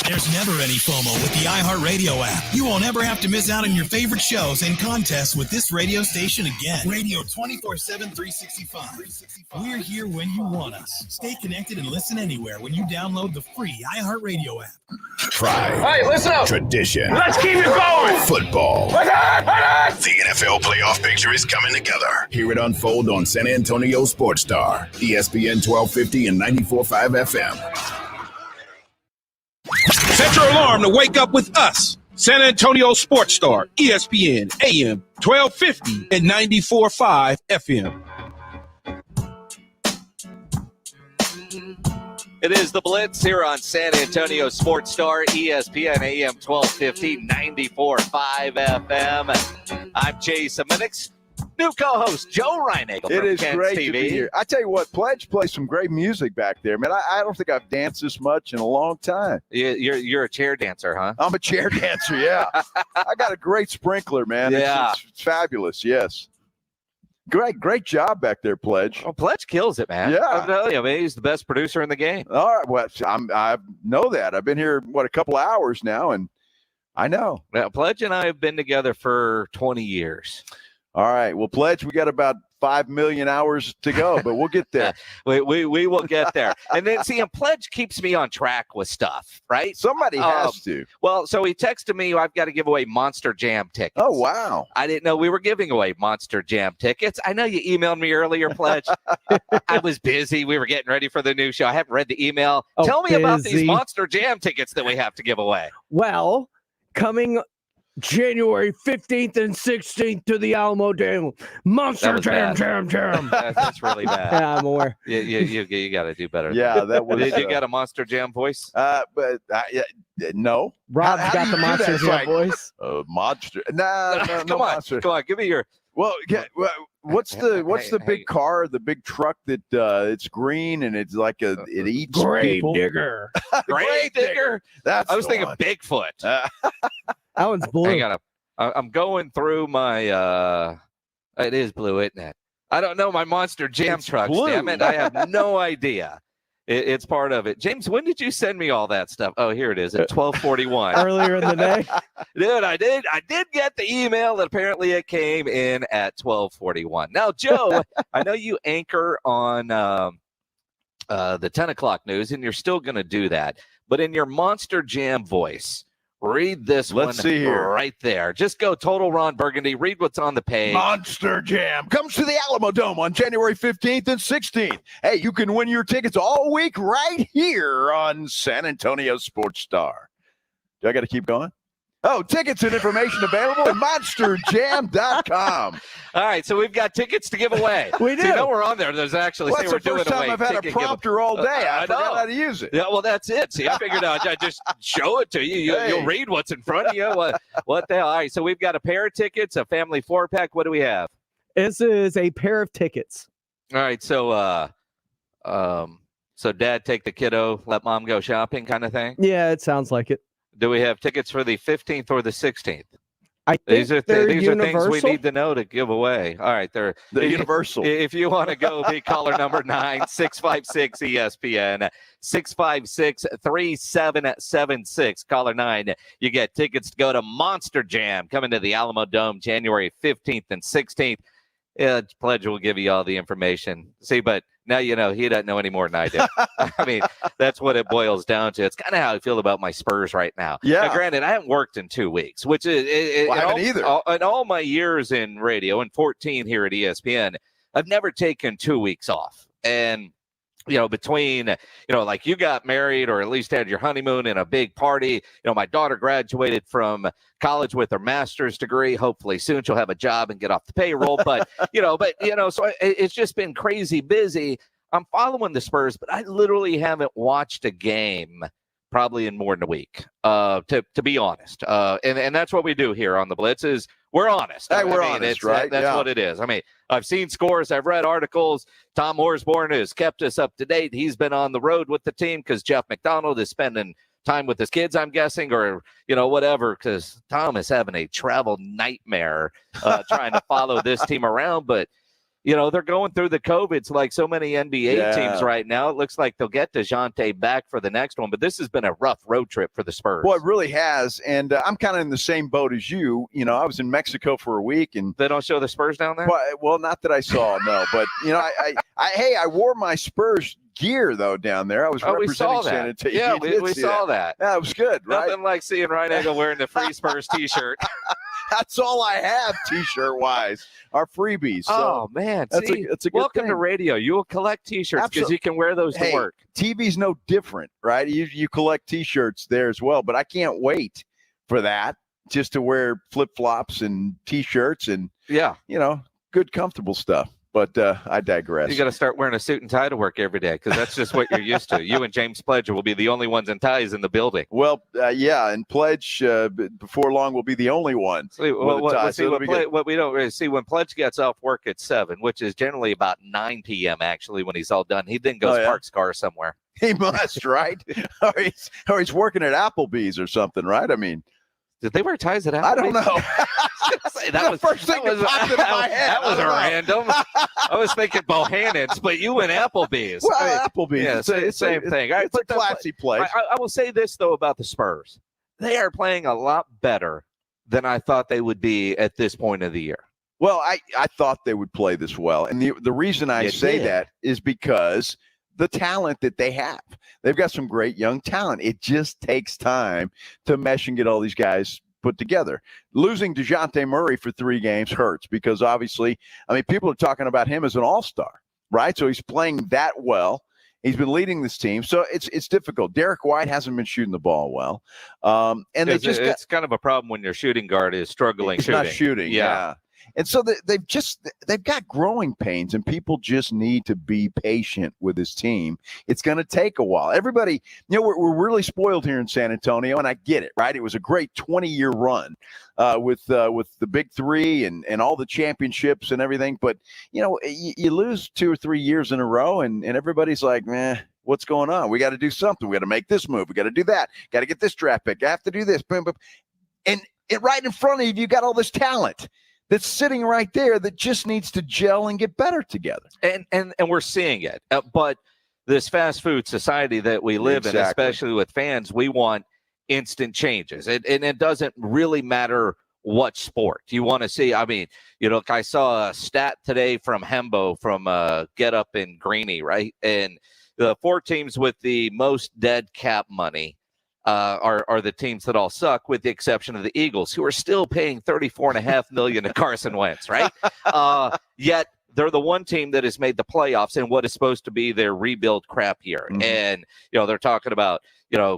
There's never any FOMO with the iHeartRadio app. You won't ever have to miss out on your favorite shows and contests with this radio station again. Radio 24/7, 365. We're here when you want us. Stay connected and listen anywhere when you download the free iHeartRadio app. Pride. Hey, listen up. Tradition. Let's keep it going. Football. Let's The NFL playoff picture is coming together. Hear it unfold on San Antonio Sports Star, ESPN 1250 and 94.5 FM. Set your alarm to wake up with us. San Antonio Sports Star, ESPN, AM, 1250 and 94.5 FM. It is the Blitz here on San Antonio Sports Star, ESPN, AM, 1250, 94.5 FM. I'm Jason Minix. New co-host Joe Reinagel. It is Kent's great TV. to be here. I tell you what, Pledge plays some great music back there, man. I don't think I've danced this much in a long time. You're a chair dancer, huh? I'm a chair dancer, yeah. I got a great sprinkler, man. Yeah. It's fabulous, yes. Great job back there, Pledge. Oh, Pledge kills it, man. Yeah. I'm telling you, I mean, he's the best producer in the game. All right, well, I know that. I've been here, a couple of hours now, and I know. Now, Pledge and I have been together for 20 years. All right. Well, Pledge, we got about 5 million hours to go, but we'll get there. we will get there. And then, see, and Pledge keeps me on track with stuff, right? Somebody has to. Well, so he texted me, I've got to give away Monster Jam tickets. Oh, wow. I didn't know we were giving away Monster Jam tickets. I know you emailed me earlier, Pledge. I was busy. We were getting ready for the new show. I haven't read the email. Oh, Tell me about busy. these Monster Jam tickets that we have to give away. Well, coming January 15th and 16th to the Alamo Dome. Monster Jam. That's really bad. Yeah, I'm aware. You got to do better. Yeah, that was. Did you got a Monster Jam voice? No. Rob's How got do the you do Monster that? It's Jam like, voice. Monster. No, Come on, monster. come on. Give me your. Well, what's the big car, the big truck that it's green and it's like it eats Grave people? digger. Grave digger. That's I was the thinking one. Bigfoot. That one's blue. Hang on. I'm going through my. It is blue, isn't it? I don't know my Monster Jam trucks. blue. Damn it! I have no idea. It's part of it. James, when did you send me all that stuff? Oh, here it is at 12:41. Earlier in the day. Dude, I did get the email, and apparently it came in at 12:41. Now, Joe, I know you anchor on the 10 o'clock news, and you're still going to do that. But in your Monster Jam voice, Read this Let's one see here. right there. Just go total Ron Burgundy. Read what's on the page. Monster Jam comes to the Alamo Dome on January 15th and 16th. Hey, you can win your tickets all week right here on San Antonio Sports Star. Do I got to keep going? Oh, tickets and information available at monsterjam.com. All right, so we've got tickets to give away. We do. So you know we're on there. There's actually, Well, say that's we're the doing first time away. I've had a ticket prompter all day. I forgot know. how to use it. Yeah, well, that's it. See, I figured out I just show it to you. You'll read what's in front of you. What the hell? All right, so we've got a pair of tickets, a family 4-pack. What do we have? This is a pair of tickets. All right, so so Dad take the kiddo, let Mom go shopping, kind of thing. Yeah, it sounds like it. Do we have tickets for the 15th or the 16th? I think These are they're things universal. we need to know to give away. All right, they're universal. If you want to go, be caller number 9-656 ESPN 656-3776. Caller 9, you get tickets to go to Monster Jam coming to the Alamo Dome January 15th and 16th. Pledge will give you all the information. See, but now you know he doesn't know any more than I do. I mean, that's what it boils down to. It's kind of how I feel about my Spurs right now. Yeah. Now, granted, I haven't worked in 2 weeks, which is I haven't either. In all my years in radio and 14 here at ESPN, I've never taken 2 weeks off. And between, like you got married or at least had your honeymoon and a big party. My daughter graduated from college with her master's degree. Hopefully soon she'll have a job and get off the payroll. But, so it's just been crazy busy. I'm following the Spurs, but I literally haven't watched a game probably in more than a week, to be honest. And that's what we do here on the Blitz is we're honest. Hey, we're honest, right? That's what it is. I mean, I've seen scores. I've read articles. Tom Osborne has kept us up to date. He's been on the road with the team because Jeff McDonald is spending time with his kids, I'm guessing, or, whatever, because Tom is having a travel nightmare trying to follow this team around. But, they're going through the COVIDs like so many NBA teams right now. It looks like they'll get DeJounte back for the next one. But this has been a rough road trip for the Spurs. Well, it really has. And I'm kind of in the same boat as you. I was in Mexico for a week. And they don't show the Spurs down there? Well, not that I saw, no. But, I wore my Spurs gear, though, down there. I was representing San Antonio. Yeah, we saw that. Yeah, it was good, right? Nothing like seeing Ryan Egel wearing the Free Spurs T-shirt. That's all I have, T-shirt-wise. Our freebies. So man. That's a good welcome thing. to radio. You will collect T-shirts because you can wear those to work. TV's no different, right? You collect T-shirts there as well. But I can't wait for that, just to wear flip-flops and T-shirts and, good, comfortable stuff. But I digress. You got to start wearing a suit and tie to work every day because that's just what you're used to. You and James Pledge will be the only ones in ties in the building. Well, and Pledge before long will be the only one. What we don't really see when Pledge gets off work at 7, which is generally about 9 p.m. actually when he's all done. He then goes parks car somewhere. He must, right? or he's working at Applebee's or something, right? I mean, did they wear ties at Applebee's? I don't know. That was the first thing that popped into my head. That was random. I was thinking Bohannon's, but you went Applebee's. Well, Applebee's. Yeah, same thing. It's a classy place. I will say this, though, about the Spurs. They are playing a lot better than I thought they would be at this point of the year. Well, I thought they would play this well. And the reason I say that is because the talent that they have. They've got some great young talent. It just takes time to mesh and get all these guys put together. Losing DeJounte Murray for 3 games hurts because obviously, people are talking about him as an all-star, right? So he's playing that well. He's been leading this team. So it's difficult. Derek White hasn't been shooting the ball well. And it's kind of a problem when your shooting guard is struggling shooting. Not shooting. Yeah. And so they've got growing pains, and people just need to be patient with this team. It's going to take a while. Everybody, we're really spoiled here in San Antonio, and I get it, right? It was a great 20-year run with the Big Three and all the championships and everything. But, you lose 2 or 3 years in a row, and everybody's like, man, what's going on? We got to do something. We got to make this move. We got to do that. Got to get this draft pick. I have to do this. And right in front of you, you got all this talent that's sitting right there that just needs to gel and get better together. And we're seeing it. But this fast food society that we live in, especially with fans, we want instant changes. And it doesn't really matter what sport you want to see. I saw a stat today from Hembo from Get Up in Greeny, right? And the 4 teams with the most dead cap money are the teams that all suck, with the exception of the Eagles, who are still paying $34.5 million to Carson Wentz, right? Yet they're the one team that has made the playoffs in what is supposed to be their rebuild crap year. Mm-hmm. And, they're talking about,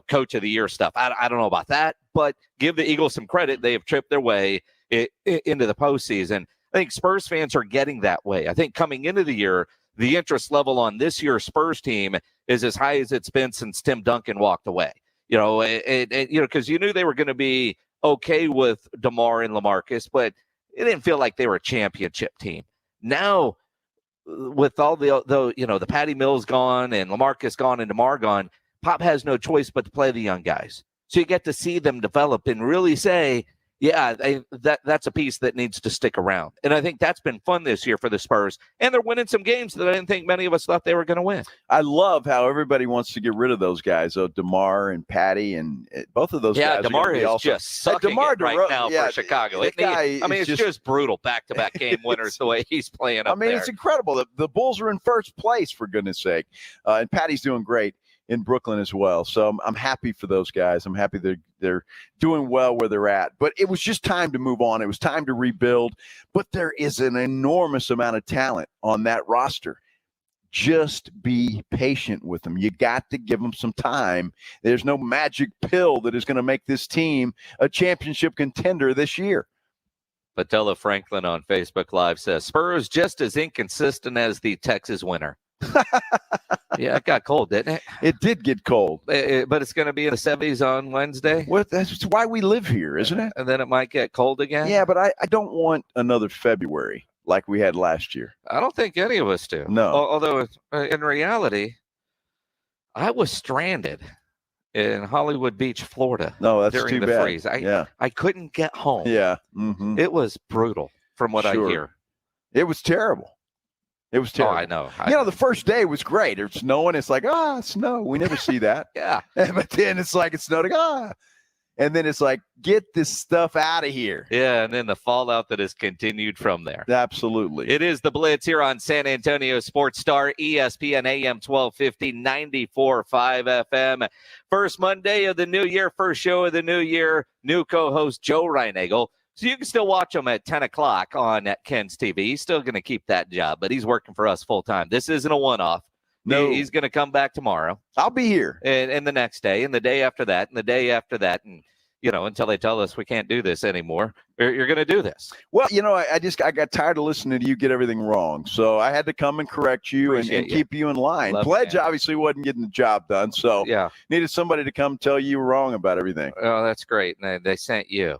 coach of the year stuff. I don't know about that, but give the Eagles some credit. They have tripped their way into the postseason. I think Spurs fans are getting that way. I think coming into the year, the interest level on this year's Spurs team is as high as it's been since Tim Duncan walked away. Because you knew they were going to be okay with DeMar and LaMarcus, but it didn't feel like they were a championship team. Now, with all the Patty Mills gone and LaMarcus gone and DeMar gone, Pop has no choice but to play the young guys. So you get to see them develop and really say, yeah, that's a piece that needs to stick around. And I think that's been fun this year for the Spurs. And they're winning some games that I didn't think many of us thought they were going to win. I love how everybody wants to get rid of those guys, DeMar and Patty, and both of those guys. Yeah, DeMar is just sucking it right now for Chicago. It's just brutal back-to-back game winners the way he's playing up there. It's incredible. The Bulls are in first place, for goodness sake. And Patty's doing great in Brooklyn as well. So I'm happy for those guys. I'm happy they're doing well where they're at. But it was just time to move on. It was time to rebuild. But there is an enormous amount of talent on that roster. Just be patient with them. You got to give them some time. There's no magic pill that is going to make this team a championship contender this year. Patella Franklin on Facebook Live says, Spurs just as inconsistent as the Texas winter. Yeah, it got cold, didn't it? It did get cold. But it's going to be in the 70s on Wednesday. Well, that's why we live here, isn't it? And then it might get cold again. Yeah, but I don't want another February like we had last year. I don't think any of us do. No. Although, in reality, I was stranded in Hollywood Beach, Florida. No, that's during too the bad. Freeze. I couldn't get home. Yeah. Mm-hmm. It was brutal from what I hear. It was terrible. It was terrible. Oh, I know. The first day was great. It's snowing. It's like, snow. We never see that. Yeah. But then it's like, it's snowing. And then it's like, get this stuff out of here. Yeah, and then the fallout that has continued from there. Absolutely. It is the Blitz here on San Antonio Sports Star, ESPN AM 1250, 94.5 FM. First Monday of the new year, first show of the new year. New co-host Joe Reinagel. So you can still watch him at 10 o'clock on Ken's TV. He's still going to keep that job, but he's working for us full time. This isn't a one-off. No. He's going to come back tomorrow. I'll be here. And the next day, and the day after that, and the day after that, and, until they tell us we can't do this anymore, you're going to do this. Well, I got tired of listening to you get everything wrong. So I had to come and correct you and keep you in line. Pledge obviously wasn't getting the job done. So needed somebody to come tell you were wrong about everything. Oh, that's great. And they sent you.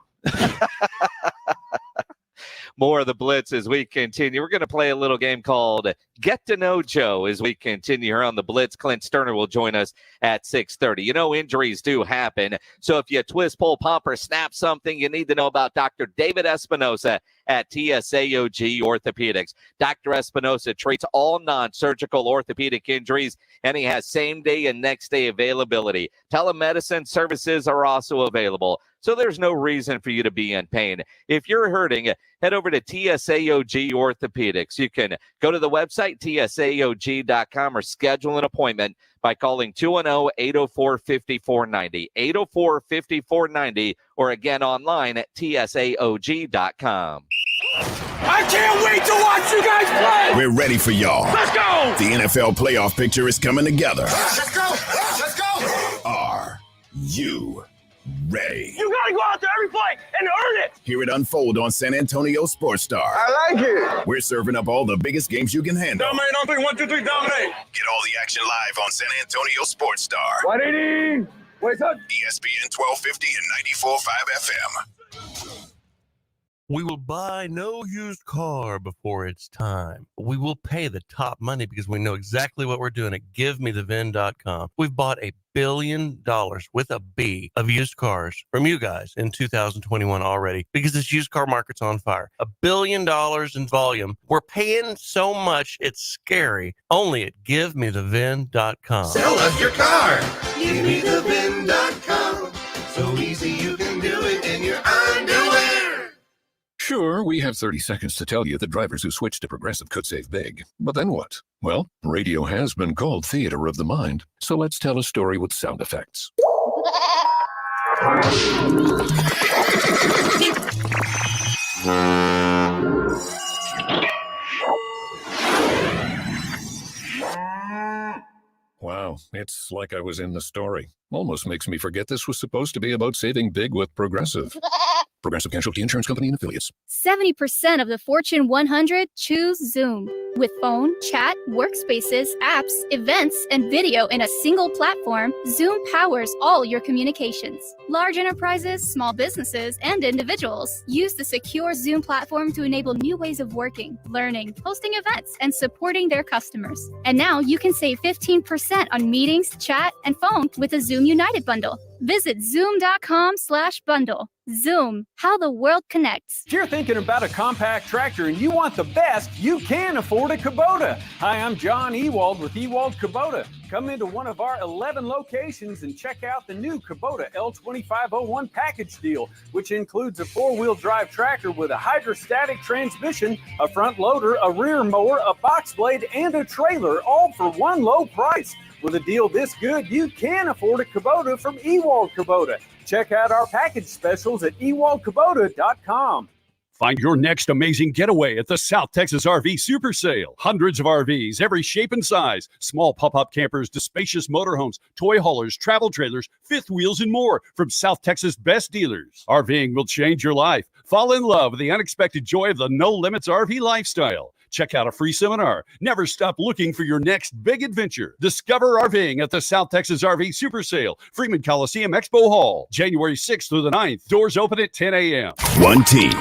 More of the Blitz as we continue. We're going to play a little game called Get to Know Joe as we continue here on the Blitz. Clint Stoerner will join us at 6:30. Injuries do happen. So if you twist, pull, pump, or snap something, you need to know about Dr. David Espinosa at TSAOG Orthopedics. Dr. Espinosa treats all non-surgical orthopedic injuries, and he has same-day and next-day availability. Telemedicine services are also available, so there's no reason for you to be in pain. If you're hurting, head over to TSAOG Orthopedics. You can go to the website, tsaog.com, or schedule an appointment by calling 210-804-5490, 804-5490, or again online at tsaog.com. I can't wait to watch you guys play! We're ready for y'all. Let's go! The NFL playoff picture is coming together. Let's go! Let's go! Are you ready? You gotta go out there every play and earn it! Hear it unfold on San Antonio Sports Star. I like it! We're serving up all the biggest games you can handle. Dominate on 3, 1, 2, 3, dominate! Get all the action live on San Antonio Sports Star. 180! Wait, son. ESPN 1250 and 94.5 FM. We will buy no used car before it's time. We will pay the top money because we know exactly what we're doing at GiveMeTheVin.com. We've bought $1 billion with a B of used cars from you guys in 2021 already because this used car market's on fire. $1 billion in volume. We're paying so much, it's scary. Only at GiveMeTheVin.com. Sell us your car. GiveMeTheVin.com. So easy you can do it in your underwear. Sure, we have 30 seconds to tell you that drivers who switch to Progressive could save big. But then what? Well, radio has been called theater of the mind, so let's tell a story with sound effects. Wow, it's like I was in the story. Almost makes me forget this was supposed to be about saving big with Progressive. Progressive Casualty Insurance Company and Affiliates. 70% of the Fortune 100 choose Zoom. With phone, chat, workspaces, apps, events, and video in a single platform, Zoom powers all your communications. Large enterprises, small businesses, and individuals use the secure Zoom platform to enable new ways of working, learning, hosting events, and supporting their customers. And now you can save 15% on meetings, chat, and phone with a Zoom United bundle. Visit zoom.com/bundle. Zoom, how the world connects. If you're thinking about a compact tractor and you want the best, you can afford a Kubota. Hi, I'm John Ewald with Ewald Kubota. Come into one of our 11 locations and check out the new Kubota L2501 package deal, which includes a four-wheel drive tractor with a hydrostatic transmission, a front loader, a rear mower, a box blade, and a trailer, all for one low price. With a deal this good, you can afford a Kubota from Ewald Kubota. Check out our package specials at ewaldkubota.com. Find your next amazing getaway at the South Texas RV Super Sale. Hundreds of RVs, every shape and size. Small pop-up campers to spacious motorhomes, toy haulers, travel trailers, fifth wheels, and more from South Texas' best dealers. RVing will change your life. Fall in love with the unexpected joy of the No Limits RV lifestyle. Check out a free seminar. Never stop looking for your next big adventure. Discover RVing at the South Texas RV Super Sale, Freeman Coliseum Expo Hall, January 6th through the 9th. Doors open at 10 a.m. One team,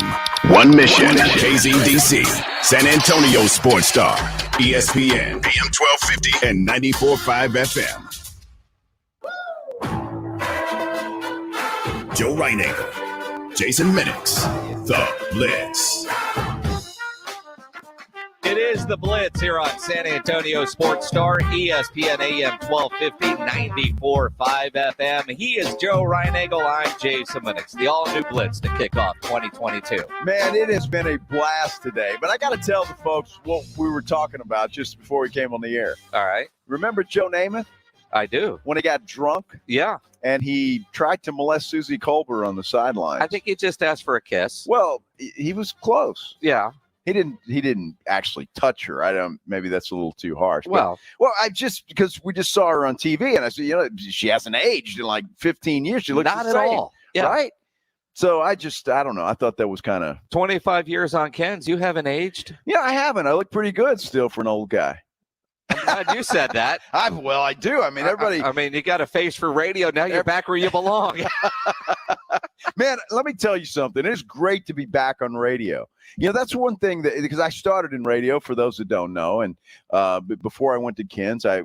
one mission. KZDC, San Antonio Sports Star, ESPN, AM 1250 and 94.5 FM. Joe Reinager, Jason Minix, The Blitz. It is the Blitz here on San Antonio Sports Star, ESPN AM 1250, 94.5 FM. He is Joe Reinagle. I'm Jason Minix. The all-new Blitz to kick off 2022. Man, it has been a blast today. But I got to tell the folks what we were talking about just before we came on the air. All right. Remember Joe Namath? I do. When he got drunk? Yeah. And he tried to molest Susie Colbert on the sidelines. I think he just asked for a kiss. Well, he was close. Yeah. He didn't actually touch her. Maybe that's a little too harsh. Well, because we just saw her on TV and I said, she hasn't aged in like 15 years. She looks not the at same, all. Yeah. Right? So I don't know. I thought that was kind of 25 years on Ken's. You haven't aged? Yeah, I haven't. I look pretty good still for an old guy. I'm glad you said that. I do. I mean, everybody. I mean, you got a face for radio. Now you're back where you belong. Man, let me tell you something. It's great to be back on radio. That's one thing because I started in radio, for those that don't know. And before I went to Ken's, I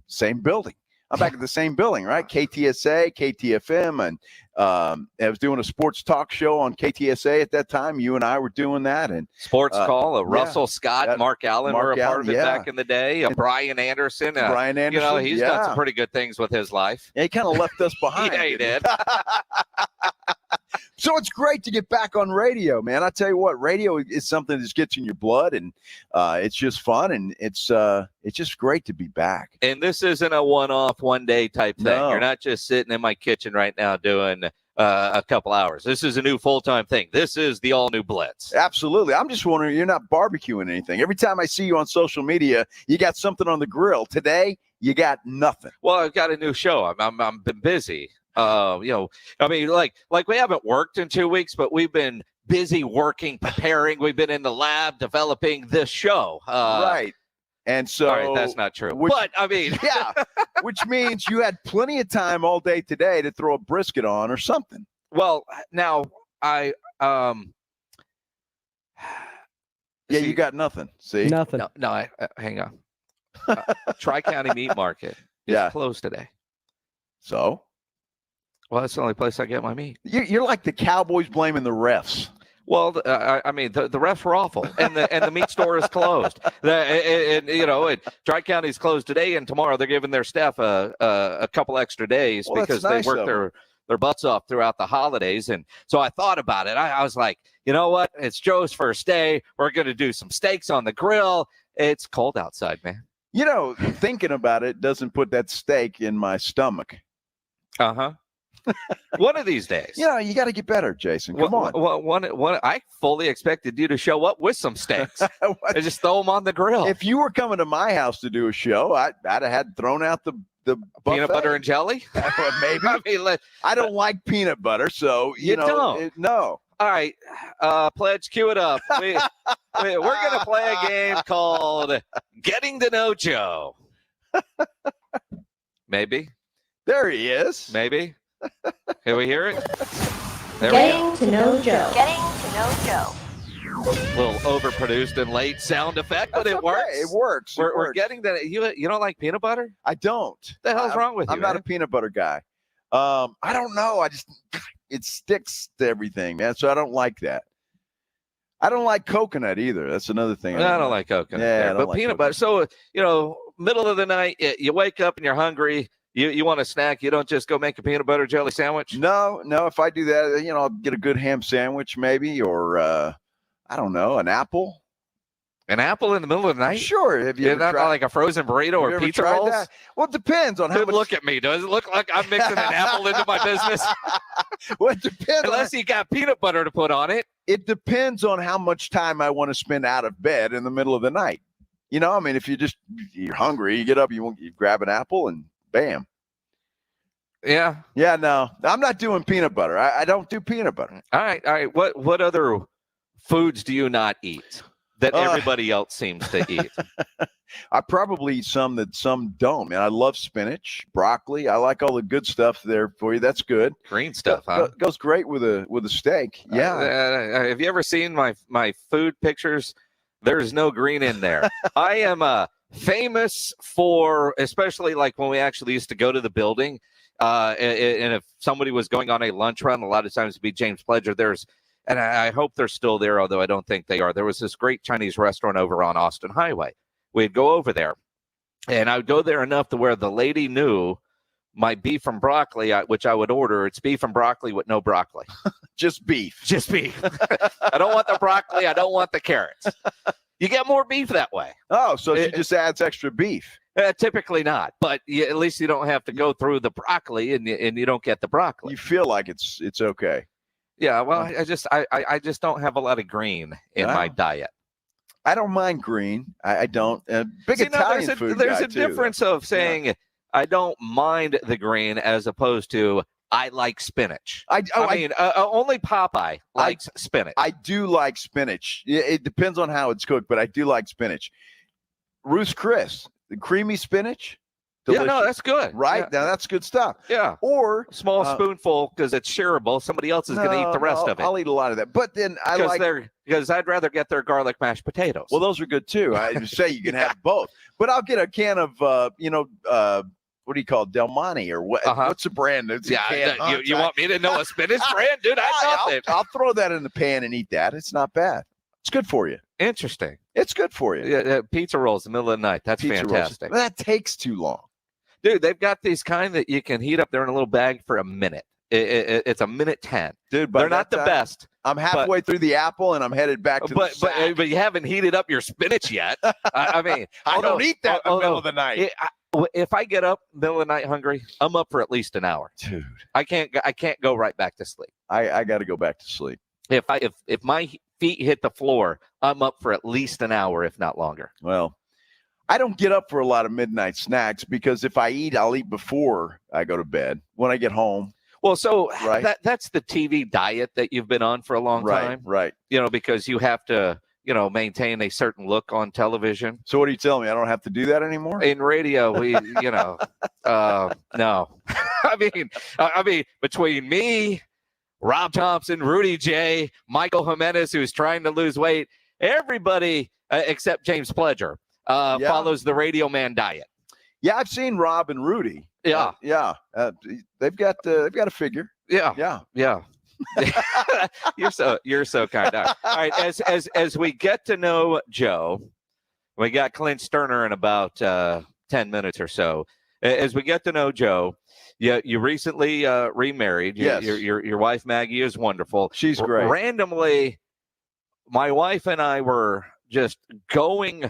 same building. I'm back at the same building, right? KTSA, KTFM, and I was doing a sports talk show on KTSA at that time. You and I were doing that, and Sports Call. Russell Scott, Mark Allen were a part of it back in the day. Brian Anderson. Brian Anderson. He's done some pretty good things with his life. Yeah, he kind of left us behind. Yeah, he did. So it's great to get back on radio, man. I tell you what, radio is something that just gets in your blood, and it's just fun, and it's just great to be back. And this isn't a one-off, one-day type thing. No. You're not just sitting in my kitchen right now doing a couple hours. This is a new full-time thing. This is the all-new Blitz. Absolutely. I'm just wondering, you're not barbecuing anything. Every time I see you on social media, you got something on the grill. Today, you got nothing. Well, I've got a new show. I'm been busy. I mean, like we haven't worked in 2 weeks, but we've been busy working, preparing. We've been in the lab developing this show. Right. And so all right, that's not true. But I mean, yeah, which means you had plenty of time all day today to throw a brisket on or something. Well, now yeah, you got nothing. See, nothing. No, hang on. Tri-County Meat Market is closed today. So. Well, that's the only place I get my meat. You're like the Cowboys blaming the refs. Well, I mean, the refs were awful, and the meat store is closed. Tri-County's closed today, and tomorrow they're giving their staff a couple extra days because they work their butts off throughout the holidays. And so I thought about it. I was like, you know what? It's Joe's first day. We're going to do some steaks on the grill. It's cold outside, man. Thinking about it doesn't put that steak in my stomach. Uh-huh. One of these days. You know, you got to get better, Jason. Come on. One, I fully expected you to show up with some steaks and just throw them on the grill. If you were coming to my house to do a show, I'd have had thrown out the buffet. Peanut butter and jelly? Maybe. I mean, I don't like peanut butter, so you know. Don't. No. All right, Pledge, cue it up. We're going to play a game called Getting to Know Joe. Maybe. There he is. Maybe. Can we hear it? There Getting to Know Joe. Getting to know Joe. A little overproduced and late sound effect, but That's it okay. works. It works. We're getting that. You don't like peanut butter? I don't. What the hell's wrong with you? I'm not a peanut butter guy. I don't know. It sticks to everything, man. So I don't like that. I don't like coconut either. That's another thing. I don't like coconut. Yeah, but peanut butter. So, middle of the night, you wake up and you're hungry. You want a snack. You don't just go make a peanut butter jelly sandwich? No. If I do that, I'll get a good ham sandwich maybe, or I don't know, an apple. An apple in the middle of the night? Sure. Have you ever not tried, like a frozen burrito or pizza tried rolls? that? Well, it depends on how Dude, much. look at me. Does it look like I'm mixing an apple into my business? Well, it depends. Unless you got peanut butter to put on it. It depends on how much time I want to spend out of bed in the middle of the night. I mean, if you're hungry, you get up, you grab an apple, and bam. Yeah. Yeah. No, I'm not doing peanut butter. I don't do peanut butter. All right. What other foods do you not eat that everybody else seems to eat? I probably eat some that some don't, man. I love spinach, broccoli. I like all the good stuff there for you. That's good. Green stuff, huh? Goes great with a steak. Yeah. Have you ever seen my food pictures? There's no green in there. I am famous for, especially like when we actually used to go to the building, and if somebody was going on a lunch run, a lot of times it'd be James Pledger. And I hope they're still there, although I don't think they are. There was this great Chinese restaurant over on Austin Highway. We'd go over there, and I would go there enough to where the lady knew my beef and broccoli, which I would order. It's beef and broccoli with no broccoli. Just beef. Just beef. I don't want the broccoli. I don't want the carrots. You get more beef that way. Oh, so she just adds extra beef. Typically not, but at least you don't have to go through the broccoli, and you don't get the broccoli. You feel like it's okay. Yeah, well, I just don't have a lot of green in my diet. I don't mind green. I don't. Big See, Italian food There's guy a too, difference of saying I don't mind the green as opposed to I like spinach. I mean, only Popeye likes spinach. I do like spinach. It depends on how it's cooked, but I do like spinach. Ruth's Chris, the creamy spinach. Delicious. Yeah, no, that's good. Right? Yeah. Now, that's good stuff. Yeah. Or small spoonful because it's shareable. Somebody else is going to eat the rest of it. I'll eat a lot of that. But then because I'd rather get their garlic mashed potatoes. Well, those are good too. I say you can have both. But I'll get a can of, what do you call it? Del Monte or what? What's the brand? It's you want me to know a spinach brand? Dude, I'll throw that in the pan and eat that. It's not bad. It's good for you. Interesting. It's good for you. Yeah, pizza rolls in the middle of the night. That's Pizza fantastic. Rolls. That takes too long. Dude, they've got these kind that you can heat up there in a little bag for a minute. It's a minute 10. Dude, they're not the best. I'm halfway through the apple and I'm headed back to the sack. But you haven't heated up your spinach yet. I mean, I don't eat that in the middle of the night. If I get up middle of the night hungry, I'm up for at least an hour. Dude, I can't go right back to sleep. I got to go back to sleep. If my feet hit the floor, I'm up for at least an hour, if not longer. Well, I don't get up for a lot of midnight snacks because if I eat, I'll eat before I go to bed when I get home. Well, so that's the TV diet that you've been on for a long time. Right. Because you have to, maintain a certain look on television. So what are you telling me? I don't have to do that anymore? In radio, we, no. I mean, between me, Rob Thompson, Rudy J, Michael Jimenez, who's trying to lose weight, everybody except James Pledger follows the Radio Man diet. Yeah, I've seen Rob and Rudy. Yeah, they've got a figure. Yeah. You're so kind. All right, as we get to know Joe, we got Clint Stoerner in about 10 minutes or so. As we get to know Joe, you recently remarried. Yes. Your wife Maggie is wonderful. She's great. Randomly, my wife and I were just going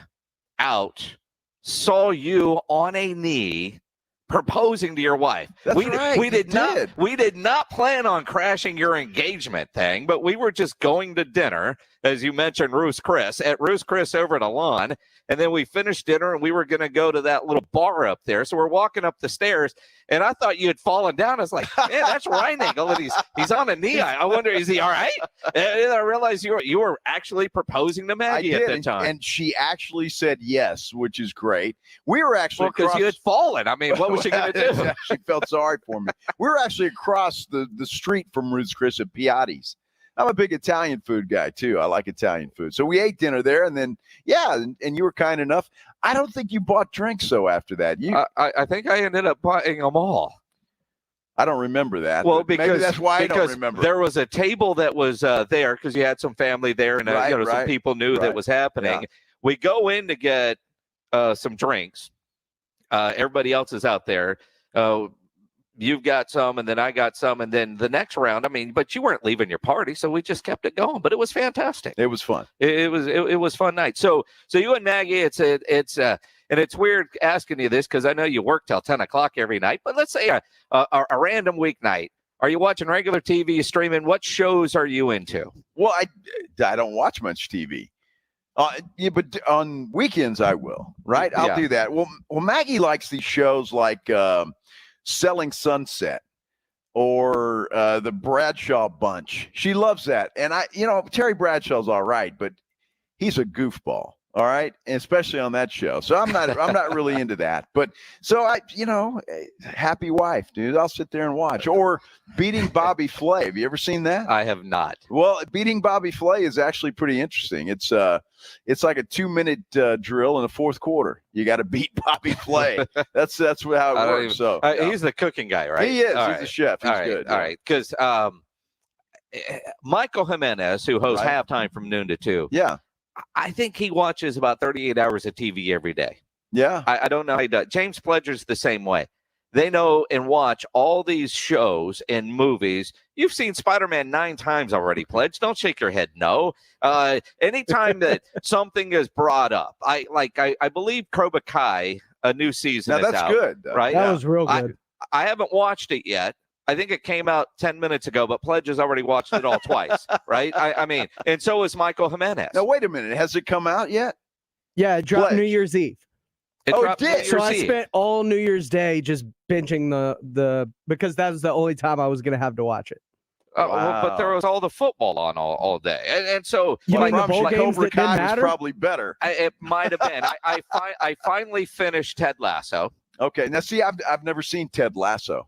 out, saw you on a knee proposing to your wife. That's right. We did not plan on crashing your engagement thing, but we were just going to dinner, as you mentioned, Ruth's Chris over at Alon, and then we finished dinner and we were going to go to that little bar up there. So we're walking up the stairs, and I thought you had fallen down. I was like, man, that's Reinagel, and he's on a knee. I wonder, is he all right? And I realized you were actually proposing to Maggie at that time, and she actually said yes, which is great. We were actually because you had fallen. I mean, what was she going to do? She felt sorry for me. We were actually across the street from Ruth's Chris at Piatti's. I'm a big Italian food guy, too. I like Italian food. So we ate dinner there, and then, and you were kind enough. I don't think you bought drinks, though, after that. I think I ended up buying them all. I don't remember that. Well, maybe that's why I don't remember. There was a table that was there because you had some family there, and some people knew that was happening. Yeah. We go in to get some drinks. Everybody else is out there. You've got some, and then I got some, and then the next round. I mean, but you weren't leaving your party, so we just kept it going. But it was fantastic. It was fun. It was fun night. So you and Maggie, and it's weird asking you this because I know you work till 10 o'clock every night. But let's say a random weeknight. Are you watching regular TV, streaming? What shows are you into? Well, I don't watch much TV. But on weekends I will. Right, I'll do that. Well, Maggie likes these shows like Selling Sunset or the Bradshaw Bunch. She loves that. And Terry Bradshaw's all right, but he's a goofball. All right, and especially on that show. So I'm not really into that. But so happy wife, dude. I'll sit there and watch. Or Beating Bobby Flay. Have you ever seen that? I have not. Well, Beating Bobby Flay is actually pretty interesting. It's like a 2-minute drill in the fourth quarter. You got to beat Bobby Flay. That's how it works. He's the cooking guy, right? He is. He's a chef. He's good. All right, because Michael Jimenez, who hosts Halftime from noon to 2. Yeah. I think he watches about 38 hours of TV every day. Yeah. I don't know how he does. James Pledger's the same way. They know and watch all these shows and movies. You've seen Spider-Man 9 times already, Pledge. Don't shake your head no. Anytime that something is brought up, I believe Cobra Kai, a new season is out. Now that's good. Right? That was real good. I haven't watched it yet. I think it came out 10 minutes ago, but Pledge has already watched it all twice, right? I mean, and so is Michael Jimenez. Now, wait a minute. Has it come out yet? Yeah, it dropped New Year's Eve. It did? So I spent all New Year's Day just binging the because that was the only time I was going to have to watch it. Wow. But there was all the football on all day. And so you mean the bowl games Cobra that didn't Kai matter? was probably better. It might have been. I finally finished Ted Lasso. Okay. Now, see, I've never seen Ted Lasso.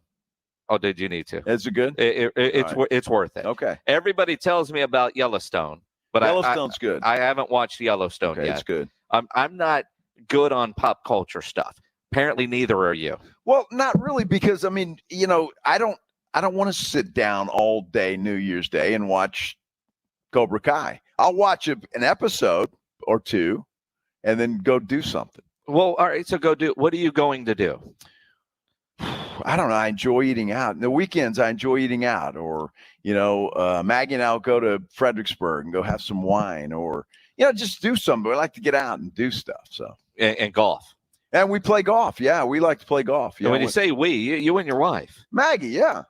Oh, did you need to? Is it good? It's worth it. Okay. Everybody tells me about Yellowstone, but Yellowstone's good. I haven't watched Yellowstone yet. It's good. I'm not good on pop culture stuff. Apparently, neither are you. Well, not really, because I mean, I don't want to sit down all day New Year's Day and watch Cobra Kai. I'll watch an episode or two, and then go do something. Well, all right. So go do. What are you going to do? I don't know. I enjoy eating out. The weekends, I enjoy eating out. Or, Maggie and I'll go to Fredericksburg and go have some wine, or, just do something. I like to get out and do stuff. So and golf. And we play golf. Yeah, we like to play golf. And when you say we, you and your wife. Maggie, yeah.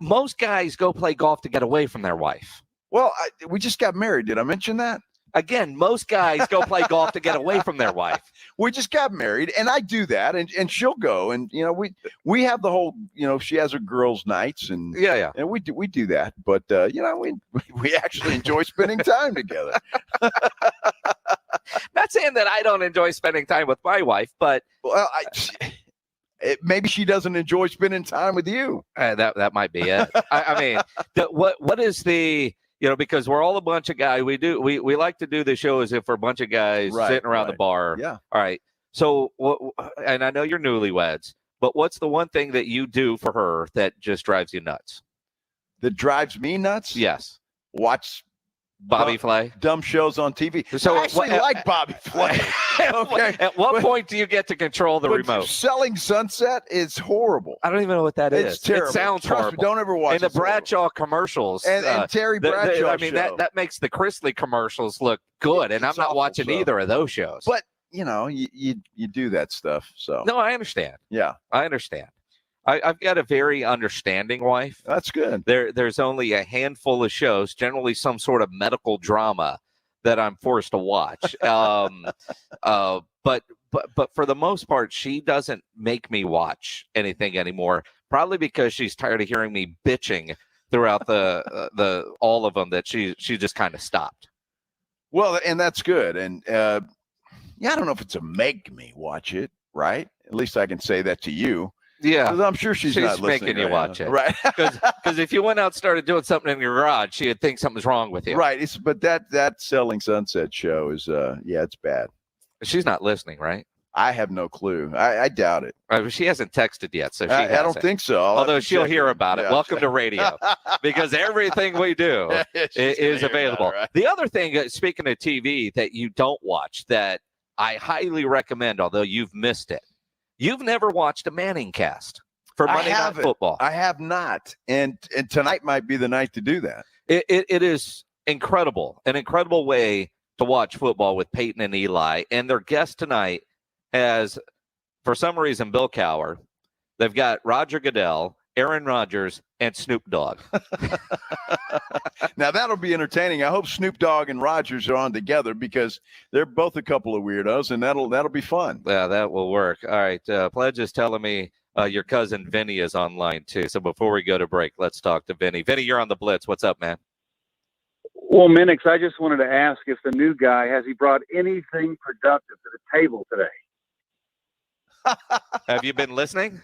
Most guys go play golf to get away from their wife. Well, we just got married. Did I mention that? Again, most guys go play golf to get away from their wife. We just got married, and I do that, and she'll go, and we have the whole, she has her girls' nights, and and we do that, but we actually enjoy spending time together. Not saying that I don't enjoy spending time with my wife, but maybe she doesn't enjoy spending time with you. That might be it. I mean, what is the because we're all a bunch of guys. We like to do the show as if we're a bunch of guys sitting around the bar. Yeah. All right. So, and I know you're newlyweds, but what's the one thing that you do for her that just drives you nuts? That drives me nuts? Yes. Watch Bobby Flay. Dumb shows on TV. So I actually like Bobby Flay. Okay. At what point do you get to control the remote? Selling Sunset is horrible. I don't even know what that is. It's terrible. It sounds Trust horrible. Me, don't ever watch it. And the Bradshaw commercials. And Terry Bradshaw I mean, that makes the Chrisley commercials look good, and I'm not watching either of those shows. But you do that stuff. So No, I understand. yeah, I understand. I've got a very understanding wife. That's good. There's only a handful of shows, generally some sort of medical drama, that I'm forced to watch. But for the most part, she doesn't make me watch anything anymore. Probably because she's tired of hearing me bitching throughout the all of them. That she just kind of stopped. Well, and that's good. And I don't know if it's a make me watch it, right? At least I can say that to you. Yeah, 'Cause I'm sure she's not listening making you right watch now. it, right? Because if you went out and started doing something in your garage, she'd think something's wrong with you. Right. But that Selling Sunset show is it's bad. She's not listening, right? I have no clue. I doubt it. She hasn't texted yet, so I don't think so. Although she'll hear about it. Welcome to radio, because everything we do is available. Right? The other thing, speaking of TV, that you don't watch that I highly recommend, although you've missed it. You've never watched a Manning cast for Monday Night Football. I have not, and tonight might be the night to do that. It is incredible, an incredible way to watch football with Peyton and Eli, and their guest tonight has, for some reason, Bill Cowher. They've got Roger Goodell, Aaron Rodgers, and Snoop Dogg. Now that'll be entertaining. I hope Snoop Dogg and Rodgers are on together, because they're both a couple of weirdos, and that'll be fun. Yeah, that will work. All right, Pledge is telling me your cousin Vinny is online too. So before we go to break, let's talk to Vinny. Vinny, you're on the Blitz. What's up, man? Well, Minix, I just wanted to ask if the new guy, has he brought anything productive to the table today? Have you been listening?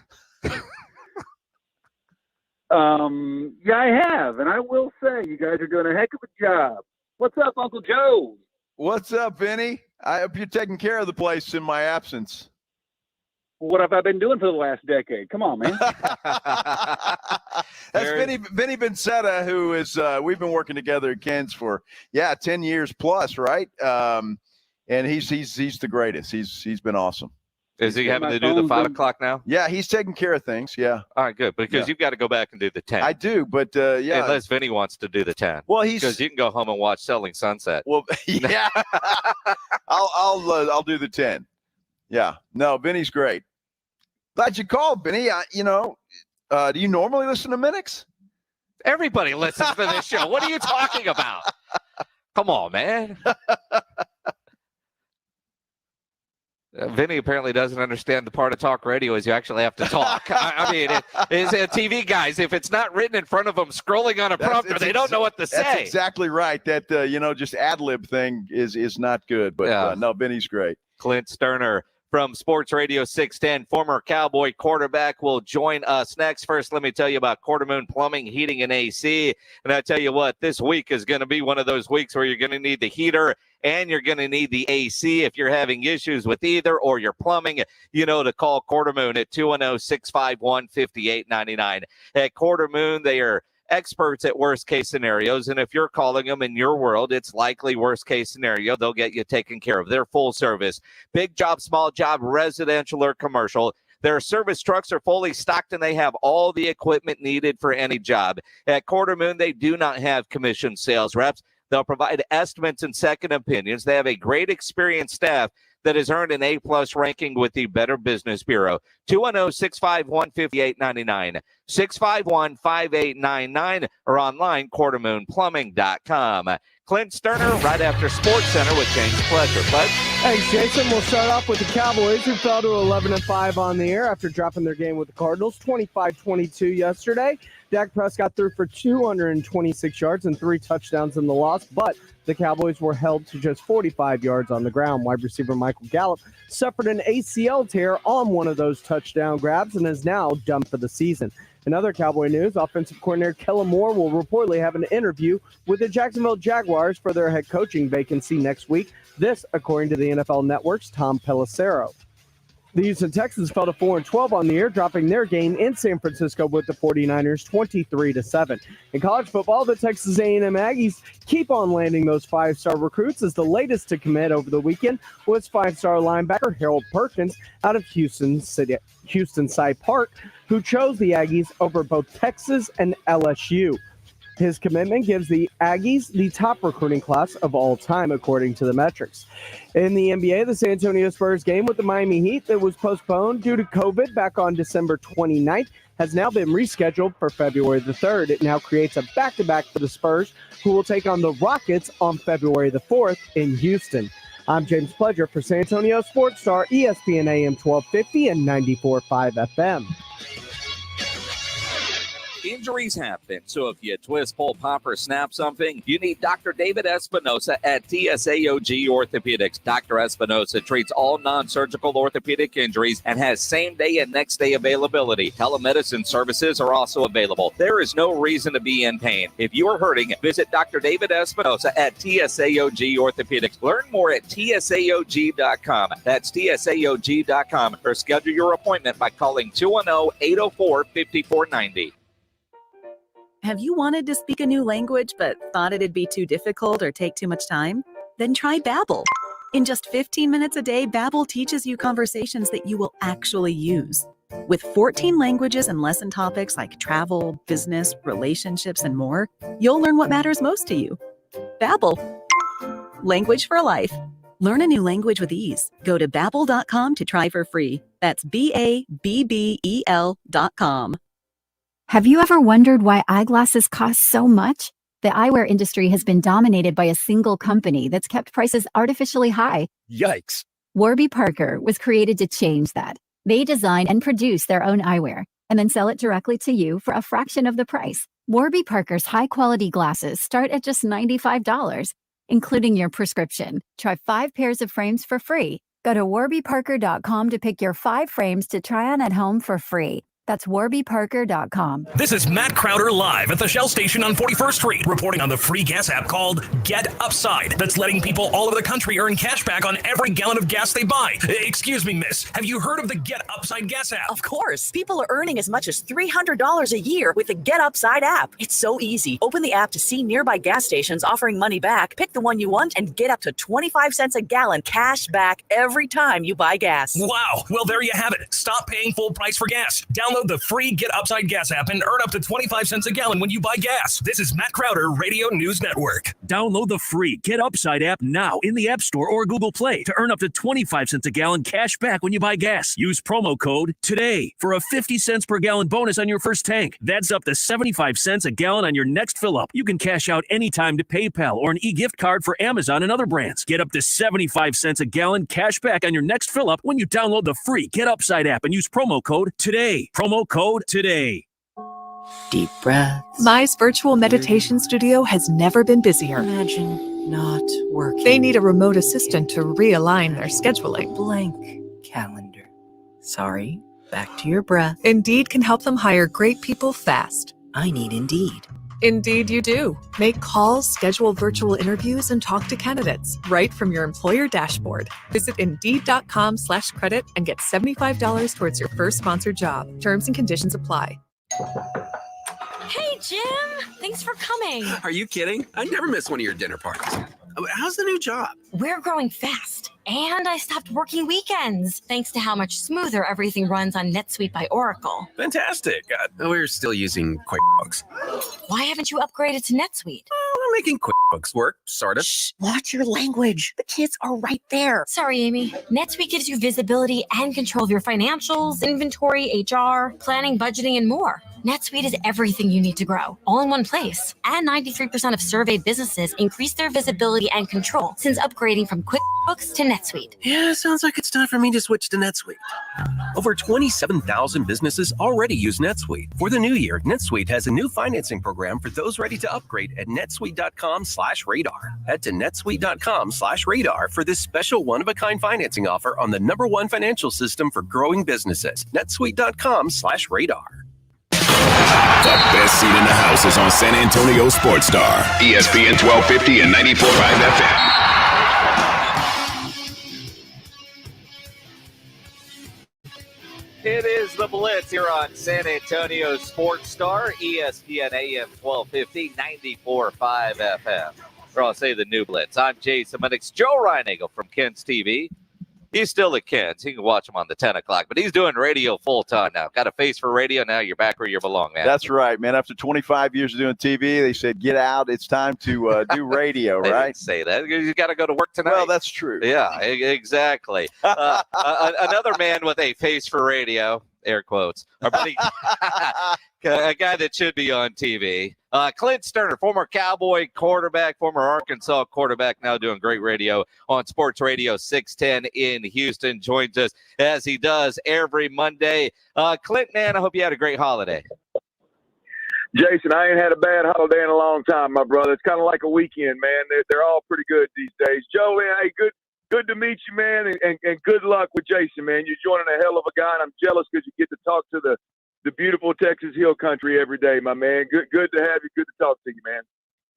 Yeah, I have, and I will say you guys are doing a heck of a job. What's up, Uncle Joe? What's up, Vinny? I hope you're taking care of the place in my absence. What have I been doing for the last decade? Come on, man. That's Vinny Vincetta, who is we've been working together at Ken's for 10 years plus, right? And he's the greatest. He's been awesome. Is he having to do the 5 o'clock now? Yeah, he's taking care of things. Yeah. All right, good. Because you've got to go back and do the 10. I do, but unless Vinny wants to do the 10. Well, because you can go home and watch Selling Sunset. Well, yeah. I'll do the 10. Yeah. No, Vinny's great. Glad you called, Vinny. Do you normally listen to Minix? Everybody listens to this show. What are you talking about? Come on, man. Vinny apparently doesn't understand the part of talk radio is you actually have to talk. I mean, it's TV guys. If it's not written in front of them, scrolling on a prompter, they don't know what to say. That's exactly right. That just ad lib thing is not good. But no, Vinny's great. Clint Stoerner from Sports Radio 610, former Cowboy quarterback, will join us next. First, let me tell you about Quartermoon Plumbing, Heating, and AC. And I tell you what, this week is going to be one of those weeks where you're going to need the heater and you're going to need the AC. If you're having issues with either or your plumbing, to call Quartermoon at 210-651-5899. At Quartermoon, they are experts at worst case scenarios, and if you're calling them in your world, it's likely worst case scenario. They'll get you taken care of. They're full service, big job, small job, residential or commercial. Their service trucks are fully stocked, and they have all the equipment needed for any job. At Quartermoon, they do not have commissioned sales reps. They'll provide estimates and second opinions. They have a great experienced staff that has earned an A-plus ranking with the Better Business Bureau. 210-651-5899, 651-5899, or online, quartermoonplumbing.com. Clint Stoerner, right after Sports Center with James Pledger. Thanks, Jason. We'll start off with the Cowboys, who fell to 11-5 on the air after dropping their game with the Cardinals, 25-22 yesterday. Dak Prescott threw for 226 yards and 3 touchdowns in the loss, but the Cowboys were held to just 45 yards on the ground. Wide receiver Michael Gallup suffered an ACL tear on one of those touchdown grabs and is now done for the season. In other Cowboy news, offensive coordinator Kellen Moore will reportedly have an interview with the Jacksonville Jaguars for their head coaching vacancy next week. This, according to the NFL Network's Tom Pelissero. The Houston Texans fell to 4-12 on the year, dropping their game in San Francisco with the 49ers 23-7. In college football, the Texas A&M Aggies keep on landing those 5-star recruits, as the latest to commit over the weekend was 5-star linebacker Harold Perkins out of Houston Side Park, who chose the Aggies over both Texas and LSU. His commitment gives the Aggies the top recruiting class of all time, according to the metrics. In the NBA, the San Antonio Spurs game with the Miami Heat that was postponed due to COVID back on December 29th has now been rescheduled for February the 3rd. It now creates a back-to-back for the Spurs, who will take on the Rockets on February the 4th in Houston. I'm James Pledger for San Antonio Sports Star, ESPN AM 1250 and 94.5 FM. Injuries happen, so if you twist, pull, pop, or snap something, you need Dr. David Espinosa at TSAOG Orthopedics. Dr. Espinosa treats all non-surgical orthopedic injuries and has same-day and next-day availability. Telemedicine services are also available. There is no reason to be in pain. If you are hurting, visit Dr. David Espinosa at TSAOG Orthopedics. Learn more at TSAOG.com. That's TSAOG.com, or schedule your appointment by calling 210-804-5490. Have you wanted to speak a new language but thought it'd be too difficult or take too much time? Then try Babbel. In just 15 minutes a day, Babbel teaches you conversations that you will actually use. With 14 languages and lesson topics like travel, business, relationships, and more, you'll learn what matters most to you. Babbel. Language for life. Learn a new language with ease. Go to Babbel.com to try for free. That's BABBEL.com. Have you ever wondered why eyeglasses cost so much? The eyewear industry has been dominated by a single company that's kept prices artificially high. Yikes. Warby Parker was created to change that. They design and produce their own eyewear and then sell it directly to you for a fraction of the price. Warby Parker's high-quality glasses start at just $95, including your prescription. Try 5 pairs of frames for free. Go to warbyparker.com to pick your 5 frames to try on at home for free. That's warbyparker.com. This is Matt Crowder live at the Shell station on 41st Street, reporting on the free gas app called Get Upside. That's letting people all over the country earn cash back on every gallon of gas they buy. Excuse me, miss. Have you heard of the Get Upside gas app? Of course. People are earning as much as $300 a year with the Get Upside app. It's so easy. Open the app to see nearby gas stations offering money back, pick the one you want, and get up to 25 cents a gallon cash back every time you buy gas. Wow. Well, there you have it. Stop paying full price for gas. Download the free Get Upside gas app and earn up to 25 cents a gallon when you buy gas. This is Matt Crowder, Radio News Network. Download the free Get Upside app now in the App Store or Google Play to earn up to 25 cents a gallon cash back when you buy gas. Use promo code TODAY for a 50 cents per gallon bonus on your first tank. That's up to 75 cents a gallon on your next fill up. You can cash out anytime to PayPal or an e-gift card for Amazon and other brands. Get up to 75 cents a gallon cash back on your next fill up when you download the free Get Upside app and use promo code TODAY. Promo code TODAY. Deep breaths. Mi's virtual meditation studio has never been busier. Imagine not working. They need a remote assistant to realign their scheduling. Blank calendar. Sorry, back to your breath. Indeed can help them hire great people fast. I need Indeed. Indeed you do. Make calls, schedule virtual interviews, and talk to candidates right from your employer dashboard. Visit Indeed.com/credit and get $75 towards your first sponsored job. Terms and conditions apply. Hey, Jim! Thanks for coming. Are you kidding? I never miss one of your dinner parties. How's the new job? We're growing fast, and I stopped working weekends thanks to how much smoother everything runs on NetSuite by Oracle. Fantastic. We're still using QuickBooks. Why haven't you upgraded to NetSuite? We're making QuickBooks work, sort of. Shh, watch your language. The kids are right there. Sorry, Amy. NetSuite gives you visibility and control of your financials, inventory, HR, planning, budgeting, and more. NetSuite is everything you need to grow, all in one place. And 93% of surveyed businesses increase their visibility and control since upgrading from QuickBooks to NetSuite. Yeah, sounds like it's time for me to switch to NetSuite. Over 27,000 businesses already use NetSuite. For the new year, NetSuite has a new financing program for those ready to upgrade at netsuite.com/radar. Head to netsuite.com/radar for this special one-of-a-kind financing offer on the #1 financial system for growing businesses. netsuite.com/radar. The best seat in the house is on San Antonio Sports Star, ESPN 1250 and 94.5 FM. It is the Blitz here on San Antonio Sports Star, ESPN AM 1250, 94.5 FM. Or I'll say the new Blitz. I'm Jason Minix, Joe Reinagel from Kent's TV. he's still at Ken's. He can watch him on the 10 o'clock, but he's doing radio full time now. Got a face for radio. Now you're back where you belong, man. That's right, man. After 25 years of doing TV, they said, get out. It's time to do radio, They right? didn't say that. You got to go to work tonight. Well, that's true. Yeah, exactly. Another man with a face for radio, air quotes. Our buddy, a guy that should be on TV. Clint Stoerner, former Cowboy quarterback, former Arkansas quarterback, now doing great radio on Sports Radio 610 in Houston, joins us as he does every Monday. Clint, man, I hope you had a great holiday. Jason, I ain't had a bad holiday in a long time, my brother. It's kind of like a weekend, man. They're all pretty good these days. Joe, hey, good to meet you, man, and good luck with Jason, man. You're joining a hell of a guy, and I'm jealous because you get to talk to the beautiful Texas Hill Country every day, my man. Good to have you. Good to talk to you, man.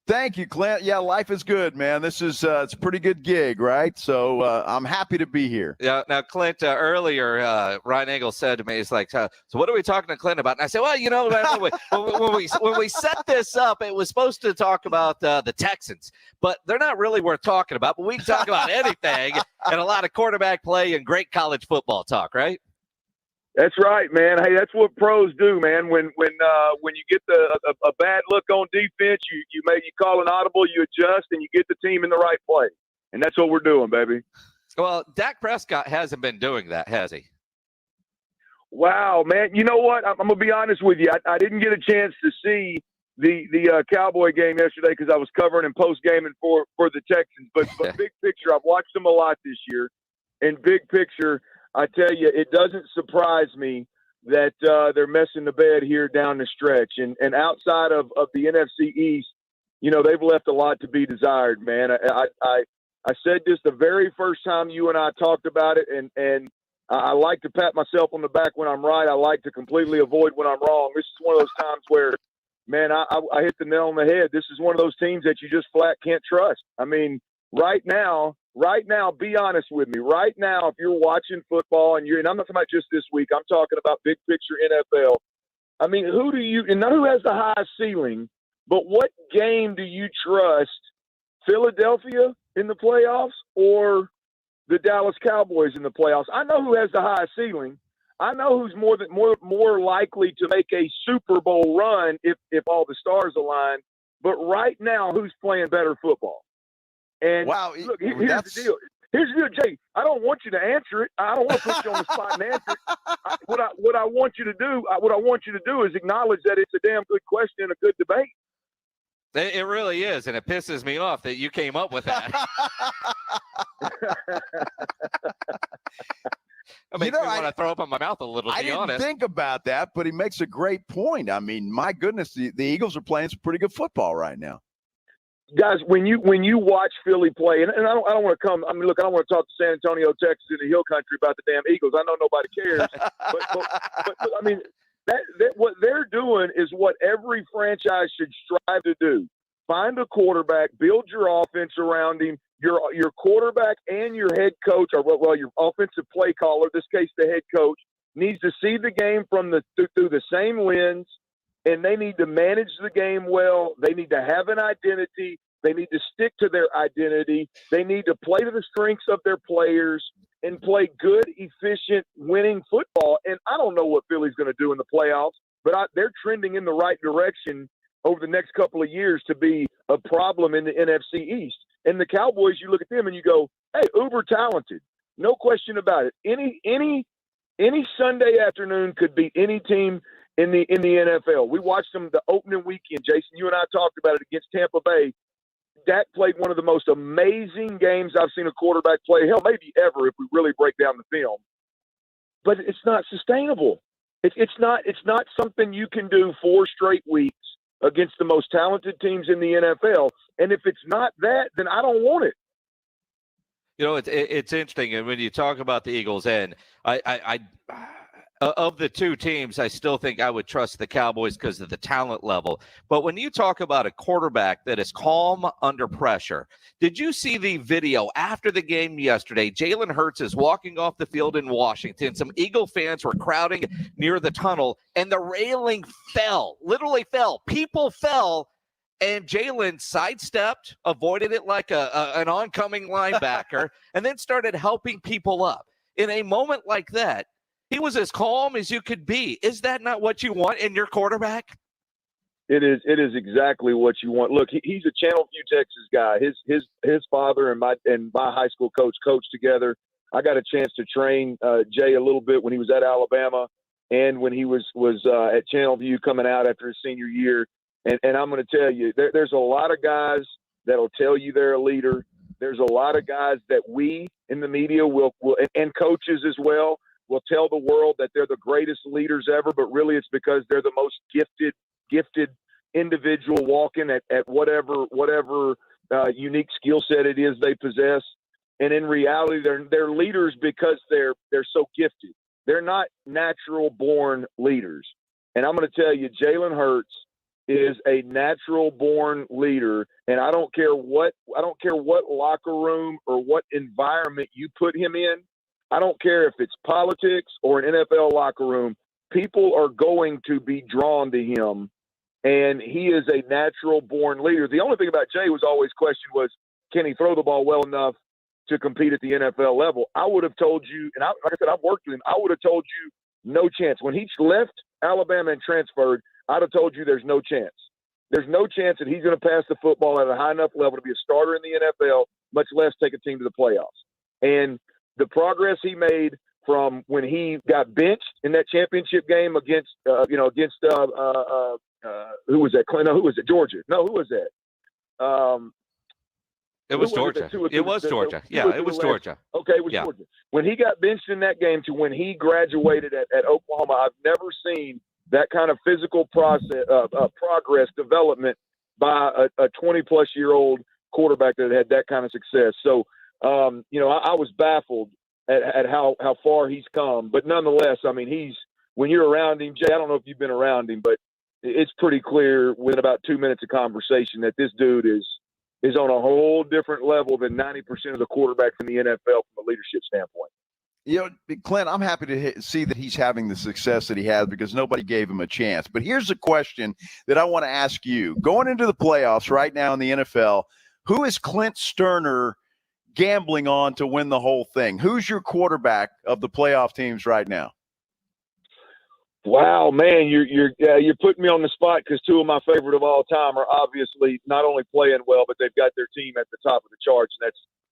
Thank you, Clint. Yeah, life is good, man. This is it's a pretty good gig, right? So I'm happy to be here. Yeah. Now, Clint, earlier, Ryan Engel said to me, he's like, so what are we talking to Clint about? And I said, well, you know, when we set this up, it was supposed to talk about the Texans, but they're not really worth talking about. But we can talk about anything and a lot of quarterback play and great college football talk, right? That's right, man. Hey, that's what pros do, man. When you get a bad look on defense, you call an audible, you adjust, and you get the team in the right place. And that's what we're doing, baby. Well, Dak Prescott hasn't been doing that, has he? Wow, man. You know what? I'm gonna be honest with you. I didn't get a chance to see the Cowboy game yesterday because I was covering and post gaming for the Texans. But big picture, I've watched them a lot this year. And big picture, I tell you, it doesn't surprise me that they're messing the bed here down the stretch. And outside of the NFC East, you know, they've left a lot to be desired, man. I said this the very first time you and I talked about it, and I like to pat myself on the back when I'm right. I like to completely avoid when I'm wrong. This is one of those times where, man, I hit the nail on the head. This is one of those teams that you just flat can't trust. I mean, right now, be honest with me. Right now, if you're watching football and I'm not talking about just this week, I'm talking about big picture NFL. I mean, not who has the highest ceiling, but what game do you trust? Philadelphia in the playoffs or the Dallas Cowboys in the playoffs? I know who has the highest ceiling. I know who's more likely to make a Super Bowl run if all the stars align. But right now, who's playing better football? And wow, look, here's the deal. Here's the deal, Jay. I don't want you to answer it. I don't want to put you on the spot and answer it. What I want you to do is acknowledge that it's a damn good question and a good debate. It really is, and it pisses me off that you came up with that. I mean, I want to throw up in my mouth a little, to be honest. I didn't think about that, but he makes a great point. I mean, my goodness, the Eagles are playing some pretty good football right now. Guys, when you watch Philly play, and I don't want to come. I mean, look, I don't want to talk to San Antonio, Texas, in the Hill Country about the damn Eagles. I know nobody cares, but I mean, that what they're doing is what every franchise should strive to do: find a quarterback, build your offense around him. Your quarterback and your head coach, or your offensive play caller, in this case the head coach, needs to see the game through the same lens. And they need to manage the game well. They need to have an identity. They need to stick to their identity. They need to play to the strengths of their players and play good, efficient, winning football. And I don't know what Philly's going to do in the playoffs, but they're trending in the right direction over the next couple of years to be a problem in the NFC East. And the Cowboys, you look at them and you go, hey, uber talented. No question about it. Any Sunday afternoon could beat any team in the NFL. We watched them the opening weekend. Jason, you and I talked about it against Tampa Bay. Dak played one of the most amazing games I've seen a quarterback play, hell, maybe ever if we really break down the film. But it's not sustainable. It's not something you can do 4 straight weeks against the most talented teams in the NFL. And if it's not that, then I don't want it. You know, it's interesting, and when you talk about the Eagles, and I of the two teams, I still think I would trust the Cowboys because of the talent level. But when you talk about a quarterback that is calm under pressure, did you see the video after the game yesterday? Jalen Hurts is walking off the field in Washington. Some Eagle fans were crowding near the tunnel, and the railing fell, literally fell. People fell, And Jalen sidestepped, avoided it like an oncoming linebacker, and then started helping people up. In a moment like that, he was as calm as you could be. Is that not what you want in your quarterback? It is exactly what you want. Look, he's a Channelview, Texas guy. His father and my high school coached together. I got a chance to train Jay a little bit when he was at Alabama and when he was at Channelview coming out after his senior year. And I'm going to tell you, there's a lot of guys that'll tell you they're a leader. There's a lot of guys that we in the media will and coaches as well will tell the world that they're the greatest leaders ever, but really it's because they're the most gifted individual walking at whatever unique skill set it is they possess. And in reality, they're leaders because they're so gifted. They're not natural born leaders. And I'm going to tell you, Jalen Hurts is a natural born leader. And I don't care what locker room or what environment you put him in. I don't care if it's politics or an NFL locker room. People are going to be drawn to him. And he is a natural born leader. The only thing about Jay was always question was, can he throw the ball well enough to compete at the NFL level? I would have told you, and like I said, I've worked with him. I would have told you no chance. When he left Alabama and transferred, I'd have told you there's no chance. There's no chance that he's going to pass the football at a high enough level to be a starter in the NFL, much less take a team to the playoffs. And the progress he made from when he got benched in that championship game against who was that? Clint? No, who was it? Georgia? No, who was that? It was Georgia. It was Georgia. Yeah, it was Georgia. Okay, it was Georgia. When he got benched in that game to when he graduated at Oklahoma, I've never seen that kind of physical progress development by a 20-plus-year-old quarterback that had that kind of success. So, I was baffled at how far he's come. But nonetheless, I mean, when you're around him, Jay, I don't know if you've been around him, but it's pretty clear within about 2 minutes of conversation that this dude is on a whole different level than 90% of the quarterbacks in the NFL from a leadership standpoint. Clint, I'm happy to see that he's having the success that he has because nobody gave him a chance. But here's a question that I want to ask you. Going into the playoffs right now in the NFL, who is Clint Stoerner gambling on to win the whole thing? Who's your quarterback of the playoff teams right now? Wow, man, you're putting me on the spot because two of my favorite of all time are obviously not only playing well, but they've got their team at the top of the charts, and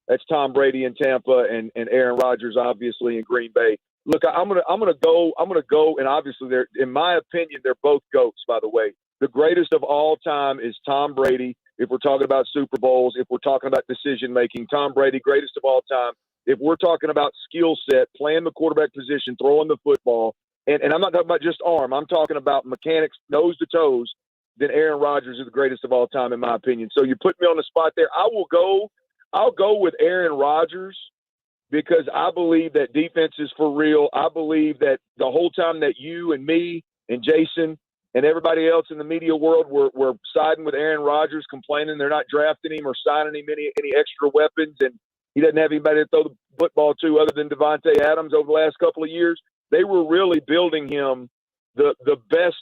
that's Tom Brady in Tampa and Aaron Rodgers obviously in Green Bay. Look, I'm gonna go, and obviously in my opinion, they're both GOATs. By the way, the greatest of all time is Tom Brady. If we're talking about Super Bowls, if we're talking about decision making, Tom Brady, greatest of all time. If we're talking about skill set, playing the quarterback position, throwing the football. And I'm not talking about just arm. I'm talking about mechanics, nose to toes. Then Aaron Rodgers is the greatest of all time, in my opinion. So you put me on the spot there. I'll go with Aaron Rodgers because I believe that defense is for real. I believe that the whole time that you and me and Jason and everybody else in the media world were siding with Aaron Rodgers, complaining they're not drafting him or signing him any extra weapons, and he doesn't have anybody to throw the football to other than Devontae Adams over the last couple of years. They were really building him the best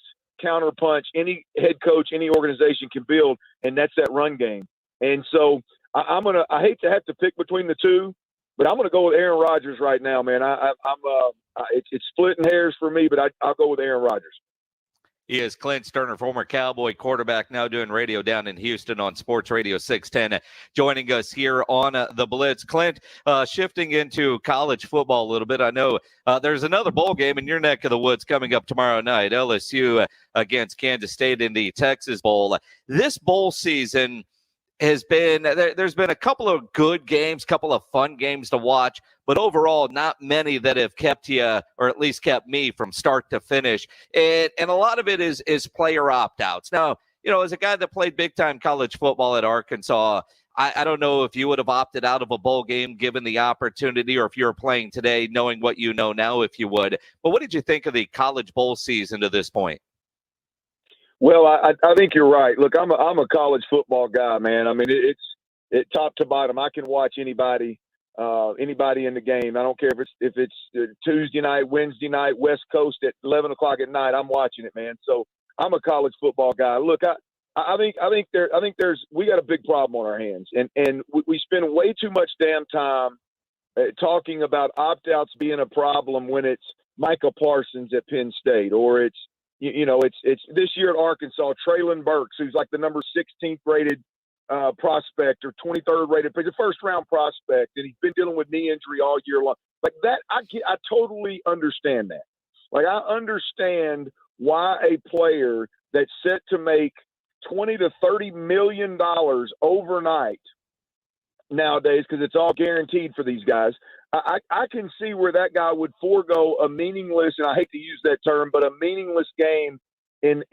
counterpunch any head coach, any organization can build, and that's that run game. And so I hate to have to pick between the two, but I'm gonna go with Aaron Rodgers right now, man. It's splitting hairs for me, but I'll go with Aaron Rodgers. He is Clint Stoerner, former Cowboy quarterback, now doing radio down in Houston on Sports Radio 610, joining us here on the Blitz. Clint, shifting into college football a little bit, I know there's another bowl game in your neck of the woods coming up tomorrow night, LSU against Kansas State in the Texas Bowl. This bowl season has been, there's been a couple of good games, couple of fun games to watch, but overall not many that have kept you, or at least kept me, from start to finish. And a lot of it is player opt-outs. Now, as a guy that played big-time college football at Arkansas, I don't know if you would have opted out of a bowl game given the opportunity, or if you were playing today knowing what you know now, if you would. But what did you think of the college bowl season to this point? Well, I think you're right. Look, I'm a college football guy, man. I mean, it's top to bottom. I can watch anybody in the game. I don't care if it's Tuesday night, Wednesday night, West Coast at 11 o'clock at night. I'm watching it, man. So I'm a college football guy. Look, I think we got a big problem on our hands, and we spend way too much damn time talking about opt-outs being a problem when it's Micah Parsons at Penn State, or it's this year at Arkansas, Traylon Burks, who's like the number 16th rated prospect or 23rd rated, but the first round prospect, and he's been dealing with knee injury all year long. Like that, I totally understand that. Like I understand why a player that's set to make $20 to $30 million overnight nowadays, because it's all guaranteed for these guys. I can see where that guy would forego a meaningless, and I hate to use that term, but a meaningless game in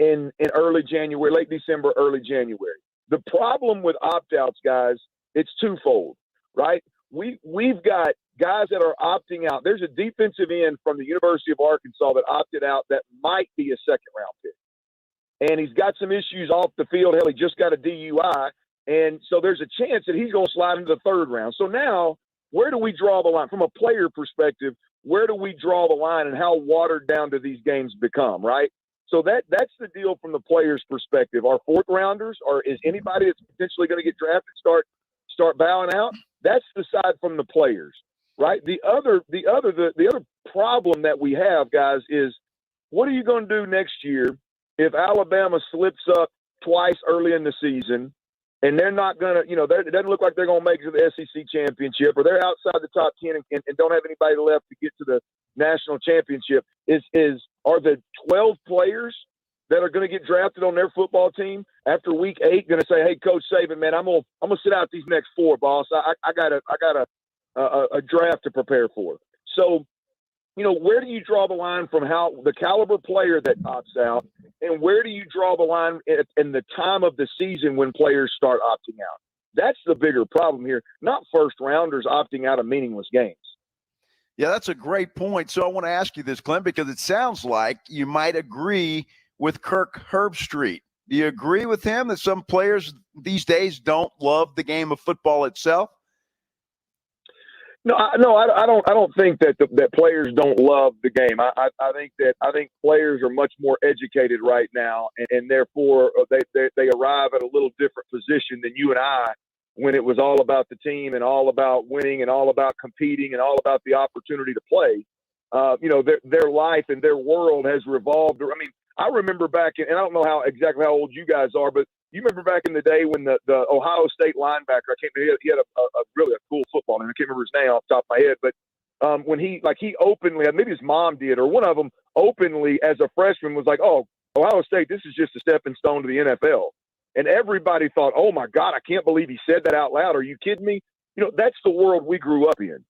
early January, late December, early January. The problem with opt-outs, guys, it's twofold, right? We've got guys that are opting out. There's a defensive end from the University of Arkansas that opted out that might be a second-round pick. And he's got some issues off the field. Hell, he just got a DUI. And so there's a chance that he's going to slide into the third round. So now, where do we draw the line? From a player perspective, where do we draw the line, and how watered down do these games become, right? So that's the deal from the player's perspective. Our fourth rounders, or is anybody that's potentially going to get drafted start bowing out? That's the side from the players, right? The other problem that we have, guys, is what are you going to do next year if Alabama slips up twice early in the season, and they're not going to, it doesn't look like they're going to make it to the SEC championship, or they're outside the top 10 and don't have anybody left to get to the national championship? Are the 12 players that are going to get drafted on their football team after week 8 going to say, "Hey, Coach Saban, man, I'm gonna sit out these next 4, boss. I got a draft to prepare for." So, where do you draw the line from how the caliber player that opts out, and where do you draw the line in the time of the season when players start opting out? That's the bigger problem here, not first rounders opting out of meaningless games. Yeah, that's a great point. So I want to ask you this, Clint, because it sounds like you might agree with Kirk Herbstreit. Do you agree with him that some players these days don't love the game of football itself? No, I don't think that players don't love the game. I think players are much more educated right now, and therefore they arrive at a little different position than you and I, when it was all about the team and all about winning and all about competing and all about the opportunity to play. Their life and their world has revolved. I mean, I remember back in, and I don't know exactly how old you guys are, but you remember back in the day when the Ohio State linebacker, he had a really cool football name. I can't remember his name off the top of my head, but when he openly, maybe his mom did, or one of them openly as a freshman was like, "Oh, Ohio State, this is just a stepping stone to the NFL." And everybody thought, "Oh my God, I can't believe he said that out loud. Are you kidding me?" That's the world we grew up in.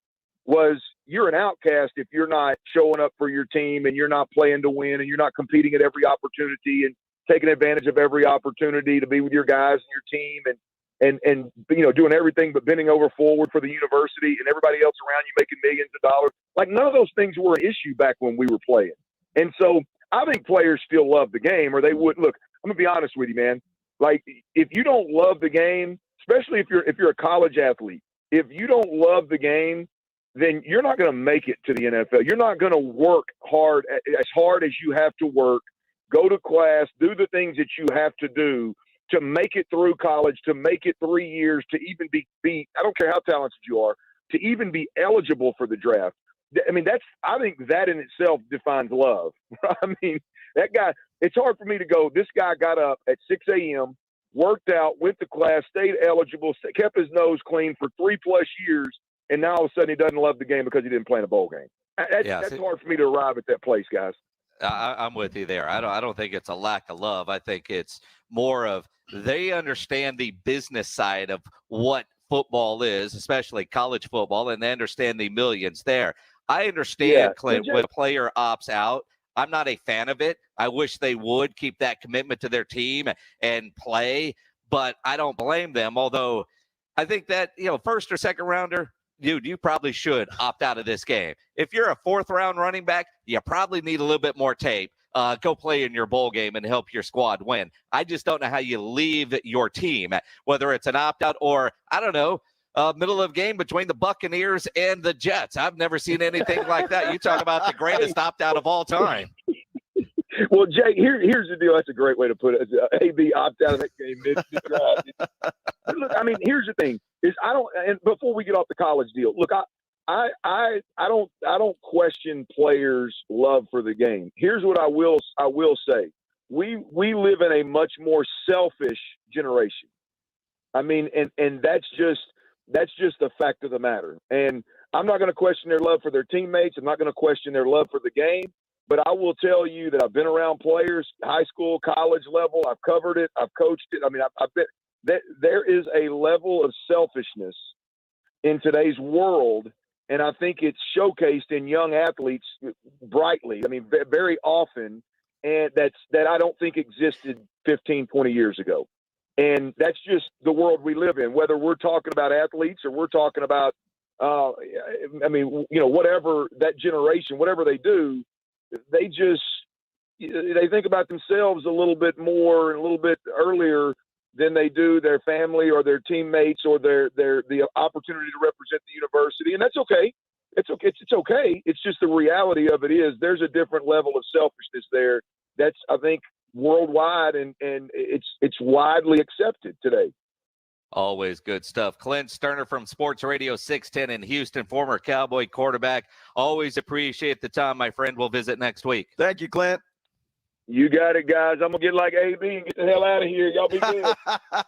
Was you're an outcast if you're not showing up for your team and you're not playing to win and you're not competing at every opportunity and taking advantage of every opportunity to be with your guys and your team and doing everything but bending over forward for the university and everybody else around you making millions of dollars. Like, none of those things were an issue back when we were playing. And so I think players still love the game, or they would. Look, I'm gonna be honest with you, man. Like, if you don't love the game, especially if you're a college athlete, if you don't love the game, then you're not going to make it to the NFL. You're not going to work hard as you have to work, go to class, do the things that you have to do to make it through college, to make it 3 years, to even be I don't care how talented you are, to even be eligible for the draft. I mean, I think that in itself defines love. I mean, that guy, it's hard for me to go, this guy got up at 6 a.m., worked out, went to class, stayed eligible, kept his nose clean for 3+ years, and now all of a sudden he doesn't love the game because he didn't play in a bowl game. That's hard for me to arrive at that place, guys. I'm with you there. I don't think it's a lack of love. I think it's more of they understand the business side of what football is, especially college football, and they understand the millions there. I understand, Clint, when a player opts out, I'm not a fan of it. I wish they would keep that commitment to their team and play, but I don't blame them. Although I think that, first or second rounder, dude, you probably should opt out of this game. If you're a 4th round running back, you probably need a little bit more tape. Go play in your bowl game and help your squad win. I just don't know how you leave your team, whether it's an opt-out or, I don't know, middle of game between the Buccaneers and the Jets. I've never seen anything like that. You talk about the greatest opt-out of all time. Well, Jay, here's the deal. That's a great way to put it. AB opt out of that game mid-drive. Look, I mean, here's the thing: is I don't. And before we get off the college deal, look, I don't question players' love for the game. Here's what I will say: we live in a much more selfish generation. I mean, and that's just the fact of the matter. And I'm not going to question their love for their teammates. I'm not going to question their love for the game. But I will tell you that I've been around players, high school, college level. I've covered it. I've coached it. I mean, I've been that there is a level of selfishness in today's world, and I think it's showcased in young athletes brightly. I mean, very often, and that I don't think existed 15, 20 years ago. And that's just the world we live in, whether we're talking about athletes or we're talking about, I mean, you know, whatever that generation, whatever they do, they think about themselves a little bit more and a little bit earlier than they do their family or their teammates or the opportunity to represent the university. And that's okay. It's okay. It's okay. It's just the reality of it is there's a different level of selfishness there. That's, I think, worldwide, and it's widely accepted today. Always good stuff. Clint Stoerner from Sports Radio 610 in Houston, former Cowboy quarterback. Always appreciate the time, my friend. We'll visit next week. Thank you, Clint. You got it, guys. I'm going to get like AB and get the hell out of here. Y'all be good.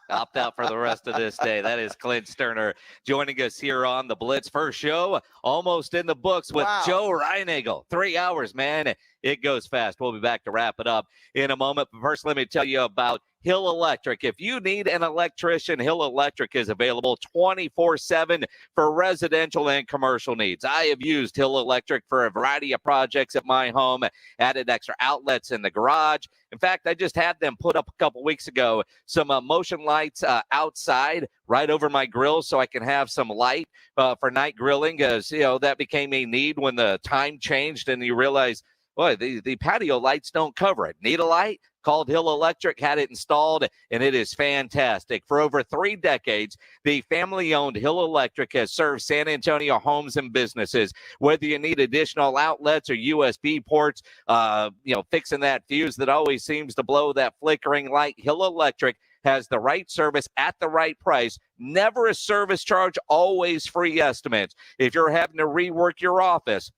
Opt out for the rest of this day. That is Clint Stoerner joining us here on the Blitz. First show almost in the books with Joe Reinagel. 3 hours, man. It goes fast. We'll be back to wrap it up in a moment. But first, let me tell you about Hill Electric. If you need an electrician, Hill Electric is available 24/7 for residential and commercial needs. I have used Hill Electric for a variety of projects at my home, added extra outlets in the garage. In fact, I just had them put up a couple weeks ago some motion lights outside right over my grill so I can have some light for night grilling, because, you know, that became a need when the time changed and you realize, boy, the patio lights don't cover it. Need a light? Called Hill Electric, had it installed, and it is fantastic. For over 3 decades, the family-owned Hill Electric has served San Antonio homes and businesses. Whether you need additional outlets or USB ports, fixing that fuse that always seems to blow that flickering light, Hill Electric has the right service at the right price. Never a service charge, always free estimates. If you're having to rework your office,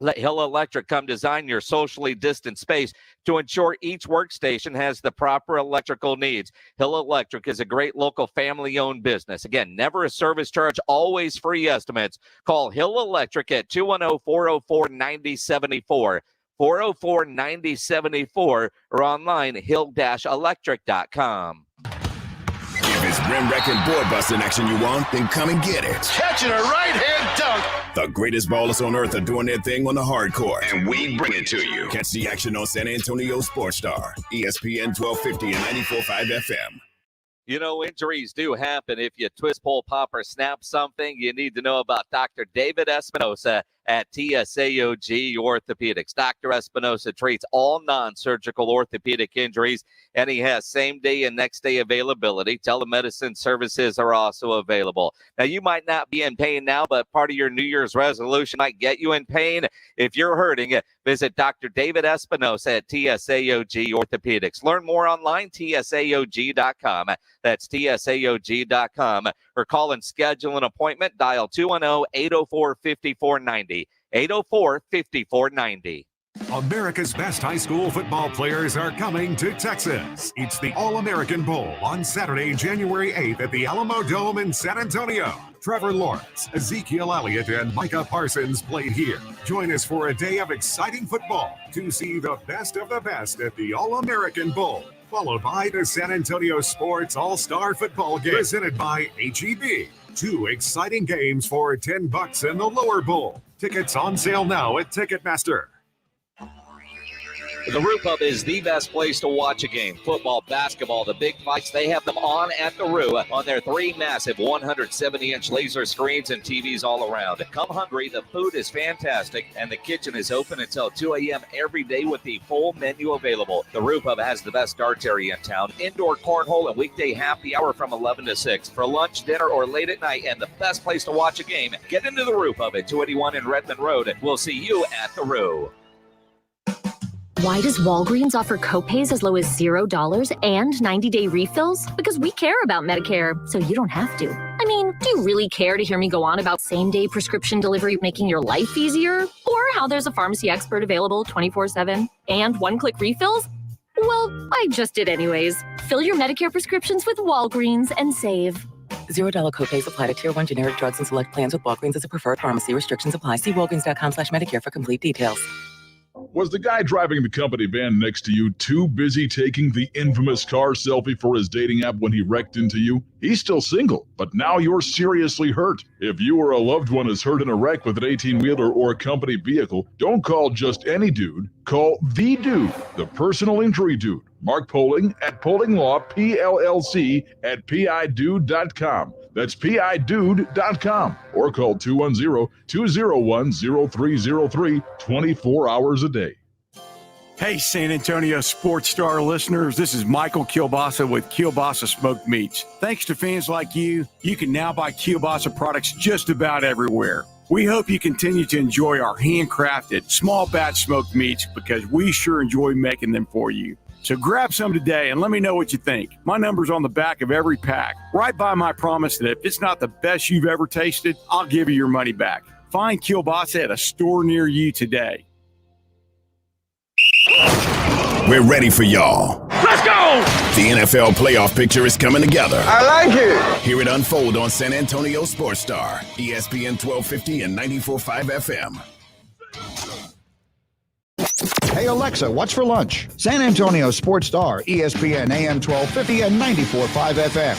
let Hill Electric come design your socially distant space to ensure each workstation has the proper electrical needs. Hill Electric is a great local family-owned business. Again, never a service charge, always free estimates. Call Hill Electric at 210-404-9074, 404-9074, or online, hill-electric.com. If it's rim wrecking board busting action you want, then come and get it. Catching a right-hand dunk. The greatest ballers on earth are doing their thing on the hard court, and we bring it to you. Catch the action on San Antonio Sports Star, ESPN 1250 and 94.5 FM. You know, injuries do happen. If you twist, pull, pop, or snap something, you need to know about Dr. David Espinosa at TSAOG Orthopedics. Dr. Espinosa treats all non-surgical orthopedic injuries, and he has same-day and next-day availability. Telemedicine services are also available. Now, you might not be in pain now, but part of your New Year's resolution might get you in pain. If you're hurting, visit Dr. David Espinosa at TSAOG Orthopedics. Learn more online, tsaog.com. That's tsaog.com. Or call and schedule an appointment. Dial 210-804-5490. 804-5490. America's best high school football players are coming to Texas. It's the All-American Bowl on Saturday, January 8th at the Alamo Dome in San Antonio. Trevor Lawrence, Ezekiel Elliott, and Micah Parsons played here. Join us for a day of exciting football to see the best of the best at the All-American Bowl, followed by the San Antonio Sports All-Star Football Game presented by H-E-B. 2 exciting games for $10 in the lower bowl. Tickets on sale now at Ticketmaster. The Roo Pub is the best place to watch a game. Football, basketball, the big fights, they have them on at the Roo on their 3 massive 170-inch laser screens and TVs all around. Come hungry, the food is fantastic, and the kitchen is open until 2 a.m. every day with the full menu available. The Roo Pub has the best darts area in town, indoor cornhole, and weekday happy hour from 11 to 6. For lunch, dinner, or late at night, and the best place to watch a game, get into the Roo Pub at 281 in Redmond Road. We'll see you at the Roo. Why does Walgreens offer copays as low as $0 and 90-day refills? Because we care about Medicare, so you don't have to. I mean, do you really care to hear me go on about same-day prescription delivery making your life easier? Or how there's a pharmacy expert available 24/7 and one-click refills? Well, I just did anyways. Fill your Medicare prescriptions with Walgreens and save. $0 copays apply to Tier 1 generic drugs and select plans with Walgreens as a preferred pharmacy. Restrictions apply. See walgreens.com/Medicare for complete details. Was the guy driving the company van next to you too busy taking the infamous car selfie for his dating app when he wrecked into you? He's still single, but now you're seriously hurt. If you or a loved one is hurt in a wreck with an 18-wheeler or a company vehicle, don't call just any dude. Call the dude, the personal injury dude. Mark Poling at Poling Law, PLLC at PIDude.com. That's PIDude.com. Or call 210-201-0303 24 hours a day. Hey, San Antonio Sports Star listeners, this is Michael Kielbasa with Kielbasa Smoked Meats. Thanks to fans like you, you can now buy Kielbasa products just about everywhere. We hope you continue to enjoy our handcrafted, small batch smoked meats because we sure enjoy making them for you. So grab some today and let me know what you think. My number's on the back of every pack. Right by my promise that if it's not the best you've ever tasted, I'll give you your money back. Find Kielbasa at a store near you today. We're ready for y'all. Let's go! The NFL playoff picture is coming together. I like it. Hear it unfold on San Antonio Sports Star, ESPN 1250 and 94.5 FM. Hey Alexa, what's for lunch? San Antonio Sports Star, ESPN AM 1250 and 94.5 FM.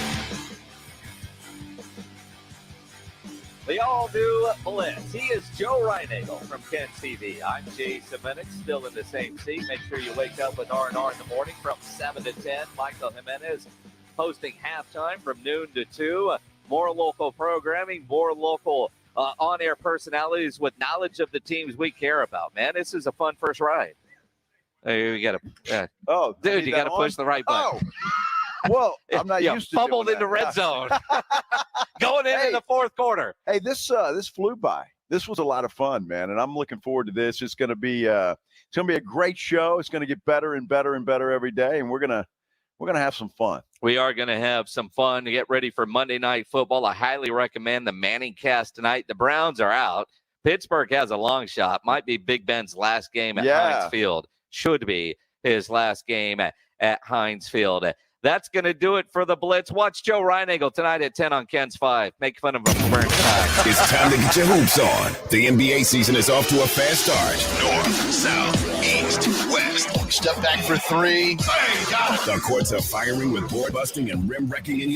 The all-new Blitz. He is Joe Reinagel from Ken TV. I'm Jay Semenix, still in the same seat. Make sure you wake up with R&R in the morning from 7 to 10. Michael Jimenez hosting halftime from noon to 2. More local programming, more local on-air personalities with knowledge of the teams we care about. Man, this is a fun first ride. You got to, dude, you got to push the right button. Oh. Well, I'm not used to fumbled doing in the that. red zone. Going in the fourth quarter. Hey, this flew by. This was a lot of fun, man, and I'm looking forward to this. It's going to be a great show. It's going to get better and better and better every day, and we're gonna have some fun. We are going to have some fun to get ready for Monday Night Football. I highly recommend the Manning cast tonight. The Browns are out. Pittsburgh has a long shot. Might be Big Ben's last game at Heinz Field. Should be his last game at Heinz Field. That's going to do it for the Blitz. Watch Joe Reinagel tonight at 10 on Ken's 5. Make fun of him for burning time. It's time to get your hoops on. The NBA season is off to a fast start. North, south, east, west. Step back for three. Bang, got it. The courts are firing with board busting and rim wrecking in